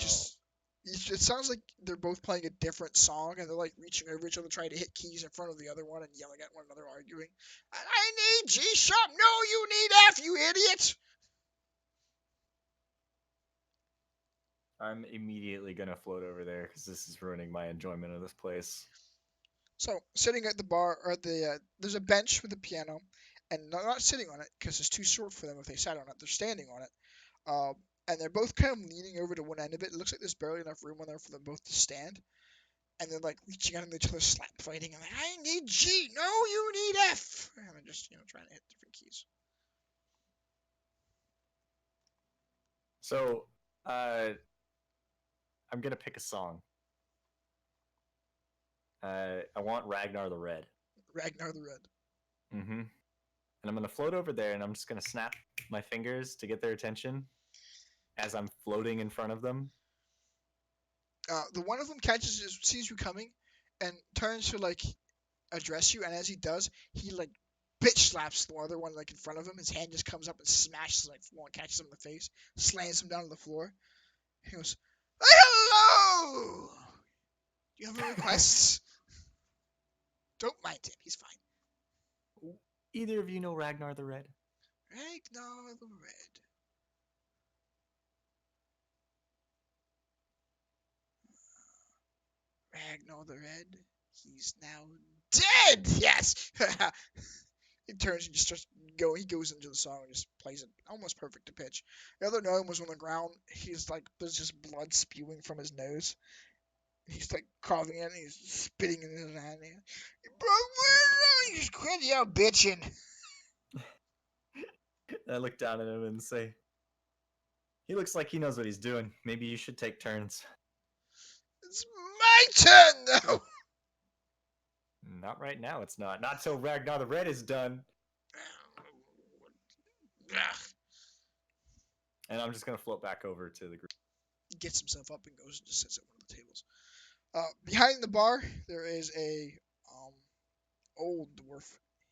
B: Oh,
D: it sounds like they're both playing a different song, and they're like reaching over each other, trying to hit keys in front of the other one, and yelling at one another, arguing. I need G sharp. No, you need F. You idiot.
B: I'm immediately gonna float over there because this is ruining my enjoyment of this place.
D: So sitting at the bar or there's a bench with a piano, and not sitting on it because it's too short for them if they sat on it. They're standing on it, and they're both kind of leaning over to one end of it. It looks like there's barely enough room on there for them both to stand, and they're like reaching out at each other, slap fighting, and like, I need G, no, you need F, and they're just trying to hit different keys.
B: So, I'm gonna pick a song. I want Ragnar the Red.
D: Ragnar the Red.
B: Mm-hmm. And I'm gonna float over there, and I'm just gonna snap my fingers to get their attention as I'm floating in front of them.
D: The one of them sees you coming, and turns to like address you, and as he does, he like bitch slaps the other one like in front of him. His hand just comes up and smashes like one, catches him in the face, slams him down to the floor. He goes, "Hello! Do you have any requests?" Don't mind him. He's fine.
B: Either of you know Ragnar the Red?
D: Ragnar the Red. Ragnar the Red. He's now dead. Yes. He turns and just starts going. He goes into the song and just plays it almost perfect to pitch. The other gnome was on the ground. He's like, there's just blood spewing from his nose. He's like coughing it and he's spitting in his hand. He's crazy out bitching.
B: I look down at him and say, he looks like he knows what he's doing. Maybe you should take turns.
D: It's my turn now.
B: Not right now, it's not. Not till Ragnar the Red is done. And I'm just gonna float back over to the group.
D: He gets himself up and goes and just sits at one of the tables. Behind the bar, there is a old dwarf.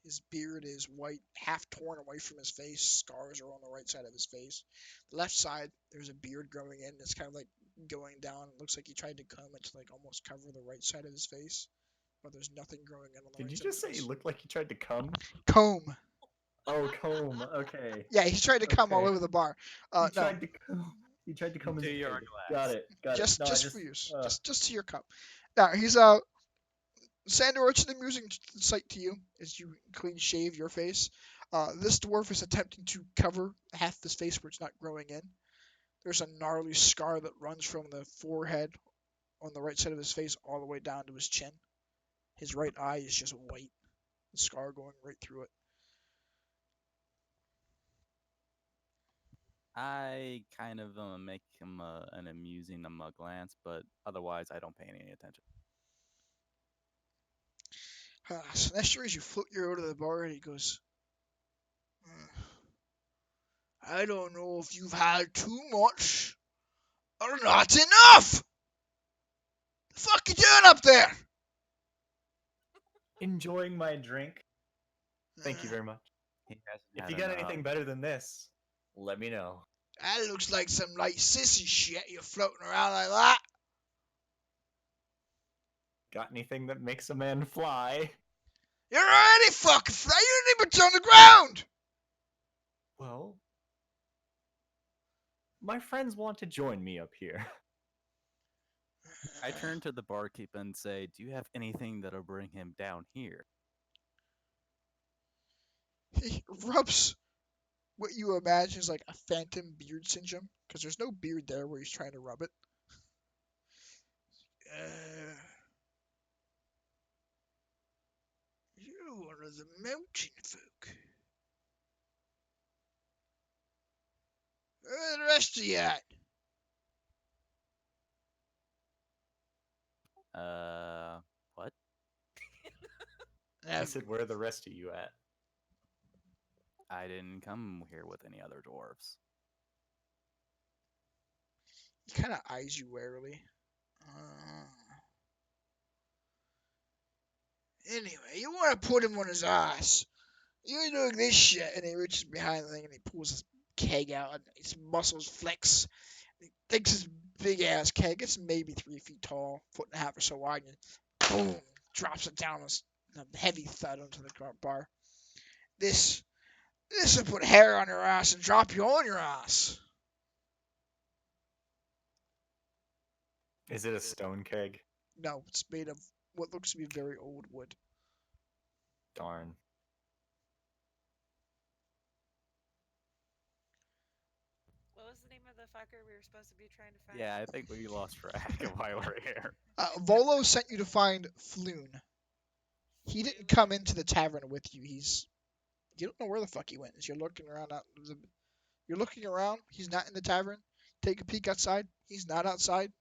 D: His beard is white, half torn away from his face. Scars are on the right side of his face. The left side, there's a beard growing in. It's kind of like going down. It looks like he tried to comb it to like almost cover the right side of his face, but there's nothing growing in on the
B: Did
D: right
B: you
D: side of
B: just
D: his
B: say he
D: face.
B: looked like he tried to come?
D: Comb.
B: Oh, comb. Okay.
D: Yeah, he tried to come all
B: Okay.
D: over the bar.
B: He
D: No,
B: tried to come. He tried to come in
E: To
B: the
E: your
B: head.
E: glass.
B: Got it. Got it.
D: just
B: No, I
D: just
B: just
D: for use,
B: uh,
D: just to your cup. Now he's Sandor, it's an amusing sight to you as you clean shave your face. This dwarf is attempting to cover half his face where it's not growing in. There's a gnarly scar that runs from the forehead on the right side of his face all the way down to his chin. His right eye is just white, the scar going right through it.
E: I kind of make him an amusing glance, but otherwise I don't pay any attention.
D: So next year, as you float your over to the bar, and he goes, I don't know if you've had too much or not enough. The fuck you doing up there?
B: enjoying my drink. Thank you very much.
E: He hasn't
B: If
E: had
B: you got
E: enough.
B: anything better than this, let me know.
D: That looks like some light sissy shit you're floating around like that.
B: Got anything that makes a man fly?
D: You're already fucking fly. You didn't even turn the ground.
B: Well, my friends want to join me up here.
E: I turn to the barkeep and say, "Do you have anything that'll bring him down here?"
D: He rubs what you imagine is like a phantom beard syndrome because there's no beard there where he's trying to rub it. You're one of the mountain folk. Where are the rest of you at?
E: What?
B: I said, where are the rest of you at?
E: I didn't come here with any other dwarves.
D: He kind of eyes you warily. Uh, anyway, you want to put him on his ass. You're doing this shit. And he reaches behind the thing and he pulls his keg out and his muscles flex. He takes his big ass keg. It's maybe 3 feet tall, foot and a half or so wide, and boom, drops it down with a heavy thud onto the bar. This will put hair on your ass and drop you on your ass.
B: Is it a stone keg?
D: No, it's made of what looks to be very old wood.
B: Darn.
A: What was the name of the fucker we were supposed to be trying to find?
E: Yeah, I think we lost track of why we're here.
D: Volo sent you to find Floon. He didn't come into the tavern with you. You don't know where the fuck he went. As you're looking around you're looking around. He's not in the tavern. Take a peek outside. He's not outside.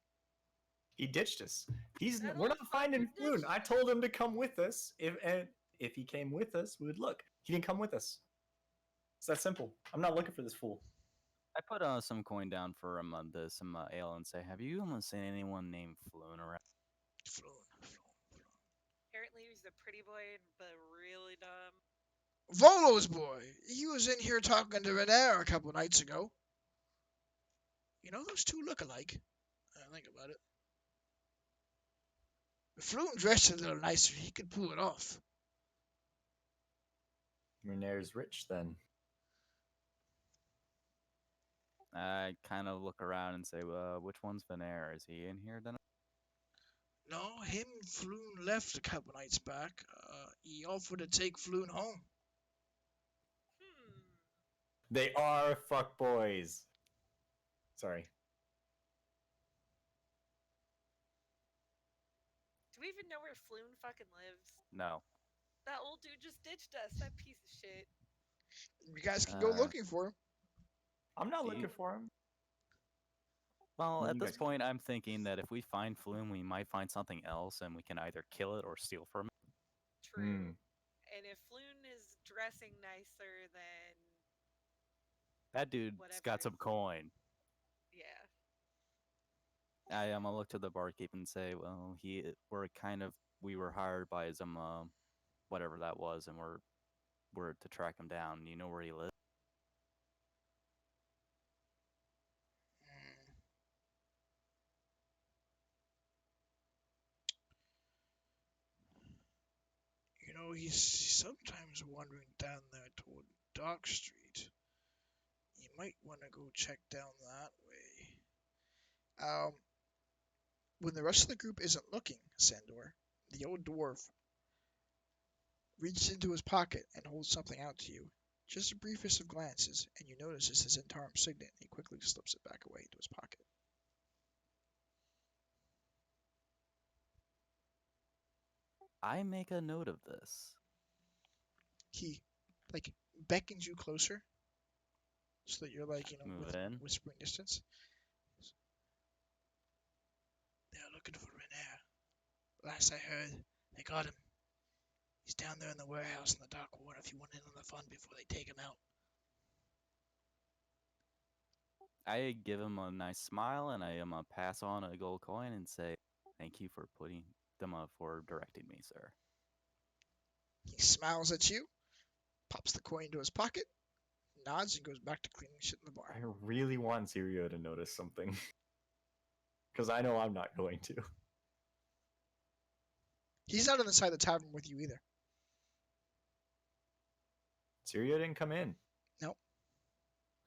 B: He ditched us.
A: That
B: We're
A: old
B: not finding
A: fucker
B: Floon.
A: ditched
B: I told him to come with us. If he came with us, we would look. He didn't come with us. It's that simple. I'm not looking for this fool.
E: I put some coin down for some ale and say, have you seen anyone named Floon around?
D: Floon.
A: Apparently, he's a pretty boy, but really dumb.
D: Volo's boy. He was in here talking to Renair a couple nights ago. You know, those two look alike. I think about it. If Floon dressed a little nicer, he could pull it off.
B: Renair's rich then.
E: I kind of look around and say, which one's Venair? Is he in here then?
D: No, him and Floon left a couple nights back. He offered to take Floon home.
A: Hmm.
B: They are fuck boys. Sorry.
A: Do we even know where Floon fucking lives?
E: No.
A: That old dude just ditched us. That piece of shit.
D: You guys can go looking for him.
B: I'm not
E: Do
B: looking
E: you-
B: for him.
E: Well,
B: Well,
E: at
B: you
E: this
B: guys-
E: point, I'm thinking that if we find Floon, we might find something else, and we can either kill it or steal from it.
A: True.
B: Hmm.
A: And if Floon is dressing nicer than
E: That dude's
A: whatever
E: got some coin.
A: yeah.
E: I am gonna look to the barkeep and say, well, we were hired by some whatever that was, and we're to track him down. You know where he lives?
D: Hmm. You know, he's sometimes wandering down there toward Dock Street. You might want to go check down that way. When the rest of the group isn't looking, Sandor, the old dwarf reaches into his pocket and holds something out to you. Just the briefest of glances, and you notice it's his Intarum signet. He quickly slips it back away into his pocket.
E: I make a note of this.
D: He, like, beckons you closer, so that you're like,
E: Move
D: within
E: in.
D: whispering distance. They're looking for Renair. Last I heard, they got him. He's down there in the warehouse in the dock ward if you want in on the fun before they take him out.
E: I give him a nice smile, and I am gonna pass on a gold coin and say, "Thank you for putting them up for directing me, sir."
D: He smiles at you, pops the coin into his pocket, nods, and goes back to cleaning shit in the
B: I
D: bar.
B: really want Sirio to notice something. Because I know I'm not going to.
D: He's not on the side of the tavern with you either.
B: Sirio didn't come in.
D: Nope.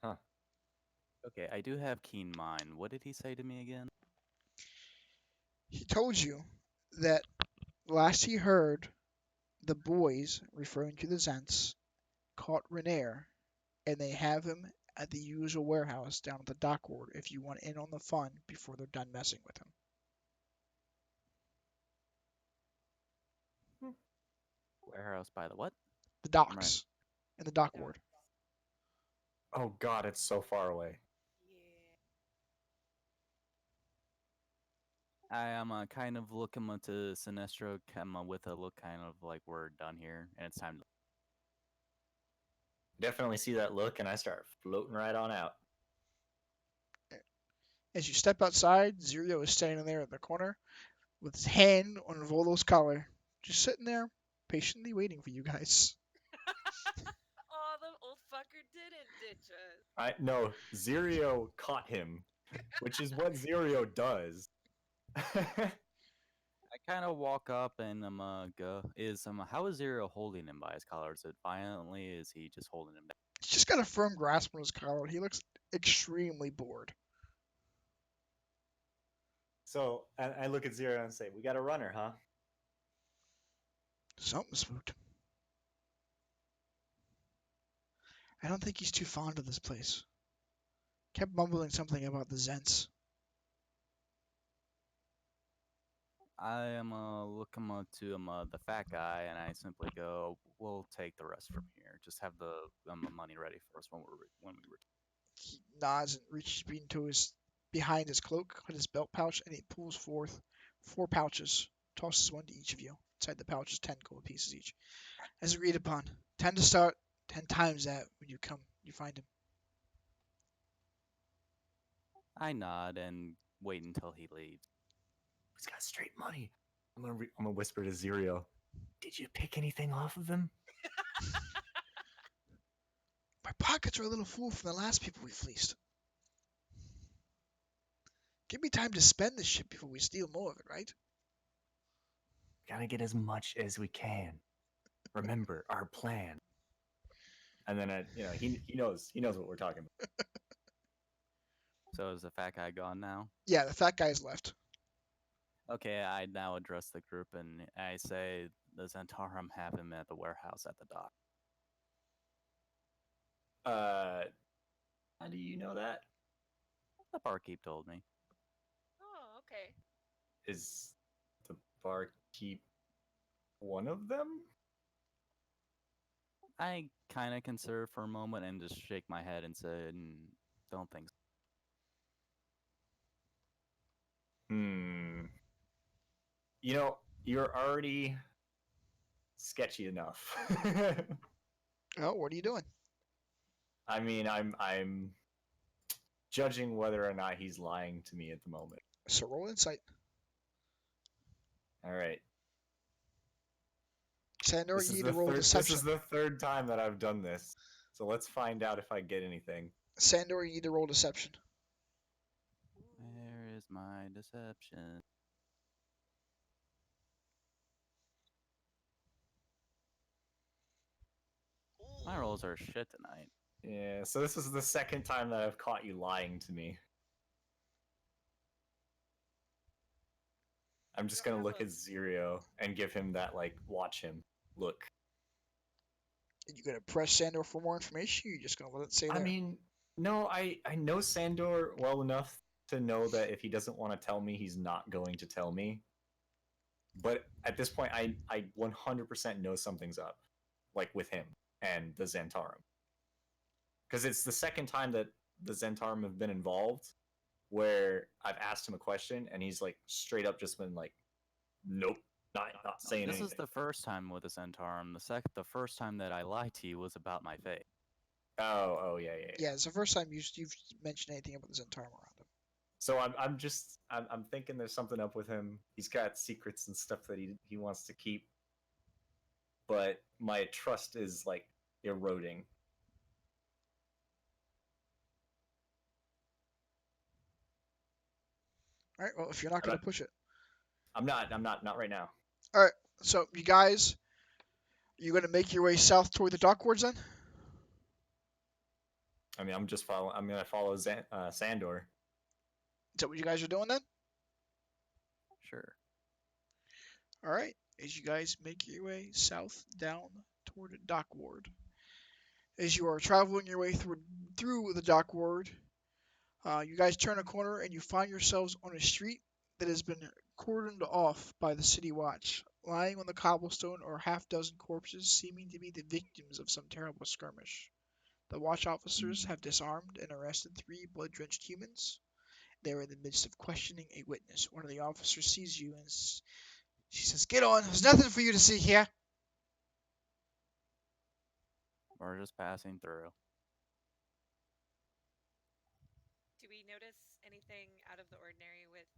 B: Huh.
E: Okay, I do have keen mind. What did he say to me again?
D: He told you that last he heard, the boys, referring to the Zents, caught Renair, and they have him at the usual warehouse down at the dock ward if you want in on the fun before they're done messing with him.
E: Warehouse by the what?
D: The docks. In the dock ward.
B: Oh god, it's so far away.
A: Yeah.
E: I am kind of looking to Sinestro with a look kind of like we're done here and it's time to.
B: Definitely see that look, and I start floating right on out.
D: As you step outside, Zero is standing there in the corner with his hand on Volo's collar, just sitting there, patiently waiting for you guys.
A: Oh, the old fucker didn't ditch us.
B: I no, Zero caught him, which is what Zero does.
E: I kind of walk up and go, how is Zero holding him by his collar? Is it violently? Is he just holding him down?
D: He's just got a firm grasp on his collar. He looks extremely bored.
B: So I look at Zero and say, "We got a runner, huh?"
D: Something spooked. I don't think he's too fond of this place. Kept mumbling something about the Zents.
E: I am look him to the fat guy, and I simply go, "We'll take the rest from here. Just have the money ready for us when we return."
D: He nods and reaches into his behind his cloak, with his belt pouch, and he pulls forth 4 pouches. Tosses one to each of you. Inside the pouch is 10 gold pieces each. As agreed upon. 10 to start, 10 times that when you find him.
E: I nod and wait until he leaves.
B: He's got straight money. I'm gonna whisper to Zero. Did you pick anything off of him?
D: My pockets are a little full from the last people we fleeced. Give me time to spend this shit before we steal more of it, right?
B: Gotta get as much as we can. Remember our plan. And then he knows what we're talking about.
E: So is the fat guy gone now?
D: Yeah, the fat guy's left.
E: Okay, I now address the group and I say the Zentarum have him at the warehouse at the dock.
B: How do you know that?
E: The barkeep told me.
A: Oh, okay.
B: Is the barkeep one of them?
E: I kind of consider for a moment and just shake my head and say, "Don't think so."
B: You're already sketchy enough.
D: Oh, what are you doing?
B: I mean, I'm judging whether or not he's lying to me at the moment.
D: So roll insight.
B: All right.
D: Sandor, you need to roll
B: This
D: deception.
B: is the third time that I've done this. So let's find out if I get anything.
D: Sandor, you need to roll deception.
E: Where is my deception? My
A: Ooh.
E: rolls are shit tonight.
B: Yeah, so this is the second time that I've caught you lying to me. I'm just gonna look at Zero and give him that, like, watch him look.
D: Are you gonna press Sandor for more information? Or you're just gonna let it say
B: I
D: there?
B: mean, no, I know Sandor well enough to know that if he doesn't want to tell me, he's not going to tell me. But at this point, I 100% know something's up, like with him and the Zentarum. Because it's the second time that the Zentarum have been involved where I've asked him a question and he's like straight up just been like, nope, not saying
E: This
B: anything.
E: is the first time with the Centarum. The first time that I lied to you was about my faith.
B: Oh yeah.
D: Yeah, it's the first time you've mentioned anything about the Zentarum around him.
B: So I'm thinking there's something up with him. He's got secrets and stuff that he wants to keep, but my trust is like eroding.
D: All right. Well, if you're not gonna push it,
B: I'm not right now.
D: all right. So you guys, you gonna make your way south toward the dock wards then?
B: I mean, I'm gonna follow Sandor.
D: Is that what you guys are doing then?
E: Sure.
D: All right. As you guys make your way south down toward the dock ward, as you are traveling your way through the dock ward, you guys turn a corner and you find yourselves on a street that has been cordoned off by the city watch. Lying on the cobblestone are half-dozen corpses, seeming to be the victims of some terrible skirmish. The watch officers have disarmed and arrested 3 blood-drenched humans. They are in the midst of questioning a witness. One of the officers sees you and she says, "Get on. There's nothing for you to see here."
E: We're just passing through.
A: Do Do we notice anything out of the ordinary with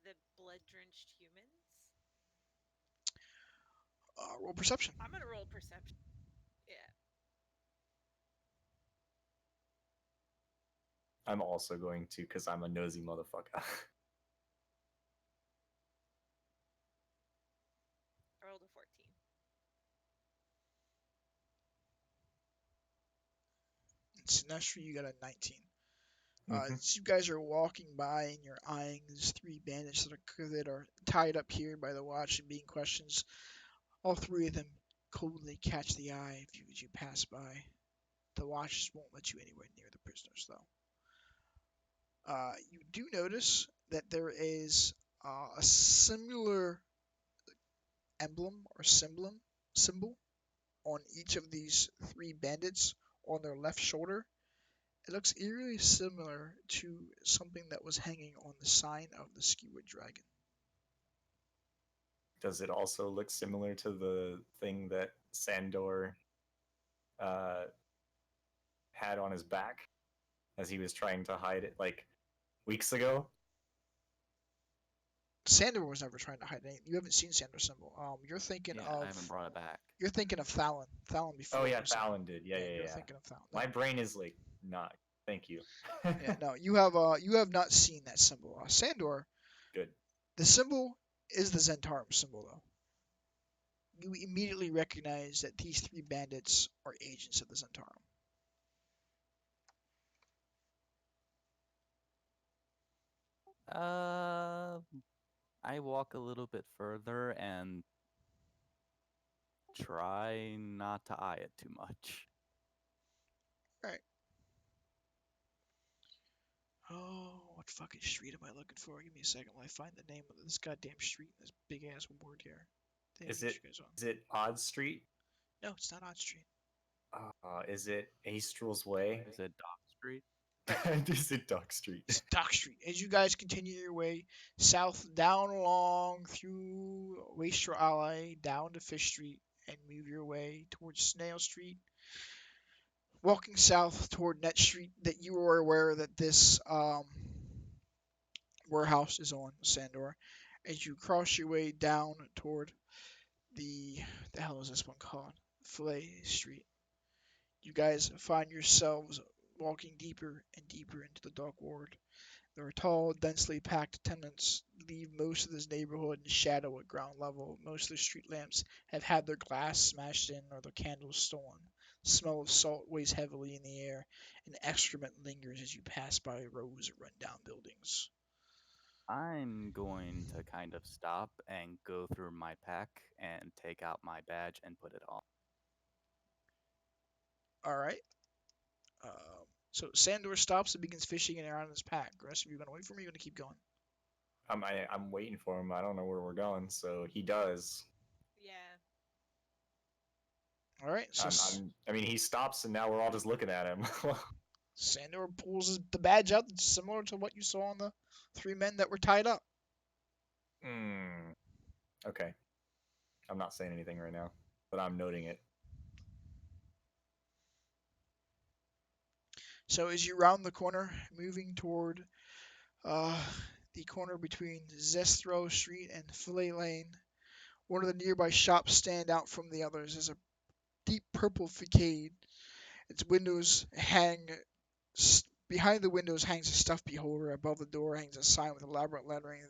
A: the blood-drenched humans?
D: Roll perception.
A: I'm gonna roll perception. Yeah.
B: I'm also going to because I'm a nosy motherfucker.
A: I rolled a 14.
D: Sinestro, you got a 19.
B: Mhm.
D: As you guys are walking by and you're eyeing these three bandits that are tied up here by the watch and being questioned, all three of them coldly catch the eye as you pass by. The watchers won't let you anywhere near the prisoners, though. You do notice that there is a similar emblem or symbol on each of these three bandits on their left shoulder. It looks eerily similar to something that was hanging on the sign of the skewered dragon.
B: Does it also look similar to the thing that Sandor uh, had on his back as he was trying to hide it like weeks ago?
D: Sandor was never trying to hide anything. You haven't seen Sandor's symbol. You're thinking
E: Yeah, I haven't
D: of
E: brought it back.
D: Thalon. Thalon
B: Oh
D: before
B: yeah,
D: your symbol.
B: Fallon did. Yeah, yeah,
D: You're
B: yeah.
D: thinking of Thalon. No.
B: My brain is like not. Thank you.
D: Yeah, no, you have not seen that symbol. Sandor,
B: Good.
D: the symbol is the Zentarum symbol, though. You immediately recognize that these three bandits are agents of the Zentarum.
E: Uh, I walk a little bit further and try not to eye it too much.
D: All right. Oh, what fucking street am I looking for? Give me a second while I find the name of this goddamn street in this big ass ward here. Damn,
B: Is
D: you
B: it
D: guys on.
B: is it Odd Street?
D: No, it's not Odd Street.
B: Is it Astral's Way?
E: Is it Dock Street?
B: Is it Dock Street?
D: It's Dock Street. As you guys continue your way south, down along through Wastrel Alley, down to Fish Street, and move your way towards Snail Street, walking south toward Net Street, that you are aware that this warehouse is on Sandor. As you cross your way down toward the hell is this one called? Fillet Street. You guys find yourselves walking deeper and deeper into the Dark Ward. There are tall, densely packed tenements leave most of this neighborhood in shadow at ground level. Most of the street lamps have had their glass smashed in or their candles stolen. The smell of salt weighs heavily in the air, and excrement lingers as you pass by rows of run-down buildings.
E: I'm going to kind of stop and go through my pack and take out my badge and put it on.
D: All right. So Sandor stops and begins fishing around his pack. The rest of you gonna wait for me? Or gonna keep going?
B: I'm waiting for him. I don't know where we're going, so he does.
A: Yeah.
D: All right. So
B: I mean, he stops, and now we're all just looking at him.
D: Sandor pulls the badge out, that's similar to what you saw on the three men that were tied up.
B: Hmm. Okay. I'm not saying anything right now, but I'm noting it.
D: So as you round the corner, moving toward the corner between Zestro Street and Fillet Lane, one of the nearby shops stand out from the others as a deep purple facade. Its windows hang. Behind the windows hangs a stuffed beholder. Above the door hangs a sign with elaborate lettering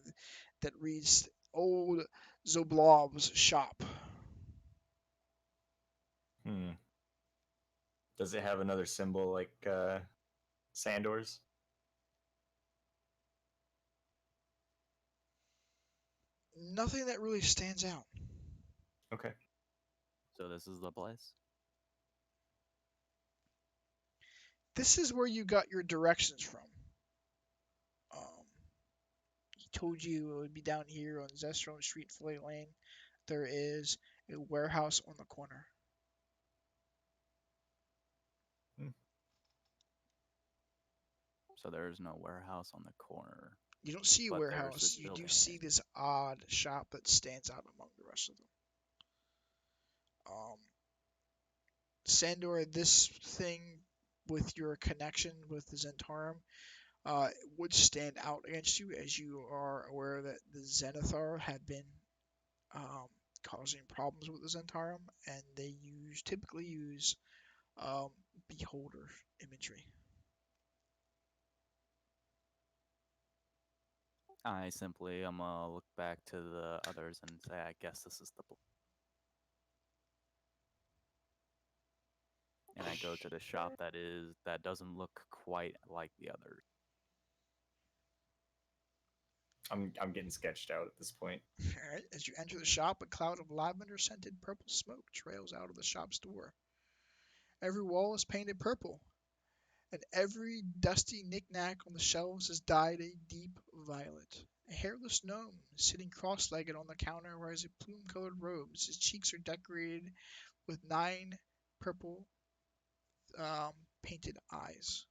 D: that reads "Old Zoblov's Shop."
B: Hmm. Does it have another symbol like Sandor's?
D: Nothing that really stands out.
B: Okay.
E: So this is the place.
D: This is where you got your directions from. He told you it would be down here on Zestro Street, Fillet Lane. There is a warehouse on the corner.
B: Hmm.
E: So there is no warehouse on the corner.
D: You don't see a
E: But there's
D: warehouse.
E: this
D: You do
E: building.
D: see this odd shop that stands out among the rest of them. Sandor, this thing with your connection with the Zentarum, would stand out against you, as you are aware that the Zenithar have been um, causing problems with the Zentarum, and they typically use um, beholder imagery.
E: I simply look back to the others and say, I guess this is the. And I go to the shop that doesn't look quite like the others.
B: I'm getting sketched out at this point.
D: All right, as you enter the shop, a cloud of lavender-scented purple smoke trails out of the shop's door. Every wall is painted purple, and every dusty knick-knack on the shelves is dyed a deep violet. A hairless gnome is sitting cross-legged on the counter wears a plume-colored robes. His cheeks are decorated with 9 purple um, painted eyes.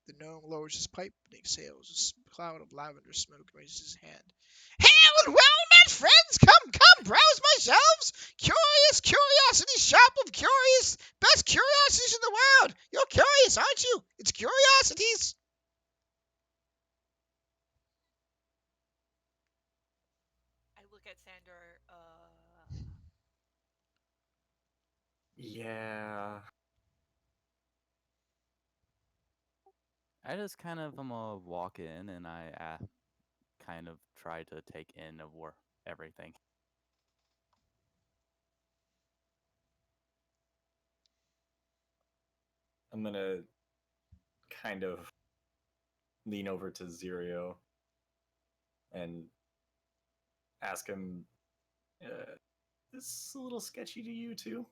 D: The gnome lowers his pipe and exhales a cloud of lavender smoke and raises his hand. Hail and well met friends! Come, browse my shelves! Curious curiosity shop of curious, best curiosities in the world! You're curious, aren't you? It's curiosities!
A: I look at Sandor.
B: Yeah.
E: I just kind of walk in and I kind of try to take in of everything.
B: I'm gonna kind of lean over to Zero and ask him, "This is a little sketchy to you too."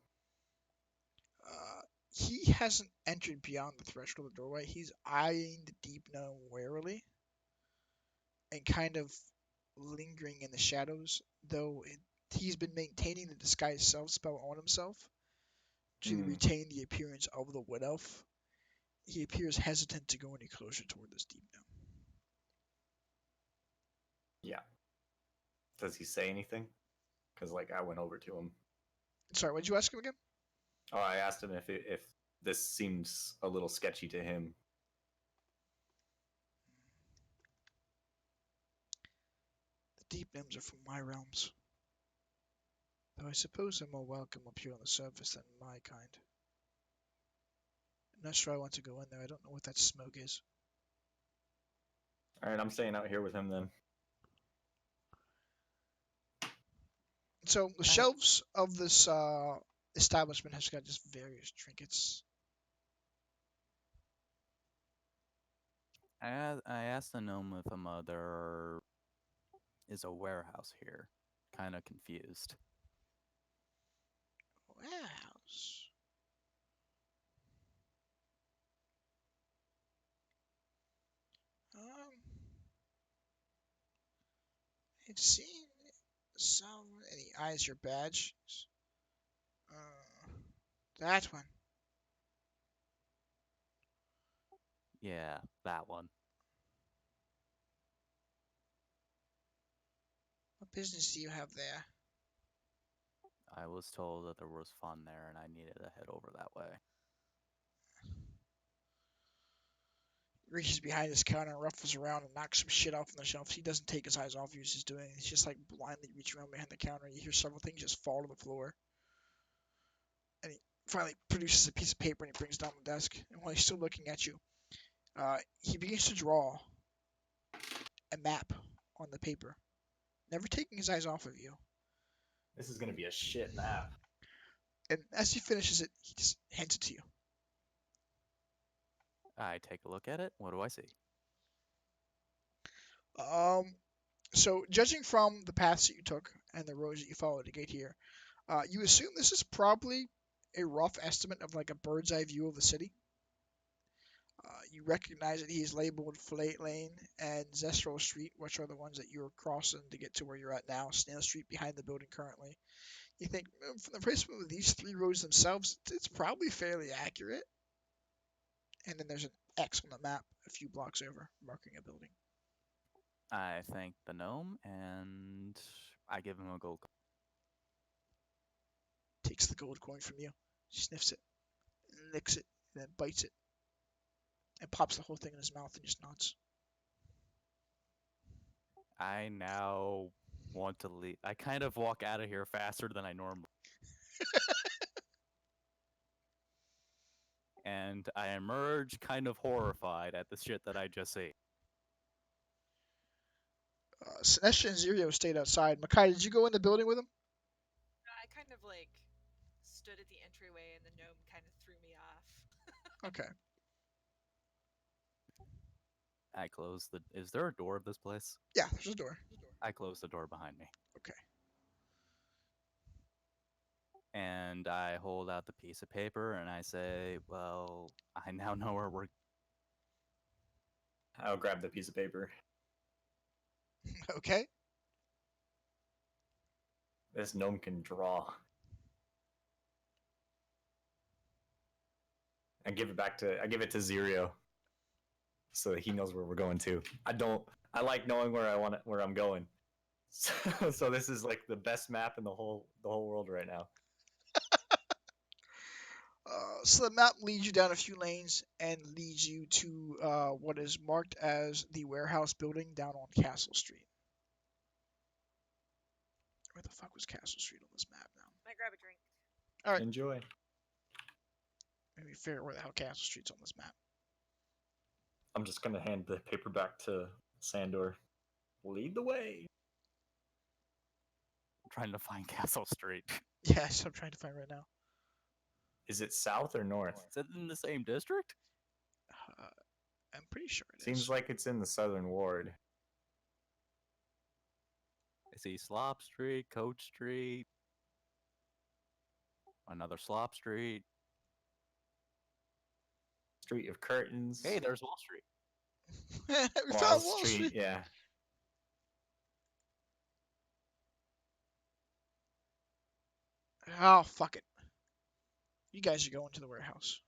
D: He hasn't entered beyond the threshold of the doorway. He's eyeing the deep gnome warily and kind of lingering in the shadows, though he's been maintaining the disguised self spell on himself to
B: Hmm.
D: retain the appearance of the wood elf. He appears hesitant to go any closer toward this deep gnome.
B: Yeah. Does he say anything? Because like I went over to him.
D: Sorry, what did you ask him again?
B: Oh, I asked him if this seems a little sketchy to him.
D: The deep gnomes are from my realms, though I suppose they're more welcome up here on the surface than my kind. I'm not sure I want to go in there. I don't know what that smoke is.
B: All right, I'm staying out here with him then.
D: So the shelves of this establishment has got just various trinkets.
E: I asked the gnome if there is a warehouse here. Kind of confused.
D: Warehouse. I've seen some. And he eyes your badge. That one.
E: Yeah, that one.
D: What business do you have there?
E: I was told that there was fun there and I needed to head over that way.
D: Reaches behind his counter and ruffles around and knocks some shit off on the shelf. He doesn't take his eyes off you as he's doing. He's just like blindly reaching around behind the counter. You hear several things just fall to the floor. And he finally produces a piece of paper and he brings it down the desk. And while he's still looking at you, he begins to draw a map on the paper, never taking his eyes off of you.
B: This is gonna be a shit map.
D: And as he finishes it, he just hands it to you.
E: I take a look at it. What do I see?
D: So judging from the paths that you took and the roads that you followed to get here, you assume this is probably a rough estimate of like a bird's eye view of the city. You recognize that he's labeled Fillet Lane and Zestro Street, which are the ones that you're crossing to get to where you're at now. Snail Street behind the building currently. You think from the placement of these 3 roads themselves, it's probably fairly accurate. And then there's an X on the map a few blocks over, marking a building.
E: I thank the gnome and I give him a gold coin.
D: Takes the gold coin from you, sniffs it, licks it, and then bites it, and pops the whole thing in his mouth and just nods.
E: I now want to leave. I kind of walk out of here faster than I normally. And I emerge kind of horrified at the shit that I just see.
D: Sinestro and Zero stayed outside. Makai, did you go in the building with him?
A: I kind of like stood at the entryway and the gnome kind of threw me off.
D: Okay.
E: I close the. Is there a door of this place?
D: Yeah, there's a door.
E: I close the door behind me.
D: Okay.
E: And I hold out the piece of paper and I say, well, I now know where we're.
B: I'll grab the piece of paper.
D: Okay.
B: This gnome can draw. I give it to Zero, so that he knows where we're going to. I like knowing where I'm going. So this is like the best map in the whole world right now.
D: So the map leads you down a few lanes and leads you to what is marked as the warehouse building down on Castle Street. Where the fuck was Castle Street on this map now?
A: Might grab a drink.
D: All right.
B: Enjoy.
D: Let me figure out where the hell Castle Street's on this map.
B: I'm just gonna hand the paper back to Sandor. Lead the way.
E: I'm trying to find Castle Street.
D: Yes, I'm trying to find right now.
B: Is it south or north?
E: Is it in the same district?
D: I'm pretty sure it is.
B: Seems like it's in the southern ward.
E: I see Slop Street, Coach Street, another Slop Street.
B: Street of Curtains.
E: Hey, there's Wall Street.
D: We
B: Wall
D: found Wall
B: Street.
D: Street.
B: Yeah.
D: Oh, fuck it. You guys are going to the warehouse.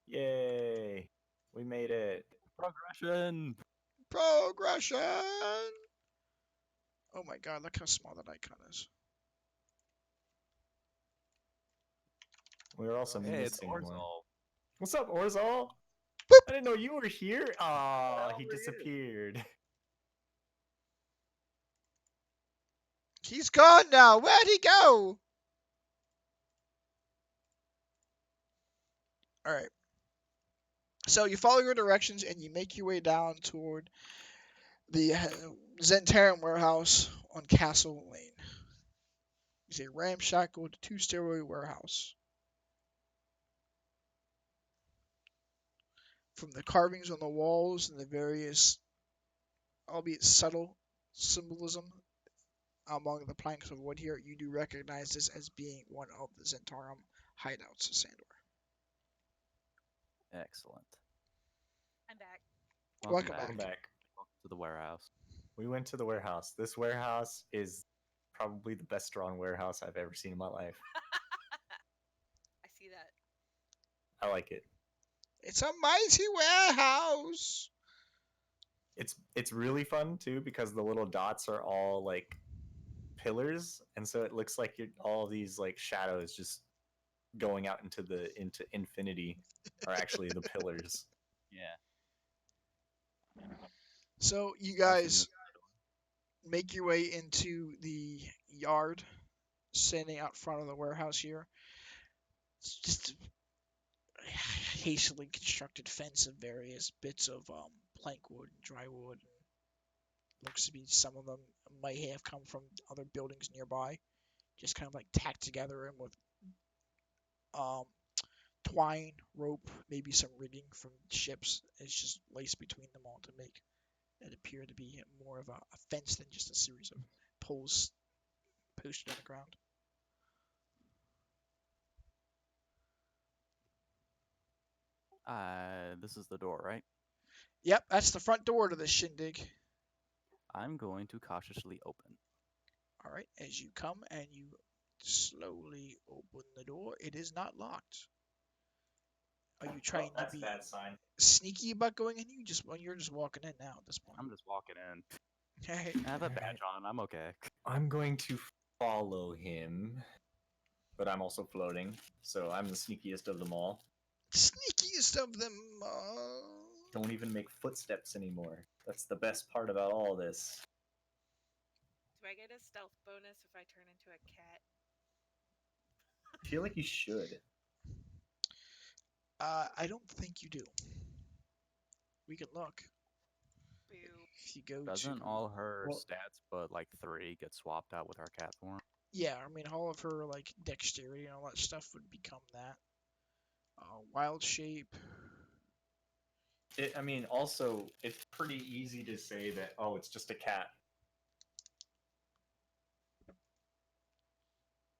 B: Yay. We made it.
E: Progression.
D: Progression! Oh my god, look how small that icon is.
B: We were also
E: Hey, it's
B: missing one.
E: Orzol.
B: What's up, Orzol?
D: Boop.
B: I didn't know you were here. Oh,
E: hell
B: he
E: were you?
B: disappeared.
D: He's gone now. Where'd he go? Alright. So you follow your directions and you make your way down toward the Zentarum warehouse on Castle Lane. It's a ramshackle 2-story warehouse. From the carvings on the walls and the various, albeit subtle, symbolism among the planks of wood here, you do recognize this as being one of the Zentarum hideouts, Sandor.
E: Excellent.
A: I'm back.
D: Welcome
B: Welcome back.
E: Welcome to the warehouse.
B: We went to the warehouse. This warehouse is probably the best drawn warehouse I've ever seen in my life.
A: I see that.
B: I like it.
D: It's a mighty warehouse.
B: It's really fun too because the little dots are all like pillars, and so it looks like all these like shadows just going out into infinity are actually the pillars.
E: Yeah.
D: So you guys make your way into the yard, standing out front of the warehouse here. It's just a hastily constructed fence of various bits of plank wood and dry wood. Looks to be some of them might have come from other buildings nearby, just kind of like tacked together and with twine, rope, maybe some rigging from ships. It's just laced between them all to make it appear to be more of a fence than just a series of poles posted on the ground.
E: This is the door, right?
D: Yep, that's the front door to this shindig.
E: I'm going to cautiously open.
D: All right, as you come and you slowly open the door, it is not locked. Are you trying to be
B: bad sign.
D: sneaky about going in? You're just walking in now at this point.
E: I'm just walking in.
D: Hey,
E: I have a badge on. I'm okay.
B: I'm going to follow him, but I'm also floating, so I'm the sneakiest of them all.
D: sneakiest of them all.
B: don't even make footsteps anymore. That's the best part about all this.
A: Do I get a stealth bonus if I turn into a cat?
B: I feel like you should.
D: I don't think you do. We can look.
A: Boo.
D: If you go to,
E: Doesn't all her
B: Well-
E: stats but like 3 get swapped out with her cat form?
D: yeah, I mean, all of her like dexterity and all that stuff would become that. Wild shape.
B: I mean, also, it's pretty easy to say that, oh, it's just a cat.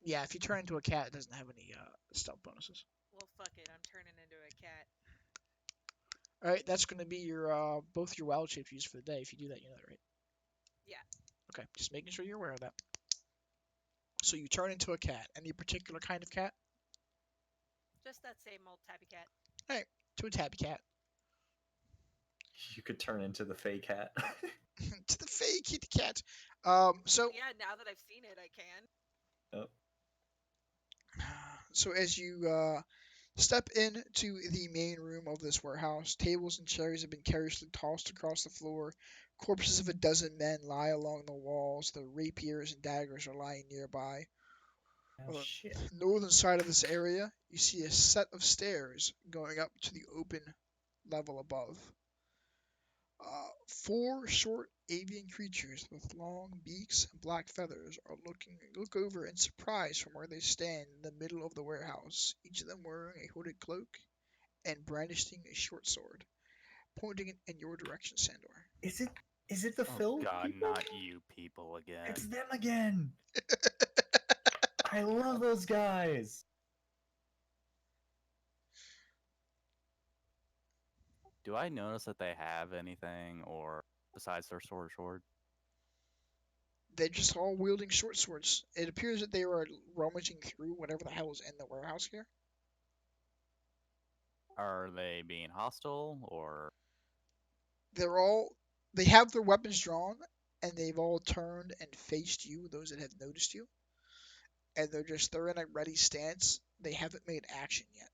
D: Yeah, if you turn into a cat, it doesn't have any stealth bonuses.
A: Well, fuck it. I'm turning into a cat.
D: All right, that's going to be your both your wild shapes used for the day. If you do that, you know that, right?
A: Yeah.
D: Okay, just making sure you're aware of that. So you turn into a cat. Any particular kind of cat?
A: Just that same old tabby cat.
D: All right, to a tabby cat.
B: You could turn into the Fey cat.
D: To the fake kitty cat. So
A: Yeah, now that I've seen it, I can.
B: Oh,
D: so as you step into the main room of this warehouse, tables and chairs have been carelessly tossed across the floor. Corpses of a dozen men lie along the walls. Their rapiers and daggers are lying nearby.
B: oh
D: On
B: shit.
D: the northern side of this area, you see a set of stairs going up to the open level above. Four short avian creatures with long beaks and black feathers are look over in surprise from where they stand in the middle of the warehouse, each of them wearing a hooded cloak and brandishing a short sword, pointing it in your direction, Sandor.
B: Is it the
E: Oh
B: Phil
E: god,
B: people?
E: not you people again.
B: It's them again. I love those guys.
E: Do I notice that they have anything or besides their sword?
D: They're just all wielding short swords. It appears that they are rummaging through whatever the hell is in the warehouse here.
E: Are they being hostile or
D: They have their weapons drawn and they've all turned and faced you, those that have noticed you, and they're in a ready stance. They haven't made action yet.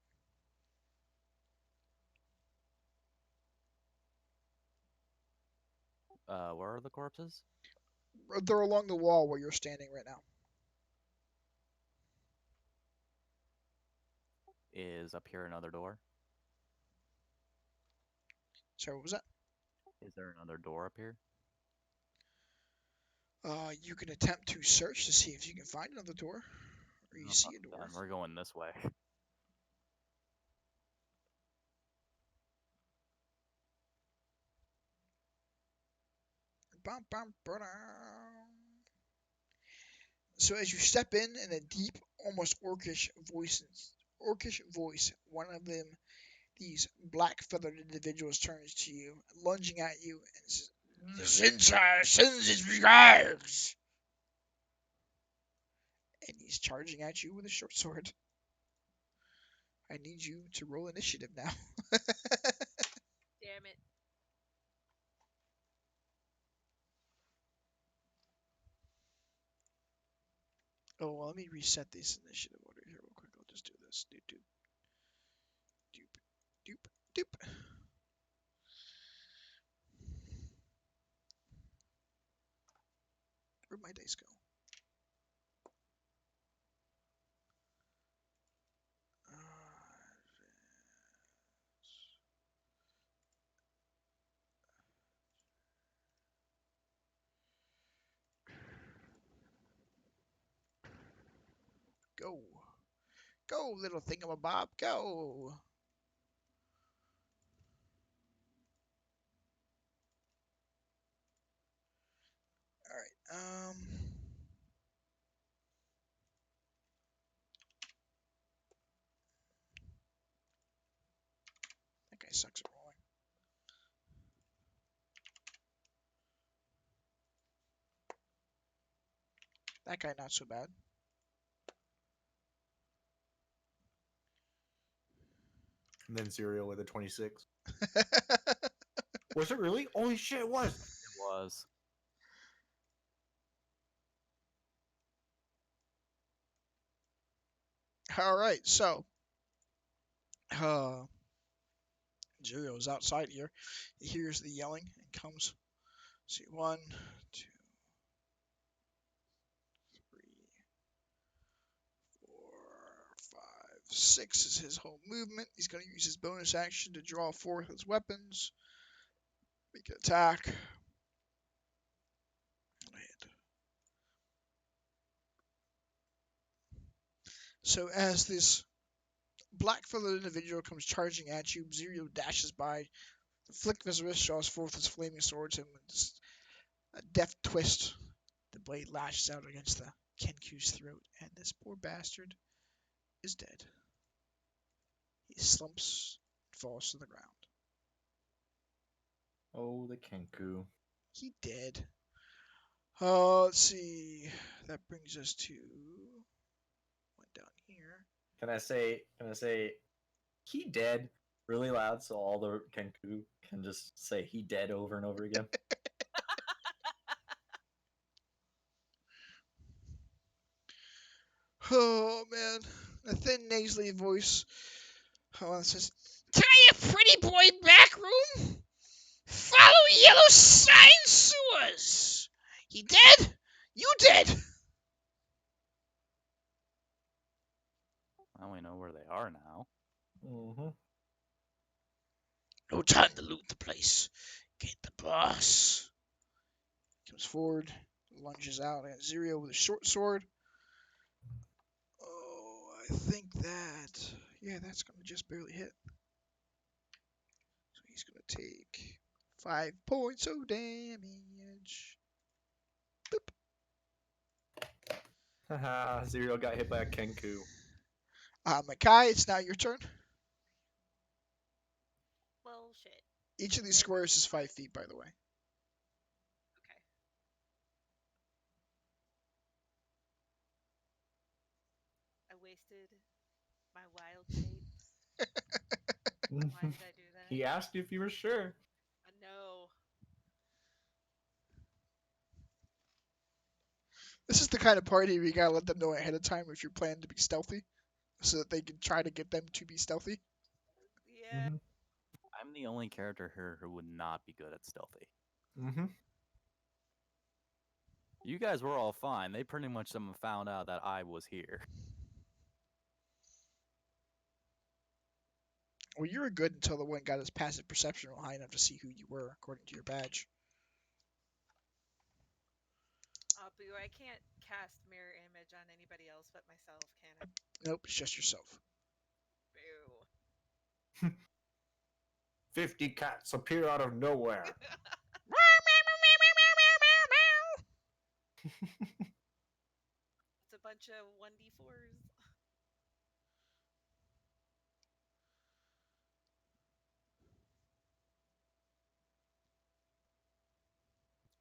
E: where are the corpses?
D: They're along the wall where you're standing right now.
E: Is up here another door?
D: Sorry, what was that?
E: Is there another door up here?
D: You can attempt to search to see if you can find another door, or you
E: Oh,
D: see
E: fuck
D: a
E: it
D: door.
E: then. We're going this way.
D: Bum, bum, ba-dum. So as you step in a deep, almost orcish voice, one of them, these black-feathered individuals, turns to you, lunging at you, and says, "The Zinsar sends his regards!" And he's charging at you with a short sword. I need you to roll initiative now.
A: Damn it.
D: Oh, well, let me reset this initiative order here real quick. I'll just do this. Doop, doop, doop, doop, doop. Where'd my dice go? Go. Go, little thingamabob, go. Alright, that guy sucks at rolling. That guy not so bad.
B: And then Serial with a 26. Was it really? Holy shit, it was.
E: It was.
D: Alright, so Zero is outside here. He hears the yelling and comes. See, 1, 2, 3, 4, 5, 6 is his whole movement. He's going to use his bonus action to draw forth his weapons. Make an attack. Hit. So as this black-feathered individual comes charging at you, Zero dashes by. The flick of his wrist draws forth his flaming swords, and with a deft twist, the blade lashes out against the Kenku's throat, and this poor bastard is dead. He slumps and falls to the ground.
B: Oh, the Kenku.
D: He dead. Let's see. That brings us to one down here.
B: Can I say he dead really loud so all the Kenku can just say he dead over and over again?
D: Oh man, a thin nasally voice. It says, "Can I a pretty boy back room? Follow yellow sign sewers. He dead? You dead?"
E: Well, we know where they are now.
B: Mm-hmm.
D: No time to loot the place. Get the boss. Comes forward, lunges out at Zero with a short sword. Oh, I think that. Yeah, that's going to just barely hit. So he's going to take 5 points of damage. Boop.
B: Haha, Zero got hit by a Kenku.
D: Makai, it's now your turn.
A: Well, shit.
D: Each of these squares is 5 feet, by the way.
A: Okay. I wasted my wild shapes. Why did I do that?
B: He asked you if you were sure.
A: No.
D: This is the kind of party where you gotta let them know ahead of time if you're planning to be stealthy, so that they can try to get them to be stealthy.
A: Yeah.
B: Mm-hmm.
E: I'm the only character here who would not be good at stealthy.
B: Mm-hmm.
E: You guys were all fine. They pretty much found out that I was here.
D: Well, you were good until the one got his passive perception high enough to see who you were, according to your badge.
A: Boo, I can't cast mirror image on anybody else but myself, can I?
D: Nope, it's just yourself.
A: Boo.
B: 50 cats appear out of nowhere.
A: It's a bunch of 1d4s.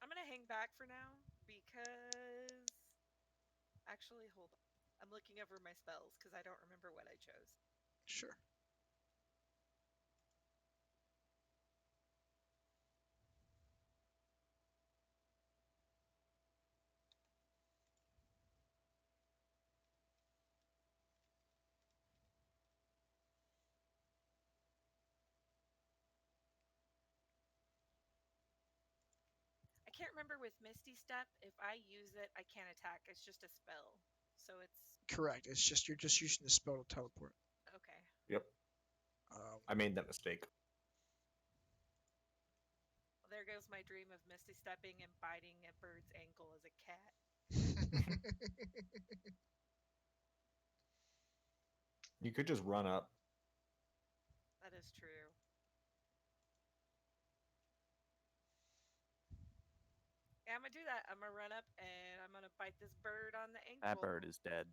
A: I'm gonna hang back for now because... Actually, hold on. I'm looking over my spells because I don't remember what I chose.
D: Sure.
A: I can't remember with Misty Step, if I use it, I can't attack. It's just a spell. So it's...
D: Correct. It's just you're just using the spell to teleport.
A: Okay.
B: Yep. I made that mistake.
A: Well, there goes my dream of Misty Stepping and biting a bird's ankle as a cat.
B: You could just run up.
A: That is true. Yeah, I'm gonna do that. I'm gonna run up and I'm gonna bite this bird on the ankle.
E: That bird is dead.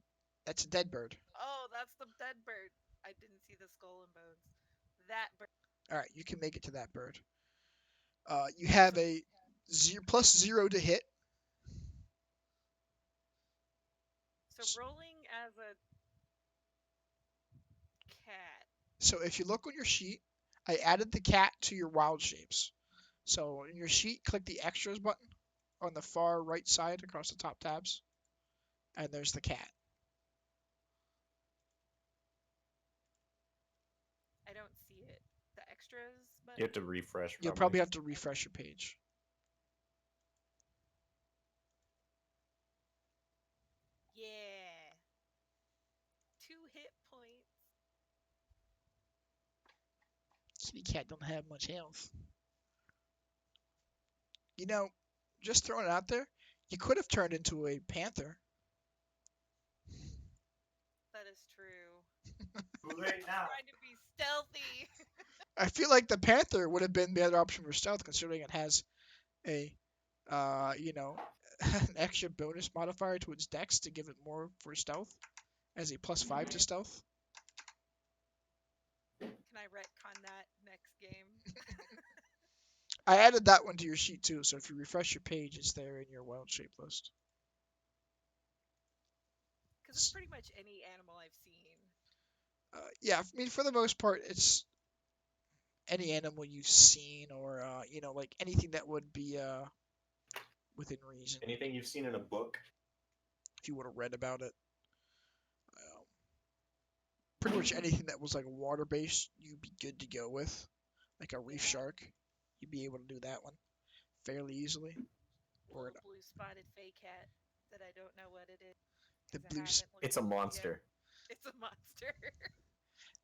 D: That's a dead bird.
A: Oh, that's the dead bird. I didn't see the skull and bones. That bird.
D: All right, you can make it to that bird. You have a +0 to hit.
A: So rolling as a cat.
D: So if you look on your sheet, I added the cat to your wild shapes. So in your sheet, click the extras button on the far right side across the top tabs, and there's the cat.
A: I don't see it. The extras. button?
B: You have to refresh.
D: You'll
B: Probably.
D: probably have to refresh your page.
A: Yeah. 2 hit points.
D: Kitty cat don't have much health. You know, just throwing it out there, you could have turned into a panther.
A: That is true.
B: Too late now.
A: Trying to be stealthy.
D: I feel like the panther would have been the other option for stealth, considering it has a, an extra bonus modifier to its dex to give it more for stealth, as a +5 to stealth.
A: Can I retcon that next game?
D: I added that one to your sheet too, so if you refresh your page, it's there in your wild shape list.
A: Because it's pretty much any animal I've seen.
D: Yeah, I mean, for the most part, it's any animal you've seen, or like anything that would be within reason.
B: Anything you've seen in a book?
D: If you would have read about it, pretty much anything that was like water based, you'd be good to go with. Like a reef shark, you'd be able to do that one fairly easily. Or
A: Little blue spotted fey cat that I don't know what it is.
D: the
A: 'Cause I
D: blue,
A: haven't looked
B: It's a
A: into it yet.
B: monster.
A: It's a monster.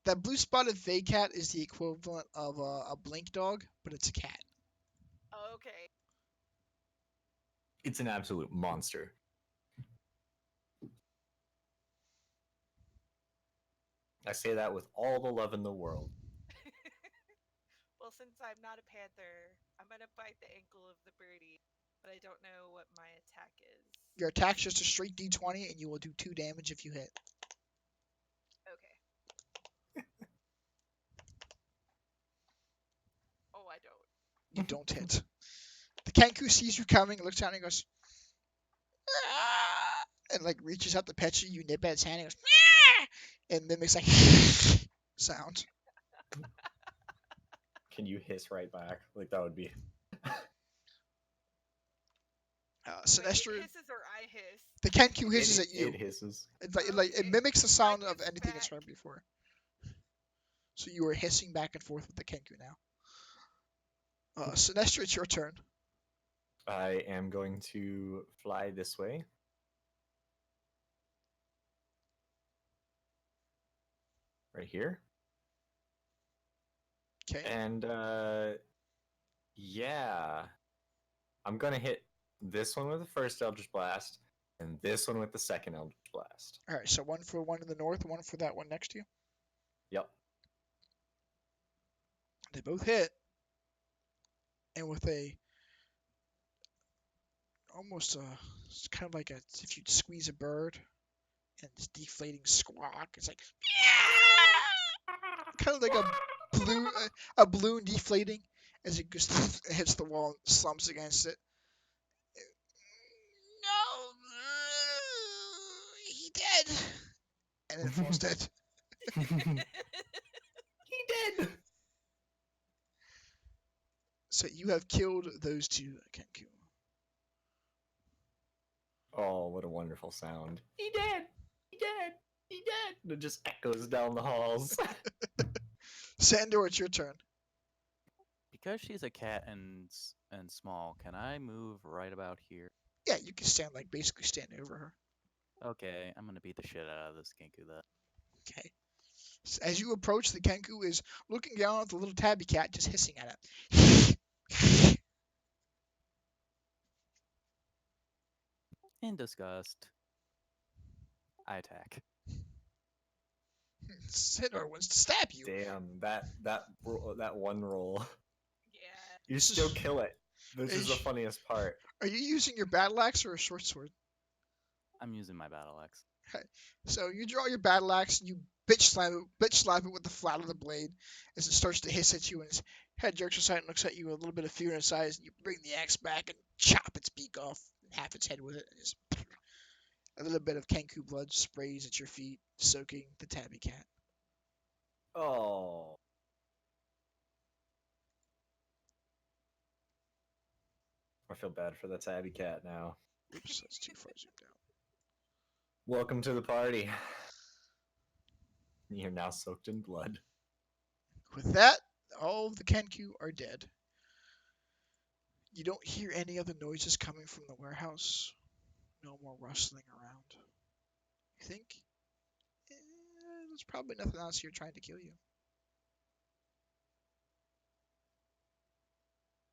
D: that blue spotted fey cat is the equivalent of a blink dog, but it's a cat.
A: Okay.
B: It's an absolute monster. I say that with all the love in the world.
A: Well, since I'm not a panther, I'm gonna bite the ankle of the birdie, but I don't know what my attack is.
D: Your attack's just a straight d20, and you will do 2 damage if you hit.
A: Okay. Oh, I don't.
D: You don't hit. The Kenku sees you coming, looks down and goes, "Ah!" and like reaches out to pet you. You nip at its hand and goes, "Ah!" and mimics like sound.
B: Can you hiss right back? Like that would be.
A: Wait,
D: Sinestro,
A: it hisses or I hiss?
D: the Kenku hisses
B: it,
D: at you.
B: It hisses.
D: It mimics the sound
A: I
D: of
A: hiss
D: anything it's
A: back.
D: heard before. So you are hissing back and forth with the Kenku now. Sinestro, it's your turn.
B: I am going to fly this way. Right here.
D: Okay.
B: And yeah. I'm gonna hit this one with the first Eldritch Blast, and this one with the second Eldritch Blast.
D: All right. So one for one in the north, one for that one next to you.
B: Yep.
D: They both hit, and with a almost it's kind of like if you'd squeeze a bird and it's deflating squawk. It's like kind of like a balloon deflating as it goes hits the wall and slumps against it. No, he dead, and then it falls dead.
B: He did.
D: So you have killed those two Kenku.
B: Oh, what a wonderful sound. He did. He did. He did. And it just echoes down the halls.
D: Sandor, it's your turn.
E: Because she's a cat and small, can I move right about here?
D: Yeah, you can stand basically stand over her.
E: Okay, I'm gonna beat the shit out of this Kenku then.
D: Okay. So as you approach, the Kenku is looking down at the little tabby cat, just hissing at it.
E: In disgust, I attack.
D: Sandor wants to stab you.
B: Damn, that one roll.
A: Yeah.
B: You still kill it. This is the funniest part.
D: Are you using your battle axe or a short sword?
E: I'm using my battle axe.
D: Okay. So you draw your battle axe and you bitch slap it with the flat of the blade as it starts to hiss at you, and its head jerks aside and looks at you with a little bit of fear in its eyes, and you bring the axe back and chop its beak off, half its head with it, and just a little bit of Kenku blood sprays at your feet, soaking the tabby cat.
B: Oh. I feel bad for the tabby cat now.
D: Oops, that's too far zoomed out.
B: Welcome to the party. You're now soaked in blood.
D: With that, All of the Kenku are dead. You don't hear any other noises coming from the warehouse. No more rustling around. You think? Eh, there's probably nothing else here trying to kill you.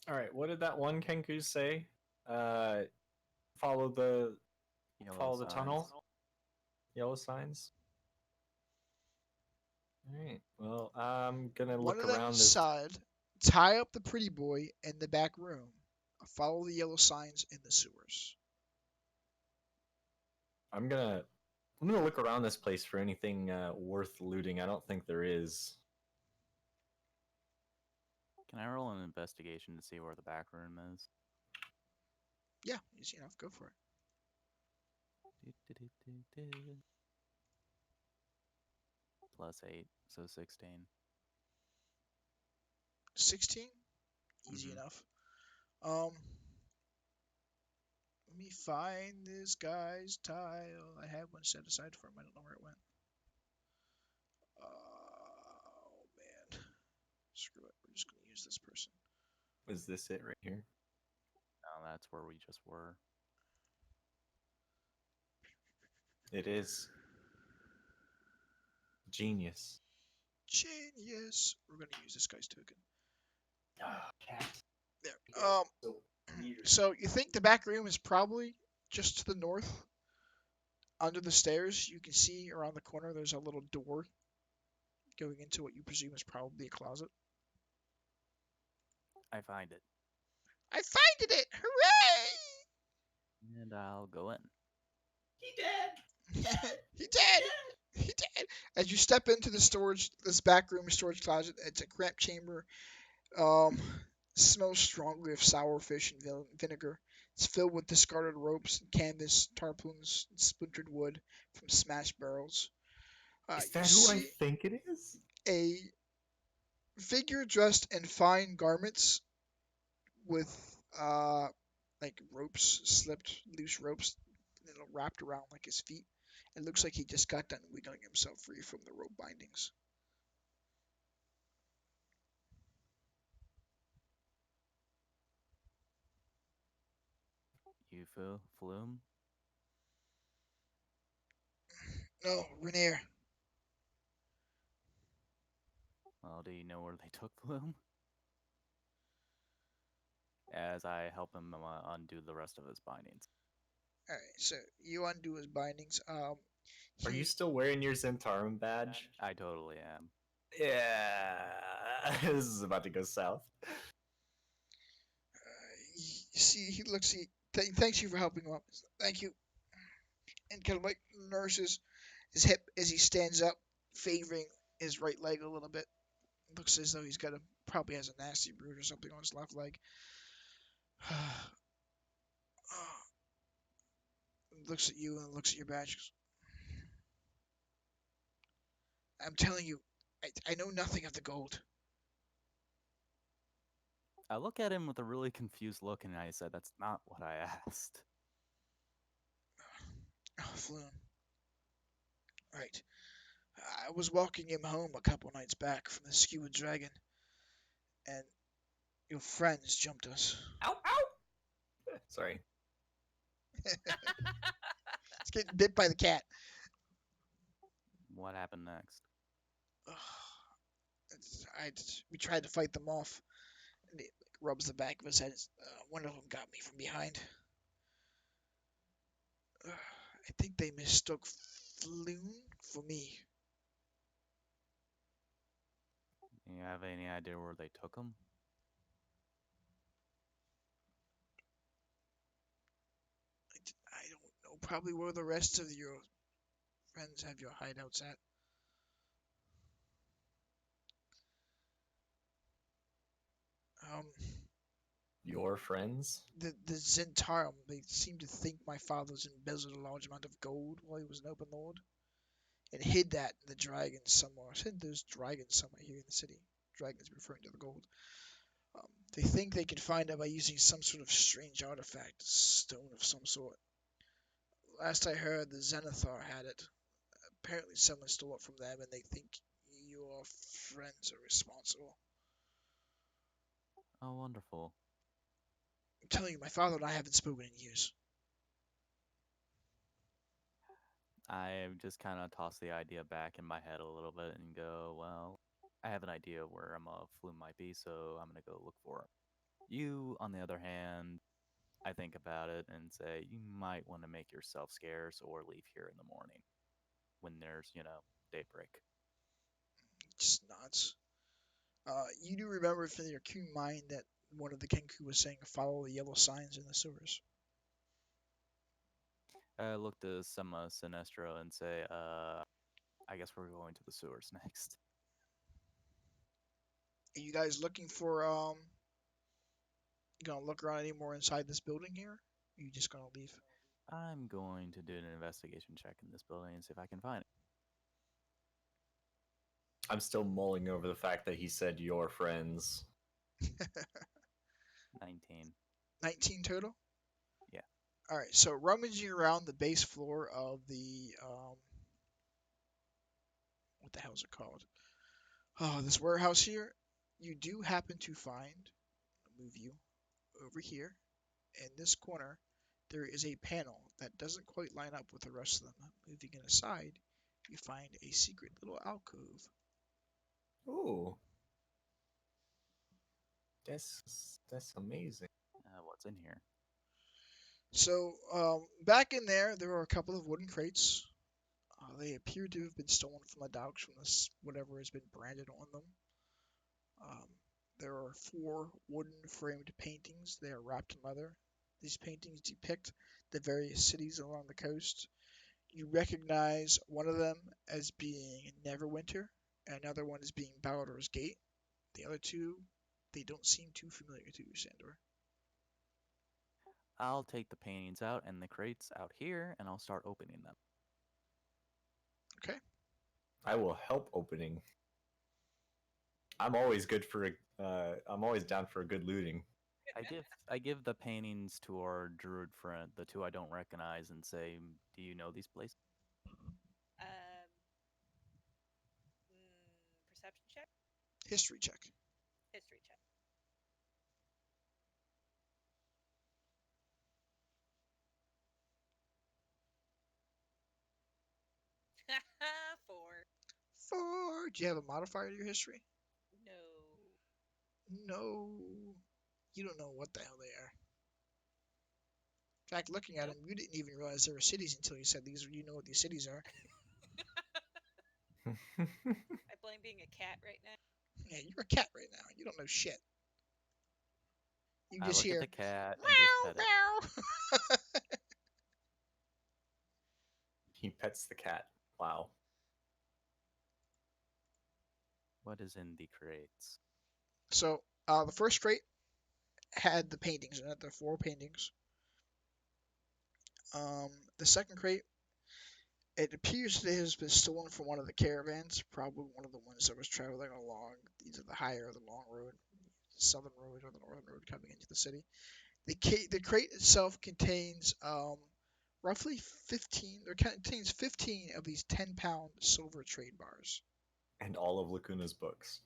B: All right, what did that one Kenku say? Uh, follow the
E: Yellow
B: follow the
E: signs.
B: tunnel. Yellow signs. All right. Well, I'm gonna
D: One
B: look
D: of them
B: around this.
D: said, tie up the pretty boy in the back room. Follow the yellow signs in the sewers.
B: I'm gonna I'm gonna look around this place for anything worth looting. I don't think there is.
E: Can I roll an investigation to see where the back room is?
D: Yeah, easy enough. Go for it.
E: +8, so 16.
D: 16? Easy
E: Mhm.
D: enough. Let me find this guy's tile. I had one set aside for him. I don't know where it went. Oh, man. Screw it. We're just going to use this person.
B: Is this it right here?
E: No, that's where we just were.
B: It is. Genius.
D: Genius. We're going to use this guy's token.
B: Oh, cat.
D: There. So you think the back room is probably just to the north? Under the stairs, you can see around the corner there's a little door going into what you presume is probably a closet.
E: I find it.
D: I finded it! Hooray!
E: And I'll go in.
B: He did.
D: He did! He did! As you step into this back room storage closet, it's a cramped chamber. Smells strongly of sour fish and vinegar. It's filled with discarded ropes, canvas, tarpaulins, and splintered wood from smashed barrels.
B: Is
D: You
B: that who I
D: see
B: think it is?
D: a figure dressed in fine garments with like ropes, loose ropes, wrapped around like his feet. It looks like he just got done wiggling himself free from the rope bindings.
E: UFO Flume.
D: No, Rainier.
E: Well, do you know where they took Flume? As I help him undo the rest of his bindings.
D: All right, so you undo his bindings.
B: Are you
D: He
B: still wearing your Zentarum badge?
E: I totally am.
B: Yeah. This is about to go south.
D: see he looks he thanks you for helping him up. Thank you. And kind of like nurses his hip as he stands up, favoring his right leg a little bit. Looks as though he's got probably has a nasty bruise or something on his left leg. Looks at you and looks at your badge. I'm telling you, I know nothing of the gold.
E: I look at him with a really confused look and I said, that's not what I asked.
D: Oh, Flume. Right. I was walking him home a couple nights back from the Skewered Dragon, and your friends jumped us.
B: Ow, ow! Sorry.
D: It's getting bit by the cat.
E: What happened next?
D: We tried to fight them off. And he rubs the back of his head. One of them got me from behind. I think they mistook Floon for me.
E: You have any idea where they took him?
D: I don't know. Probably where the rest of your friends have your hideouts at. Um,
B: Your friends?
D: the Zentarum, they seem to think my father's embezzled a large amount of gold while he was an open lord, and hid that in the dragons somewhere. I said there's dragons somewhere here in the city. Dragons referring to the gold. They think they can find it by using some sort of strange artifact, stone of some sort. Last I heard, the Zenithar had it. Apparently, someone stole it from them, and they think your friends are responsible.
E: Oh, wonderful.
D: I'm telling you, my father and I haven't spoken in years.
E: I just kind of toss the idea back in my head a little bit and go, well, I have an idea where a flume might be, so I'm gonna go look for it. You, on the other hand, I think about it and say you might want to make yourself scarce or leave here in the morning when there's, daybreak.
D: Just nods. You do remember from your keen mind that one of the Kenku was saying, follow the yellow signs in the sewers.
E: I look to some Sinestro and say, I guess we're going to the sewers next.
D: Are you guys looking for, you gonna look around any more inside this building here? Or you just gonna leave?
E: I'm going to do an investigation check in this building and see if I can find it.
B: I'm still mulling over the fact that he said your friends.
E: 19.
D: 19 total?
E: Yeah.
D: Alright, so rummaging around the base floor of the, what the hell is it called? Oh, this warehouse here, you do happen to find, I'll move you over here, in this corner, there is a panel that doesn't quite line up with the rest of them. Moving it aside, you find a secret little alcove.
B: Ooh, that's amazing.
E: What's in here?
D: So, back in there are a couple of wooden crates. They appear to have been stolen from the docks from this whatever has been branded on them. Um, there are 4 wooden framed paintings. They are wrapped in leather. These paintings depict the various cities along the coast. You recognize one of them as being Neverwinter, and another one as being Baldur's Gate. The other two, they don't seem too familiar to you, Sandor.
E: I'll take the paintings out and the crates out here, and I'll start opening them.
D: Okay.
B: I will help opening. I'm always good for. I'm always down for a good looting.
E: I give the paintings to our druid friend, the 2 I don't recognize, and say, "Do you know these places?"
A: Um, perception check,
D: History check.
A: history check. 4.
D: 4. Do you have a modifier to your history?
A: No.
D: No. You don't know what the hell they are. In fact, looking at them,
A: Nope.
D: you didn't even realize there were cities until you said these. You know what these cities are.
A: I blame being a cat right now.
D: Yeah, you're a cat right now. You don't know shit. You
E: I
D: just
E: look at
D: hear
E: the cat and just
D: meow
E: pet it.
D: meow.
B: He pets the cat. Wow.
E: What is in the crates?
D: So, the first crate had the paintings in it. There are 4 paintings. The second crate, it appears that it has been stolen from one of the caravans, probably one of the ones that was traveling along either the higher or the long road, the southern road or the northern road coming into the city. The crate itself contains roughly 15, or contains 15 of these 10-pound silver trade bars.
B: And all of Lacuna's books.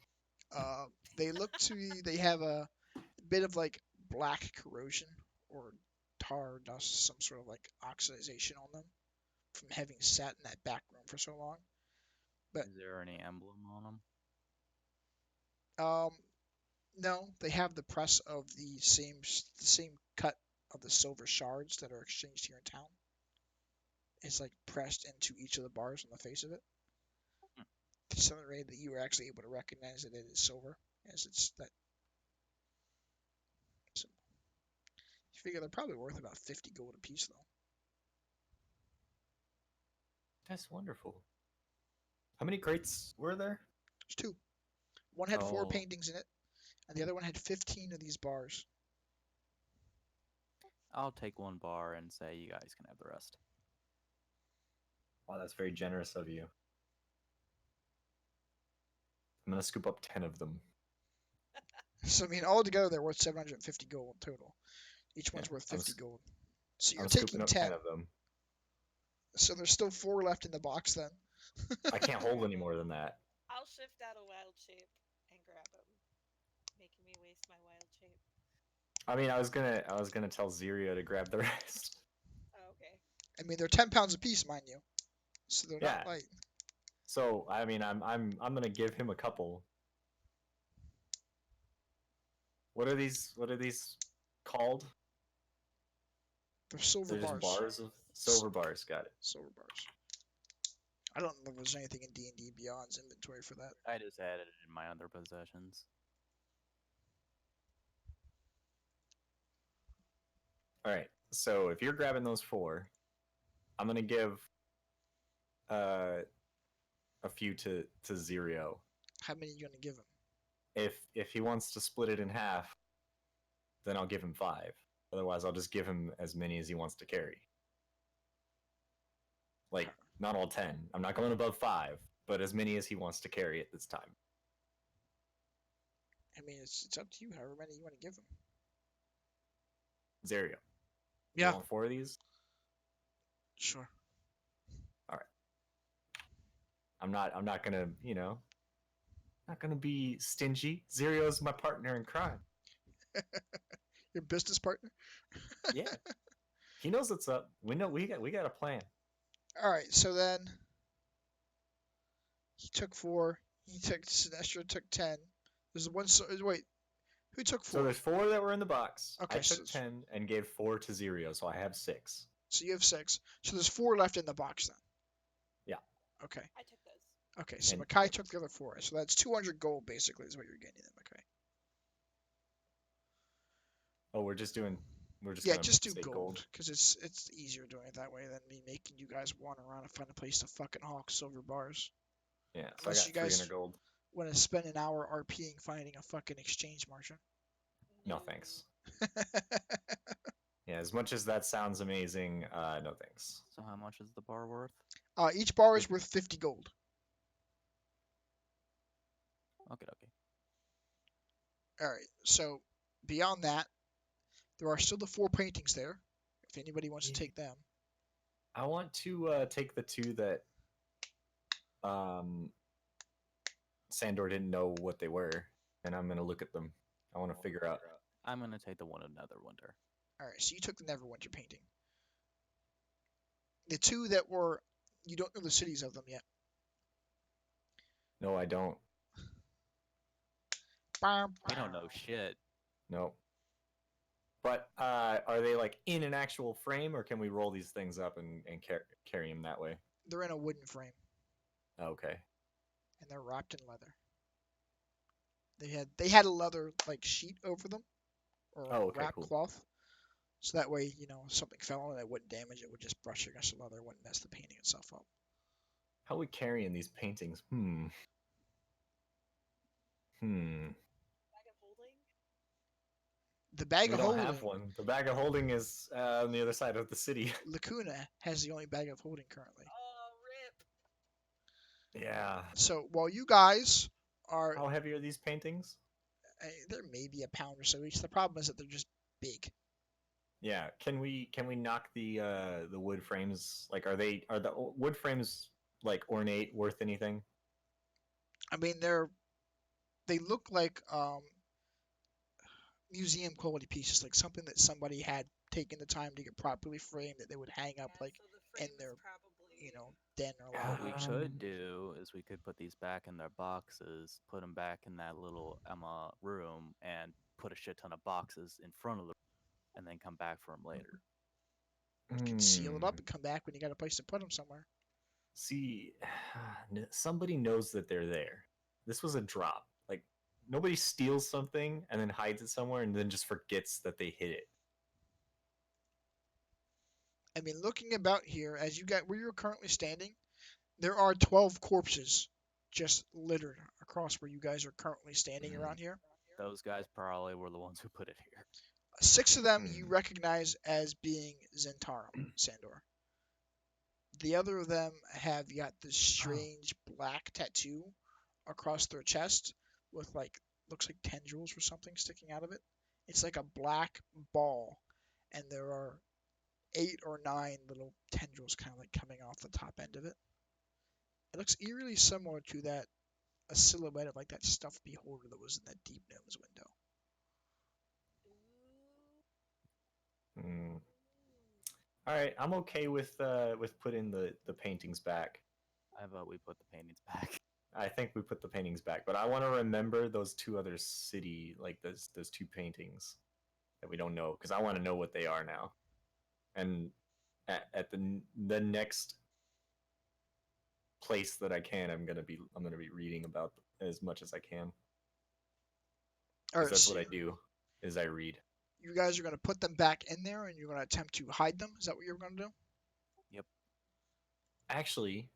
D: Uh, they have a bit of like black corrosion or tar dust, some sort of like oxidization on them from having sat in that back room for so long. But
E: Is there any emblem on them?
D: um, no, they have the press of the same cut of the silver shards that are exchanged here in town. It's like pressed into each of the bars on the face of it. To some degree that you were actually able to recognize that it is silver, as it's that. So you figure they're probably worth about 50 gold a piece, though.
B: That's wonderful. How many crates were there?
D: There's 2. One had 4
B: Oh,
D: paintings in it, and the other one had 15 of these bars.
E: I'll take 1 bar and say you guys can have the rest.
B: wow, that's very generous of you. I'm gonna scoop up 10 of them.
D: So I mean, altogether they're worth 750 gold total. Each
B: Yeah,
D: one's worth 50 gold. So you're
B: I'm scooping
D: taking
B: up
D: 10.
B: 10 of them.
D: So there's still 4 left in the box then.
B: I can't hold any more than that.
A: I'll shift out a wild shape and grab him, making me waste my wild shape.
B: I mean, I was gonna tell Zirio to grab the rest.
A: Oh, okay.
D: I mean, they're 10 pounds apiece, mind you, so they're
B: Yeah.
D: not light.
B: So I mean, I'm gonna give him a couple. What are these? What are these called?
D: They're silver
B: They're just
D: bars.
B: bars of silver bars. Got it.
D: Silver bars. I don't know if there's anything in D&D Beyond's inventory for that.
E: I just added it in my other possessions.
B: All right. So if you're grabbing those 4, I'm gonna give uh, a few to Zirio.
D: How many are you gonna give him?
B: If he wants to split it in half, then I'll give him 5. Otherwise, I'll just give him as many as he wants to carry. Like, not all 10. I'm not going above 5, but as many as he wants to carry at this time.
D: I mean, it's up to you. However many you want to give him.
B: Zirio.
D: Yeah.
B: You want 4 of these?
D: Sure.
B: All right. I'm not gonna, not gonna be stingy. Zirio's my partner in crime.
D: Your business partner.
B: Yeah. He knows what's up. We know we got a plan.
D: All right. So then he took 4. He took Sinestro took 10. There's one. Wait, who took 4?
B: So there's 4 that were in the box.
D: Okay,
B: I took 10 and gave 4 to Zirio, so I have 6.
D: So you have 6. So there's 4 left in the box then.
B: Yeah.
D: Okay.
A: I took those.
D: Okay. So
B: And-
D: Makai took the other 4. So that's 200 gold basically is what you're getting then, Makai.
B: Oh, we're just
D: Yeah,
B: gonna
D: just do
B: say
D: gold because it's easier doing it that way than me making you guys wander around and find a place to fucking hawk silver bars.
B: Yeah, so
D: Unless
B: I
D: you
B: got
D: guys
B: 300 gold.
D: Want to spend an hour RPing finding a fucking exchange margin.
B: No thanks. Yeah, as much as that sounds amazing, no thanks.
E: So how much is the bar worth?
D: Each bar is worth 50 gold.
E: Okay, okay.
D: All right. So beyond that, there are still the 4 paintings there. If anybody wants to take them.
B: I want to take the 2 that Sandor didn't know what they were, and I'm gonna look at them. I want to figure out.
E: I'm gonna take the one another winter.
D: All right. So you took the Neverwinter painting. The 2 that were you don't know the cities of them yet.
B: No, I don't.
E: We don't know shit.
B: No. But are they like in an actual frame, or can we roll these things up and carry them that way?
D: They're in a wooden frame
B: Okay.
D: and they're wrapped in leather. They had a leather like sheet over them or wrap
B: cool.
D: cloth. So that way, if something fell on it, it wouldn't damage it. It would just brush against the leather. It wouldn't mess the painting itself up.
B: How are we carrying these paintings?
A: Bag of holding?
D: The bag
B: We
D: of
B: don't
D: holding.
B: have one. The bag of holding is on the other side of the city.
D: Lacuna has the only bag of holding currently.
A: Oh, rip.
B: Yeah.
D: So while you guys are,
B: How heavy are these paintings?
D: there may be a pound or so each. The problem is that they're just big.
B: Yeah. Can we knock the wood frames? Like, are the wood frames like ornate, worth anything?
D: I mean, they look like museum quality pieces, like something that somebody had taken the time to get properly framed that they would hang up
A: Yeah,
D: like
A: so the frame
D: in their
A: is probably
D: den or
E: What we
D: lounge.
E: could do is we could put these back in their boxes, put them back in that little room, and put a shit ton of boxes in front of the and then come back for them later.
D: You can seal it up and come back when you got a place to put them somewhere.
B: See, somebody knows that they're there. This was a drop. Like, nobody steals something and then hides it somewhere and then just forgets that they hid it.
D: I mean, looking about here, as you got where you're currently standing, there are 12 corpses just littered across where you guys are currently standing around here.
E: Those guys probably were the ones who put it here.
D: 6 of them you recognize as being Zentarum, Sandor. The other of them have got this strange black tattoo across their chest with looks like tendrils or something sticking out of it. It's like a black ball, and there are 8 or 9 little tendrils kind of like coming off the top end of it. It looks eerily similar to a silhouette of like that stuffed beholder that was in that deep gnome's window.
B: All right, I'm okay with putting the paintings back.
E: I vote we put the paintings back.
B: I think we put the paintings back, but I want to remember those two other like those two paintings that we don't know because I want to know what they are now. And at the next place that I can, I'm gonna be reading about as much as I can
D: All
B: because
D: right,
B: that's
D: so
B: what I do is I read.
D: you guys are going to put them back in there, and you're going to attempt to hide them. Is that what you're going to do?
E: Yep.
B: Actually,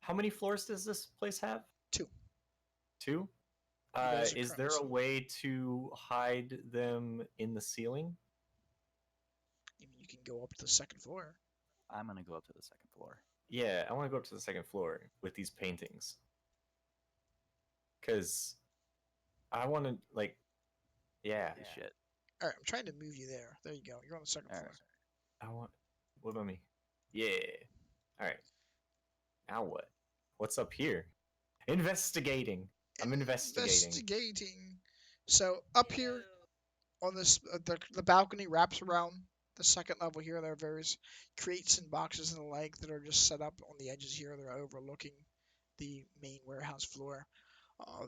B: how many floors does this place have?
D: 2.
B: Two.
D: You guys are
B: Is
D: currently
B: there a
D: seeing.
B: way to hide them in the ceiling?
D: I mean, you can go up to the second floor.
E: I'm gonna go up to the second floor.
B: Yeah, I want to go up to the second floor with these paintings because I want to like, yeah,
E: Holy shit.
D: All right, I'm trying to move you there. There you go. You're on the second
E: All
D: floor.
E: right.
B: I want. What about me? Yeah. All right. Now what? What's up here? Investigating. I'm investigating.
D: Investigating. So up here
A: Yo.
D: on this, the balcony wraps around the second level here. There are various crates and boxes and the like that are just set up on the edges here. They're overlooking the main warehouse floor.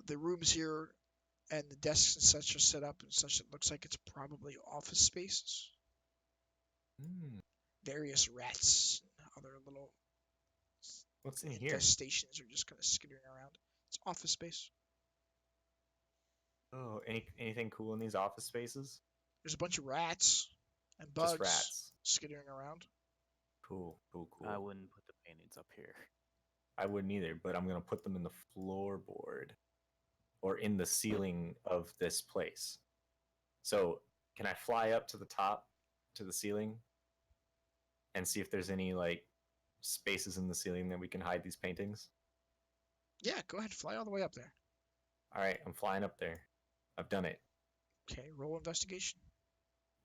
D: The rooms here and the desks and such are set up and such. It looks like it's probably office spaces.
B: Hmm.
D: Various rats and other little
B: What's in here?
D: infestations are just kind of skittering around. It's office space.
B: Oh, anything cool in these office spaces?
D: There's a bunch of rats and
B: Just
D: bugs
B: rats.
D: skittering around.
B: Cool, cool, cool.
E: I wouldn't put the paintings up here.
B: I wouldn't either, but I'm gonna put them in the floorboard or in the ceiling of this place. So, can I fly up to the top to the ceiling and see if there's any like spaces in the ceiling that we can hide these paintings?
D: Yeah, go ahead, fly all the way up there.
B: All right, I'm flying up there. I've done it.
D: Okay, roll investigation.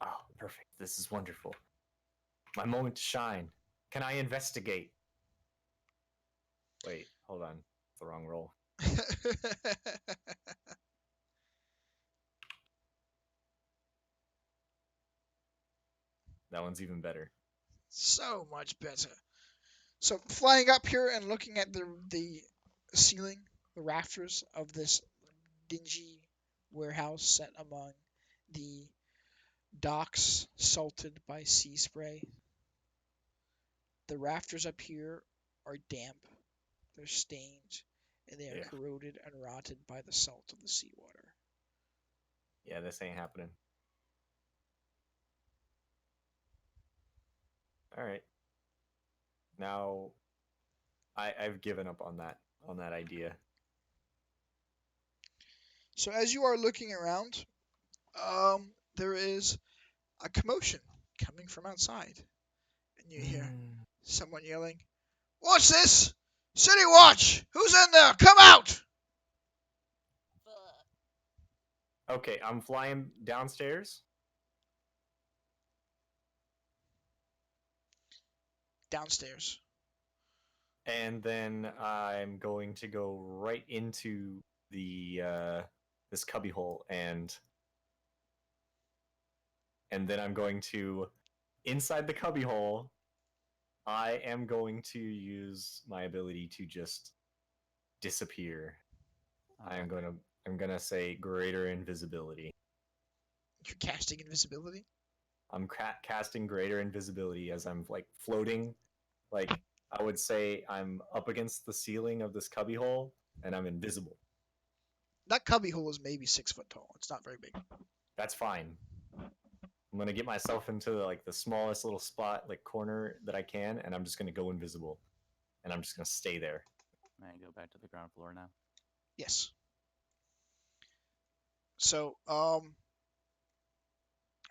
B: Oh, perfect. This is wonderful. My moment to shine. Can I investigate? Wait, hold on. It's the wrong roll. That one's even better.
D: So much better. So flying up here and looking at the ceiling, the rafters of this dingy warehouse set among the docks salted by sea spray. The rafters up here are damp, they're stained, and they are
B: Yeah.
D: corroded and rotted by the salt of the seawater.
B: Yeah, this ain't happening. All right. Now, I've given up on that idea.
D: So as you are looking around, there is a commotion coming from outside, and you hear someone yelling, "What's this? City Watch! Who's in there? Come out!"
A: Fuck.
B: Okay, I'm flying downstairs.
D: Downstairs.
B: And then I'm going to go right into the this cubbyhole and then I'm going to inside the cubbyhole. I am going to use my ability to just disappear.
E: Okay.
B: I'm gonna say greater invisibility.
D: You're casting invisibility.
B: I'm casting greater invisibility as I'm like floating. Like I would say I'm up against the ceiling of this cubbyhole and I'm invisible.
D: That cubbyhole is maybe 6 foot tall. It's not very big.
B: That's fine. I'm gonna get myself into like the smallest little spot, like corner that I can, and I'm just gonna go invisible, and I'm just gonna stay there.
E: May I go back to the ground floor now?
D: Yes. So,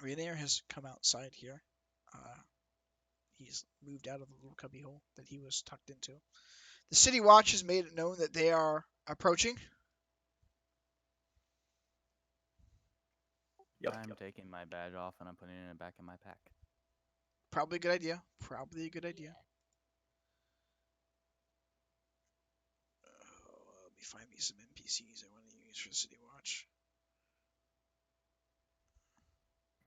D: Rainier has come outside here. He's moved out of the little cubbyhole that he was tucked into. The City Watch has made it known that they are approaching.
B: Yep.
E: I'm taking my badge off and I'm putting it back in my pack.
D: Probably a good idea. Probably a good idea. Let me find me some NPCs I want to use for City Watch.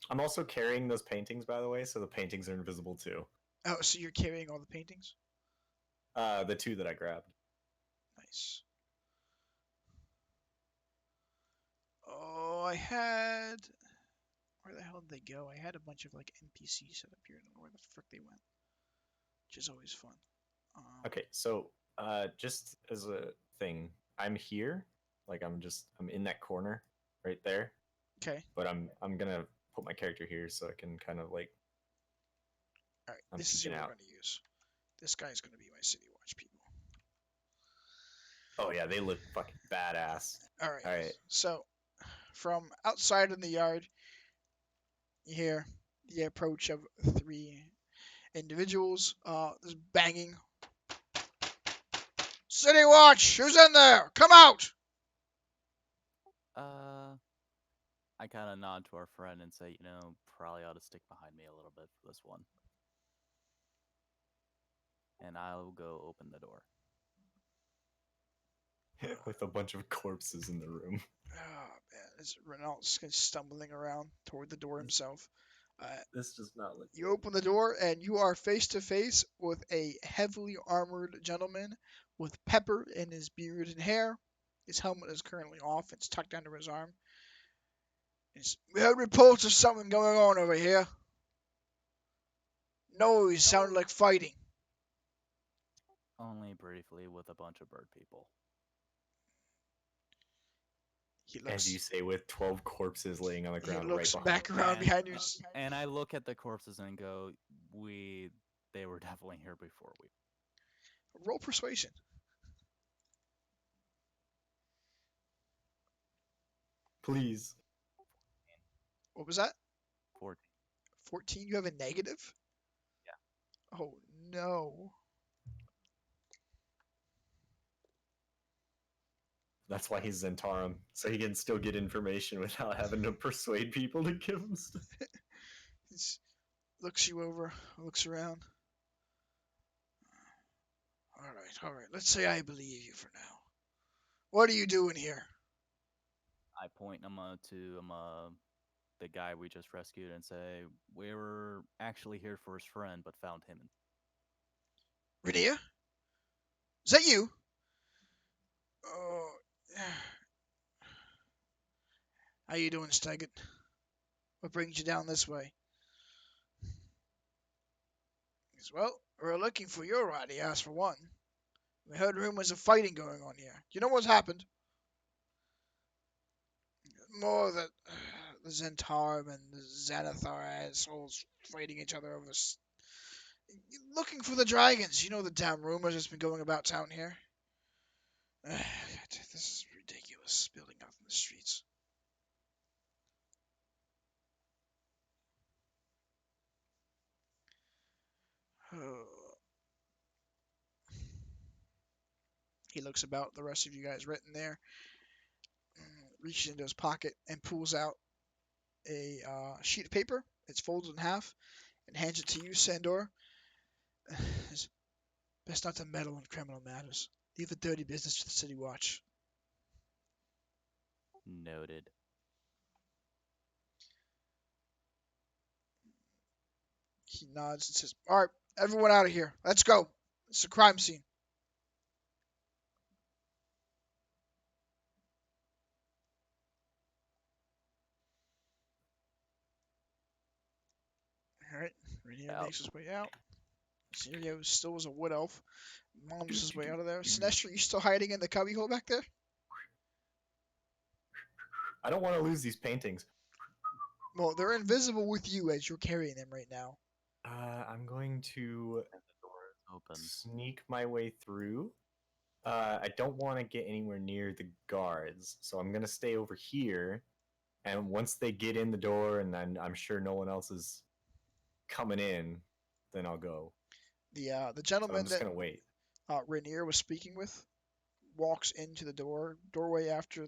B: I'm also carrying those paintings, by the way, so the paintings are invisible too.
D: Oh, so you're carrying all the paintings?
B: The two that I grabbed.
D: Nice. Oh, I had. Where the hell did they go? I had a bunch of like NPCs set up here. I don't know where the frick they went, which is always fun.
B: Okay, so just as a thing, I'm here. Like I'm in that corner right there.
D: Okay.
B: But I'm gonna put my character here so I can kind of like
D: All right.
B: I'm
D: This is who
B: peeking
D: we're
B: out.
D: gonna use. This guy's gonna be my city watch people.
B: Oh yeah, they look fucking badass.
D: All right.
B: All right.
D: So, from outside in the yard, you hear the approach of three individuals. There's banging. City watch. Who's in there? Come out.
E: Uh, I kind of nod to our friend and say, probably ought to stick behind me a little bit for this one. And I'll go open the door.
B: With a bunch of corpses in the room.
D: Oh man, as Renault's stumbling around toward the door himself.
B: This does not look
D: You
B: good.
D: open the door and you are face to face with a heavily armored gentleman with pepper in his beard and hair. His helmet is currently off. It's tucked under his arm. We had reports of something going on over here. Noise sounded like fighting.
E: Only briefly with a bunch of bird people.
D: He
B: As you
D: looks.
B: say, with 12 corpses laying on the
D: He
B: ground
D: looks
B: right
D: back
B: behind.
D: around behind you.
E: And I look at the corpses and go, they were definitely here before we.
D: Roll persuasion.
B: Please.
D: What was that?
E: 14.
D: 14. You have a negative?
E: Yeah.
D: Oh no.
B: That's why he's Zentarum, so he can still get information without having to persuade people to give him stuff.
D: He looks you over, looks around. All right. Let's say I believe you for now. What are you doing here?
E: I point to the guy we just rescued and say, we were actually here for his friend, but found him.
D: Rainier? Is that you? Oh, how you doing, Steggett? What brings you down this way? He says, well, we're looking for your Roddy ass for one. We heard rumors of fighting going on here. Do you know what's happened? More that the Zentarum and the Xanathar assholes fighting each other over this. Looking for the dragons. You know the damn rumors that's been going about town here. This is ridiculous. Building up in the streets. Oh. He looks about the rest of you guys written there, reaches into his pocket and pulls out a sheet of paper. It's folded in half and hands it to you, Sandor. It's best not to meddle in criminal matters. Leave the dirty business to the city watch.
E: Noted.
D: He nods and says, all right, everyone out of here. Let's go. It's a crime scene. All right, Rainier makes his way out. Sirio still is a wood elf. Mom's his way out of there. Sinestro, you still hiding in the cubbyhole back there?
B: I don't want to lose these paintings.
D: Well, they're invisible with you as you're carrying them right now.
B: I'm going to
E: And the door is open.
B: sneak my way through. I don't want to get anywhere near the guards, so I'm gonna stay over here. And once they get in the door, and I'm sure no one else is coming in, then I'll go.
D: The
B: So I'm
D: gentleman
B: just
D: that
B: gonna wait.
D: Rainier was speaking with walks into the doorway after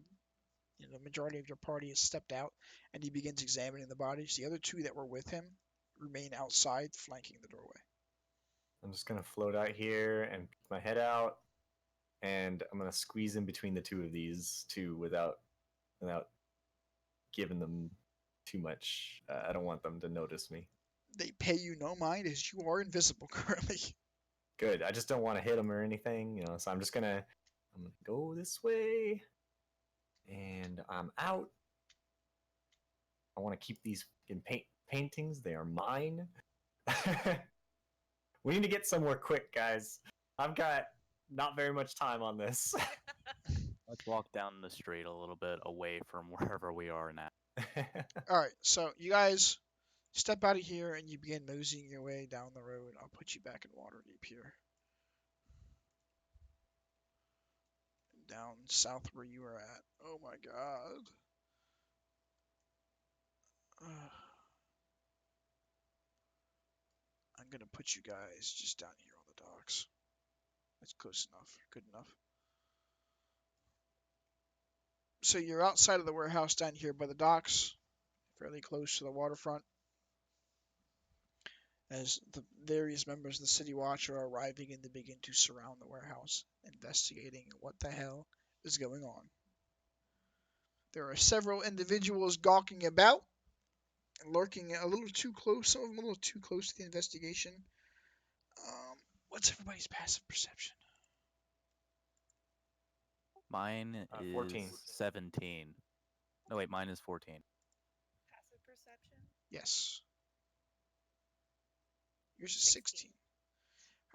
D: the majority of your party has stepped out, and he begins examining the bodies. The other two that were with him remain outside, flanking the doorway.
B: I'm just gonna float out here and peek my head out, and I'm gonna squeeze in between the two of these two without giving them too much. I don't want them to notice me.
D: They pay you no mind as you are invisible currently.
B: Good. I just don't want to hit them or anything, So I'm gonna go this way, and I'm out. I want to keep these in paintings. They are mine. We need to get somewhere quick, guys. I've got not very much time on this.
E: Let's walk down the street a little bit away from wherever we are now.
D: All right, so you guys step out of here and you begin moseying your way down the road. I'll put you back in Waterdeep here. Down south where you were at. Oh my god. I'm gonna put you guys just down here on the docks. That's close enough. Good enough. So you're outside of the warehouse down here by the docks, fairly close to the waterfront. As the various members of the City Watch are arriving and they begin to surround the warehouse, investigating what the hell is going on. There are several individuals gawking about, lurking a little too close, some of them a little too close to the investigation. What's everybody's passive perception?
E: Mine
B: 14.
E: is 17. No, wait, mine is 14.
A: Passive perception.
D: Yes. Yours is
A: 16.
D: 16.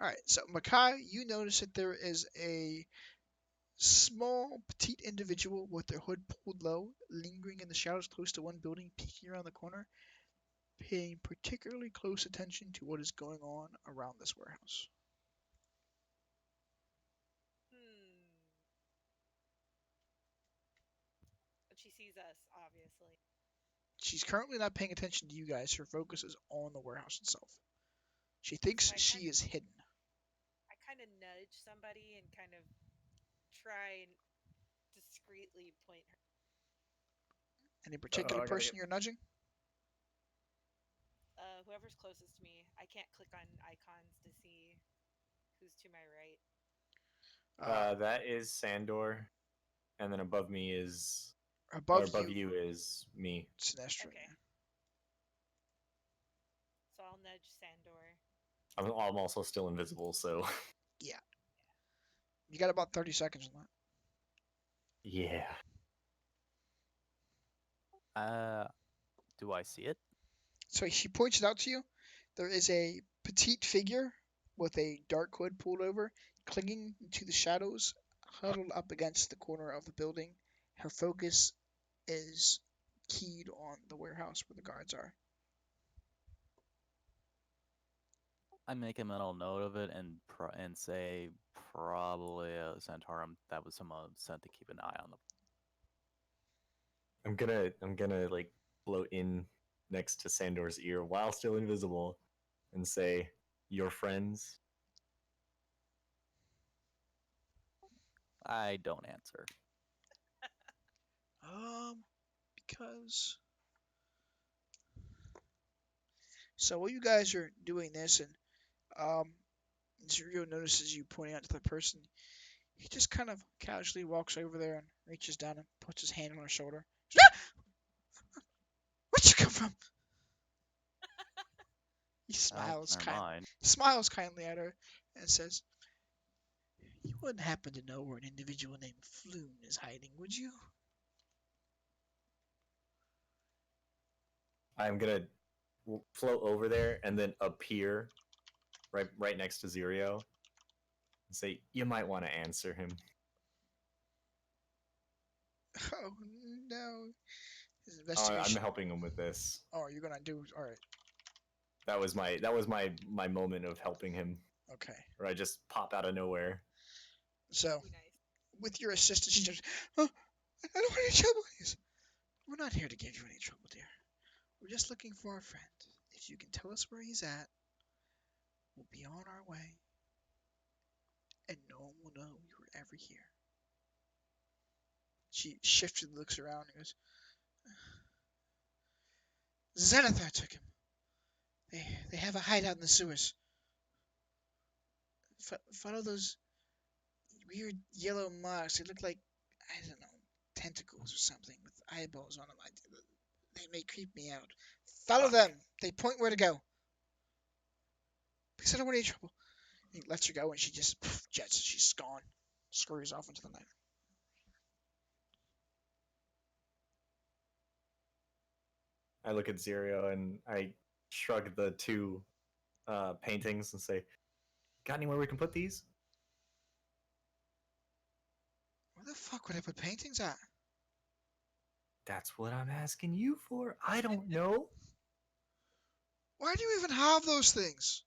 D: Alright, so Makai, you notice that there is a small, petite individual with their hood pulled low, lingering in the shadows close to one building, peeking around the corner, paying particularly close attention to what is going on around this warehouse.
A: But she sees us, obviously.
D: She's currently not paying attention to you guys. Her focus is on the warehouse itself. She thinks
A: So
D: she is hidden.
A: I kind of nudge somebody and kind of try and discreetly point her.
D: Any particular
B: I gotta
D: person
B: get-
D: you're nudging?
A: Whoever's closest to me. I can't click on icons to see who's to my right.
B: That is Sandor, and then above me is
D: Above
B: you is me.
D: Sinestro.
A: Okay. So I'll nudge Sandor.
B: I'm also still invisible, so
D: Yeah. You got about 30 seconds on that.
B: yeah.
E: Do I see it?
D: So she points it out to you. There is a petite figure with a dark hood pulled over, clinging to the shadows, huddled up against the corner of the building. Her focus is keyed on the warehouse where the guards are.
E: I make a mental note of it and say probably a Centaurum. That was someone sent to keep an eye on them.
B: I'm gonna like float in next to Sandor's ear while still invisible and say, "Your friends."
E: I don't answer.
D: Because so while you guys are doing this, and Zero notices you pointing out to the person, he just kind of casually walks over there and reaches down and puts his hand on her shoulder. Where'd you come from? He smiles
E: Never mind.
D: kindly at her and says, "You wouldn't happen to know where an individual named Floon is hiding, would you?"
B: I'm gonna float over there and then appear right next to Zero and say, "You might want to answer him."
D: Oh no! His
B: I'm
D: investigation.
B: helping him with this.
D: Oh, you're gonna do all right.
B: That was my moment of helping him,
D: Okay.
B: where I just pop out of nowhere.
D: So,
A: Be nice.
D: with your assistance, she just, "Oh, I don't want any trouble. We're not here to give you any trouble, dear. We're just looking for our friend. If you can tell us where he's at, we'll be on our way, and no one will know we were ever here." She shifts and looks around and goes, "Xanathar took him. They have a hideout in the sewers. Follow those weird yellow marks. They look like, I don't know, tentacles or something with eyeballs on them. They may creep me out. Follow
B: Fuck.
D: them. They point where to go. Because I don't want any trouble. He lets her go, and she just jets. She's gone. Scurries off into the night.
B: I look at Zero and I shrug the two paintings and say, "Got anywhere we can put these?"
D: Where the fuck would I put paintings at?
B: That's what I'm asking you for. I don't know.
D: Why do you even have those things?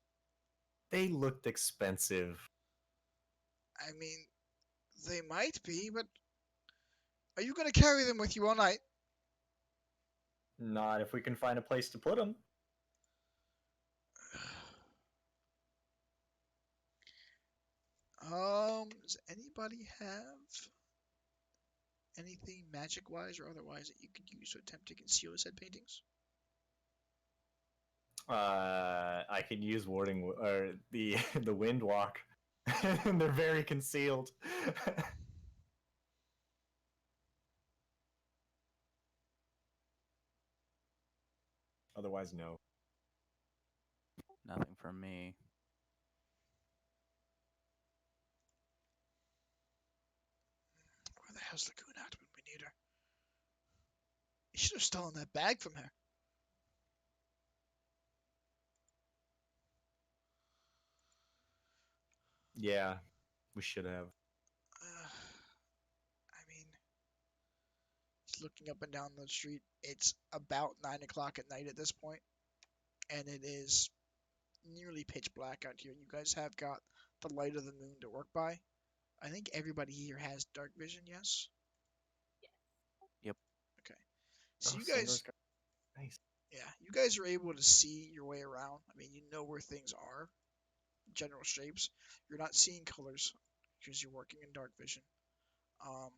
B: They looked expensive.
D: I mean, they might be, but are you going to carry them with you all night?
B: Not if we can find a place to put them.
D: Does anybody have anything magic-wise or otherwise that you could use to attempt to conceal said paintings?
B: I can use warding or the the wind walk. And they're very concealed. Otherwise, no.
E: Nothing from me.
D: Where the hell's Lagoon at when we need her? You should have stolen that bag from her.
B: Yeah, we should have.
D: I mean, he's looking up and down the street. It's about 9 o'clock at night at this point, and it is nearly pitch black out here. You guys have got the light of the moon to work by. I think everybody here has dark vision, yes?
E: Yep.
D: Okay. So
B: Oh,
D: you
B: Sandor's
D: guys,
B: got nice.
D: yeah, you guys are able to see your way around. I mean, you know where things are, general shapes. You're not seeing colors because you're working in dark vision. Um,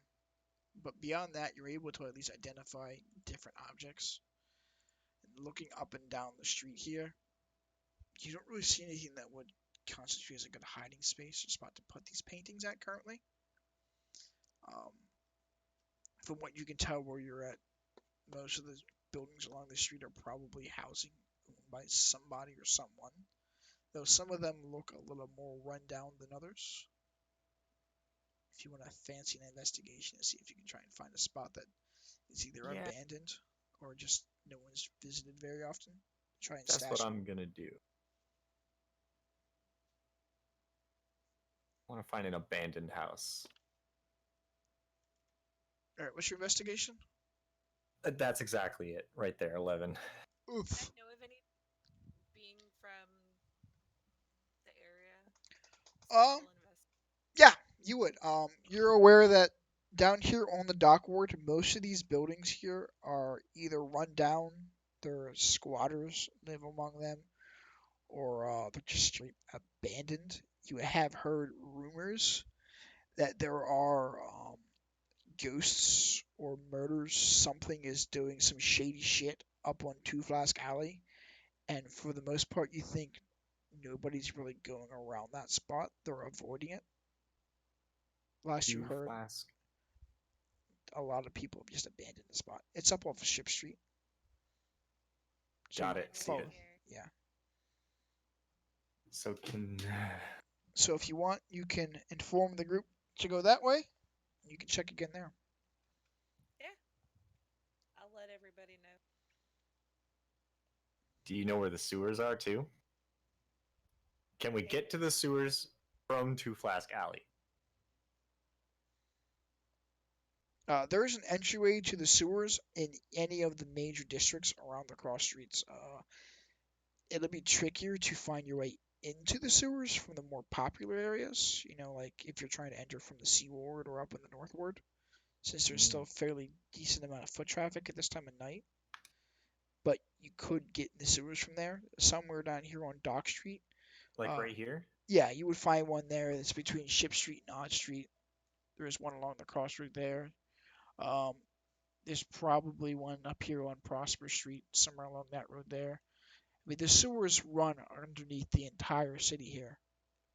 D: but beyond that, you're able to at least identify different objects. And looking up and down the street here, you don't really see anything that would constitute as a good hiding space or spot to put these paintings at currently. Um, from what you can tell where you're at, most of the buildings along the street are probably housing owned by somebody or someone, though some of them look a little more run down than others. If you want to fancy an investigation and see if you can try and find a spot that is either
B: Yeah,
D: abandoned or just no one's visited very often, try and
B: that's
D: stash
B: what
D: them.
B: I'm gonna do. I want to find an abandoned house.
D: All right, what's your investigation?
B: That's exactly it, right there. 11.
D: Oof.
A: I know of any being from the area. So I
D: Um,
A: will invest.
D: yeah, you would. You're aware that down here on the dockward, most of these buildings here are either run down, there are squatters live among them, or they're just straight abandoned. You have heard rumors that there are ghosts or murders. Something is doing some shady shit up on Two Flask Alley, and for the most part, you think nobody's really going around that spot. They're avoiding it. Last you
B: Two
D: heard,
B: flask.
D: a lot of people have just abandoned the spot. It's up off of Ship Street. So
B: Got
D: you
B: it. See
D: follow,
B: it.
A: Here.
D: yeah.
B: So can.
D: So if you want, you can inform the group to go that way. You can check again there.
A: Yeah. I'll let everybody know.
B: Do you know where the sewers are too? Can we get to the sewers from Two Flask Alley?
D: There is an entryway to the sewers in any of the major districts around the cross streets. It'll be trickier to find your way into the sewers from the more popular areas. You know, like if you're trying to enter from the Seaward or up in the Northward, since there's still a fairly decent amount of foot traffic at this time of night. But you could get in the sewers from there. Somewhere down here on Dock Street.
B: Like
D: Uh,
B: right here?
D: yeah, you would find one there that's between Ship Street and Odd Street. There's one along the cross route there. Um, there's probably one up here on Prosper Street, somewhere along that road there. I mean, the sewers run underneath the entire city here.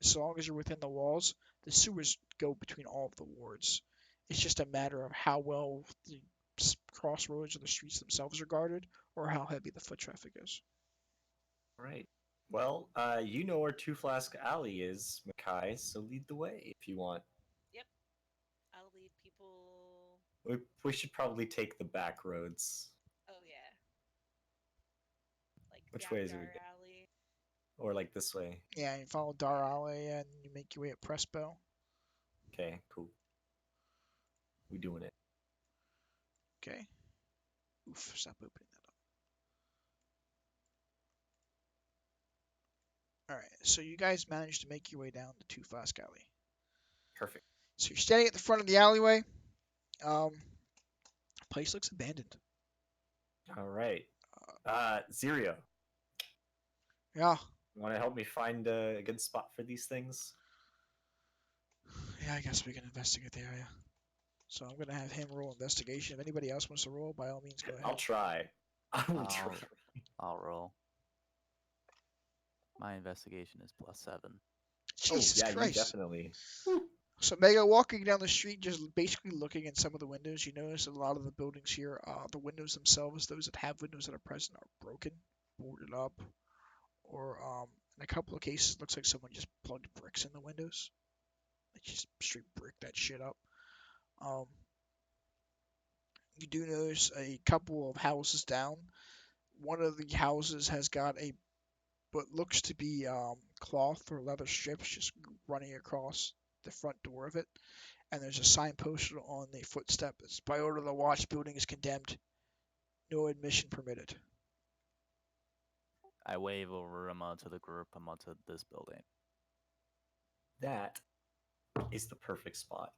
D: As long as you're within the walls, the sewers go between all of the wards. It's just a matter of how well the crossroads or the streets themselves are guarded, or how heavy the foot traffic is.
B: All right. Well, you know where Two Flask Alley is, Makai, so lead the way if you want.
A: Yep. I'll lead people.
B: We should probably take the back roads.
A: Oh yeah, like
B: Which way is it we
A: Yakdar
B: go?
A: Alley.
B: Or like this way?
D: Yeah, you follow Dar Alley and you make your way up Presbo.
B: Okay, cool. We doing it.
D: Okay. Oof, stop opening that up. Alright, so you guys managed to make your way down the Two Flask Alley.
B: Perfect.
D: So you're standing at the front of the alleyway. Place looks abandoned.
B: All right. Zirio,
D: Yeah,
B: you want to help me find a good spot for these things?
D: yeah, I guess we can investigate the area. So I'm gonna have him roll investigation. If anybody else wants to roll, by all means, go ahead.
B: I'll try. I will try.
E: I'll roll. My investigation is +7.
D: Jesus
B: Oh, yeah,
D: Christ!
B: you definitely.
D: So Mega, walking down the street, just basically looking at some of the windows, you notice a lot of the buildings here, the windows themselves, those that have windows that are present, are broken, boarded up, or in a couple of cases, it looks like someone just plugged bricks in the windows. They just straight brick that shit up. Um, you do notice a couple of houses down. One of the houses has got a what looks to be cloth or leather strips just running across the front door of it. And there's a sign posted on the footstep. It's by order of the watch, building is condemned. No admission permitted.
E: I wave over to the group. I'm onto this building.
B: That is the perfect spot.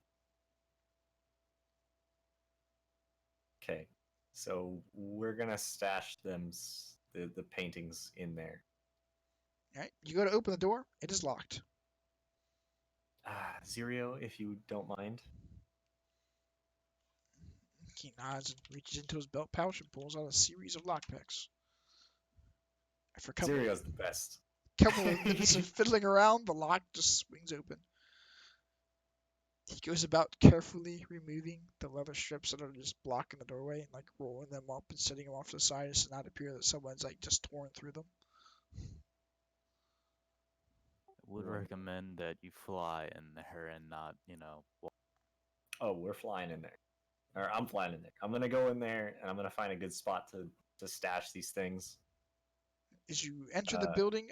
B: Okay, so we're gonna stash the paintings in there.
D: All right, you go to open the door. It is locked.
B: Zirio, if you don't mind.
D: He nods and reaches into his belt pouch and pulls out a series of lockpicks. For a
B: Zirio's the best.
D: couple of minutes of fiddling around, the lock just swings open. He goes about carefully removing the leather strips that are just blocking the doorway and like rolling them up and setting them off to the side so not appear that someone's like just torn through them.
E: I would
B: Right.
E: recommend that you fly in there and not,
B: Oh, we're flying in there. Or I'm flying in there. I'm gonna go in there and I'm gonna find a good spot to stash these things.
D: As you enter the
B: Uh,
D: building,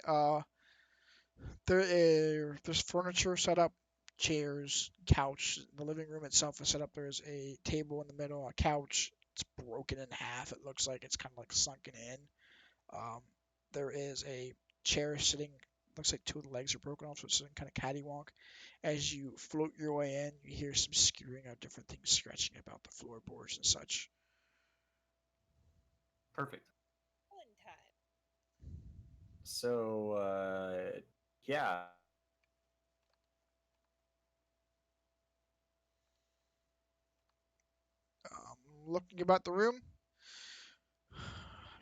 D: there's furniture set up, chairs, couch. The living room itself is set up. There's a table in the middle, a couch. It's broken in half. It looks like it's kind of like sunken in. Um, there is a chair sitting. Looks like two of the legs are broken off, so it's sitting kind of cattywalk. As you float your way in, you hear some skewering of different things scratching about the floorboards and such.
B: Perfect.
A: One time.
B: So, yeah.
D: Looking about the room,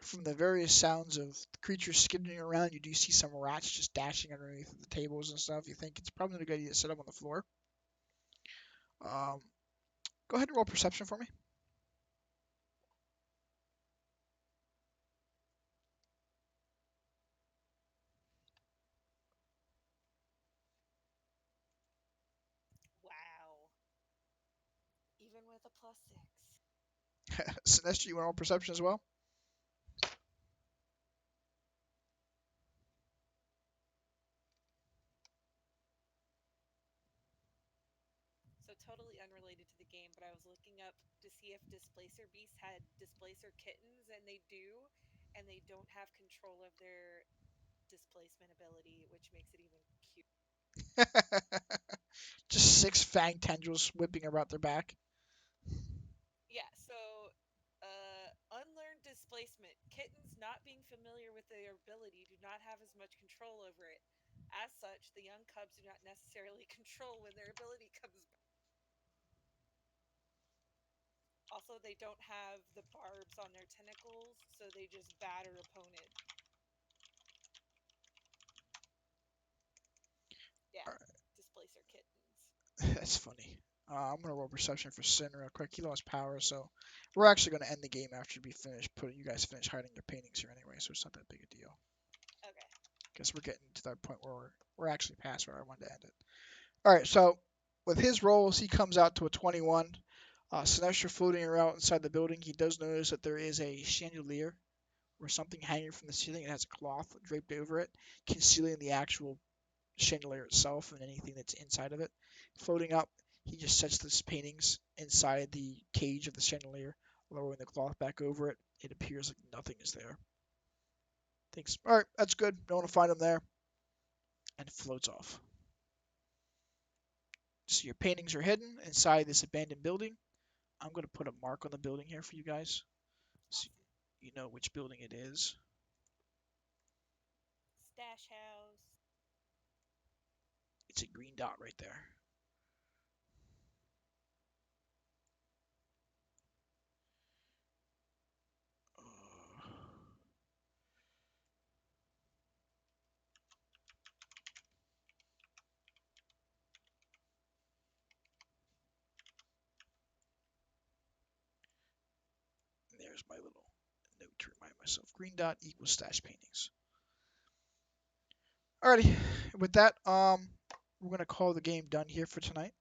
D: from the various sounds of the creatures skittering around, you do see some rats just dashing underneath the tables and stuff. You think it's probably not a good idea to set up on the floor. Um, Go ahead and roll perception for me.
A: Wow. Even with a +6.
D: Sinestro, you want to roll perception as well?
A: So totally unrelated to the game, but I was looking up to see if Displacer Beasts had Displacer Kittens, and they do, and they don't have control of their displacement ability, which makes it even cute.
D: Just six fang tendrils whipping about their back.
A: Yeah, so unlearned displacement. Kittens, not being familiar with their ability, do not have as much control over it. As such, the young cubs do not necessarily control when their ability comes back. Also, they don't have the barbs on their tentacles, so they just batter opponent. Yeah,
D: Alright,
A: displacer kittens.
D: that's funny. I'm gonna roll perception for Sin real quick. He lost power, so we're actually gonna end the game after we finish putting you guys finish hiding your paintings here anyway, so it's not that big a deal.
A: Okay.
D: Guess we're getting to that point where we're actually past where I wanted to end it. All right, so with his rolls, he comes out to a 21. Sinestro floating around inside the building, he does notice that there is a chandelier or something hanging from the ceiling. It has a cloth draped over it, concealing the actual chandelier itself and anything that's inside of it. Floating up, he just sets his paintings inside the cage of the chandelier, lowering the cloth back over it. It appears like nothing is there. Thinks, all right, that's good. Don't want to find him there, and floats off. So your paintings are hidden inside this abandoned building. I'm going to put a mark on the building here for you guys, so
A: Awesome.
D: you know which building it is.
A: Stash house.
D: It's a green dot right there. Uh, there's my little note to remind myself. Green dot equals stash paintings. Alrighty, with that, we're gonna call the game done here for tonight.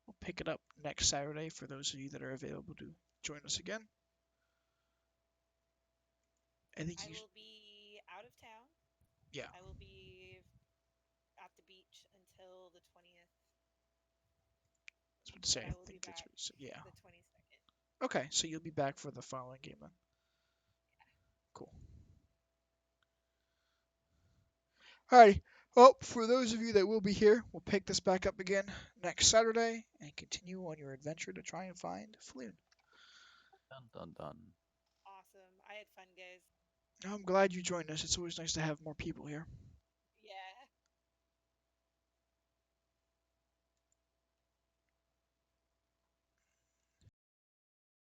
D: We'll pick it up next Saturday for those of you that are available to join us again. I think
A: I
D: you,
A: will be out of town.
D: yeah,
A: I will be at the beach until the 20th,
D: I was about to say.
A: but
D: I
A: I will be
D: think that's
A: back
D: what you said. Yeah.
A: the 22nd.
D: Okay, so you'll be back for the following game then. Cool. Alrighty. Well, for those of you that will be here, we'll pick this back up again next Saturday and continue on your adventure to try and find Floon.
E: Dun dun dun.
A: Awesome. I had fun, guys.
D: I'm glad you joined us. It's always nice to have more people here.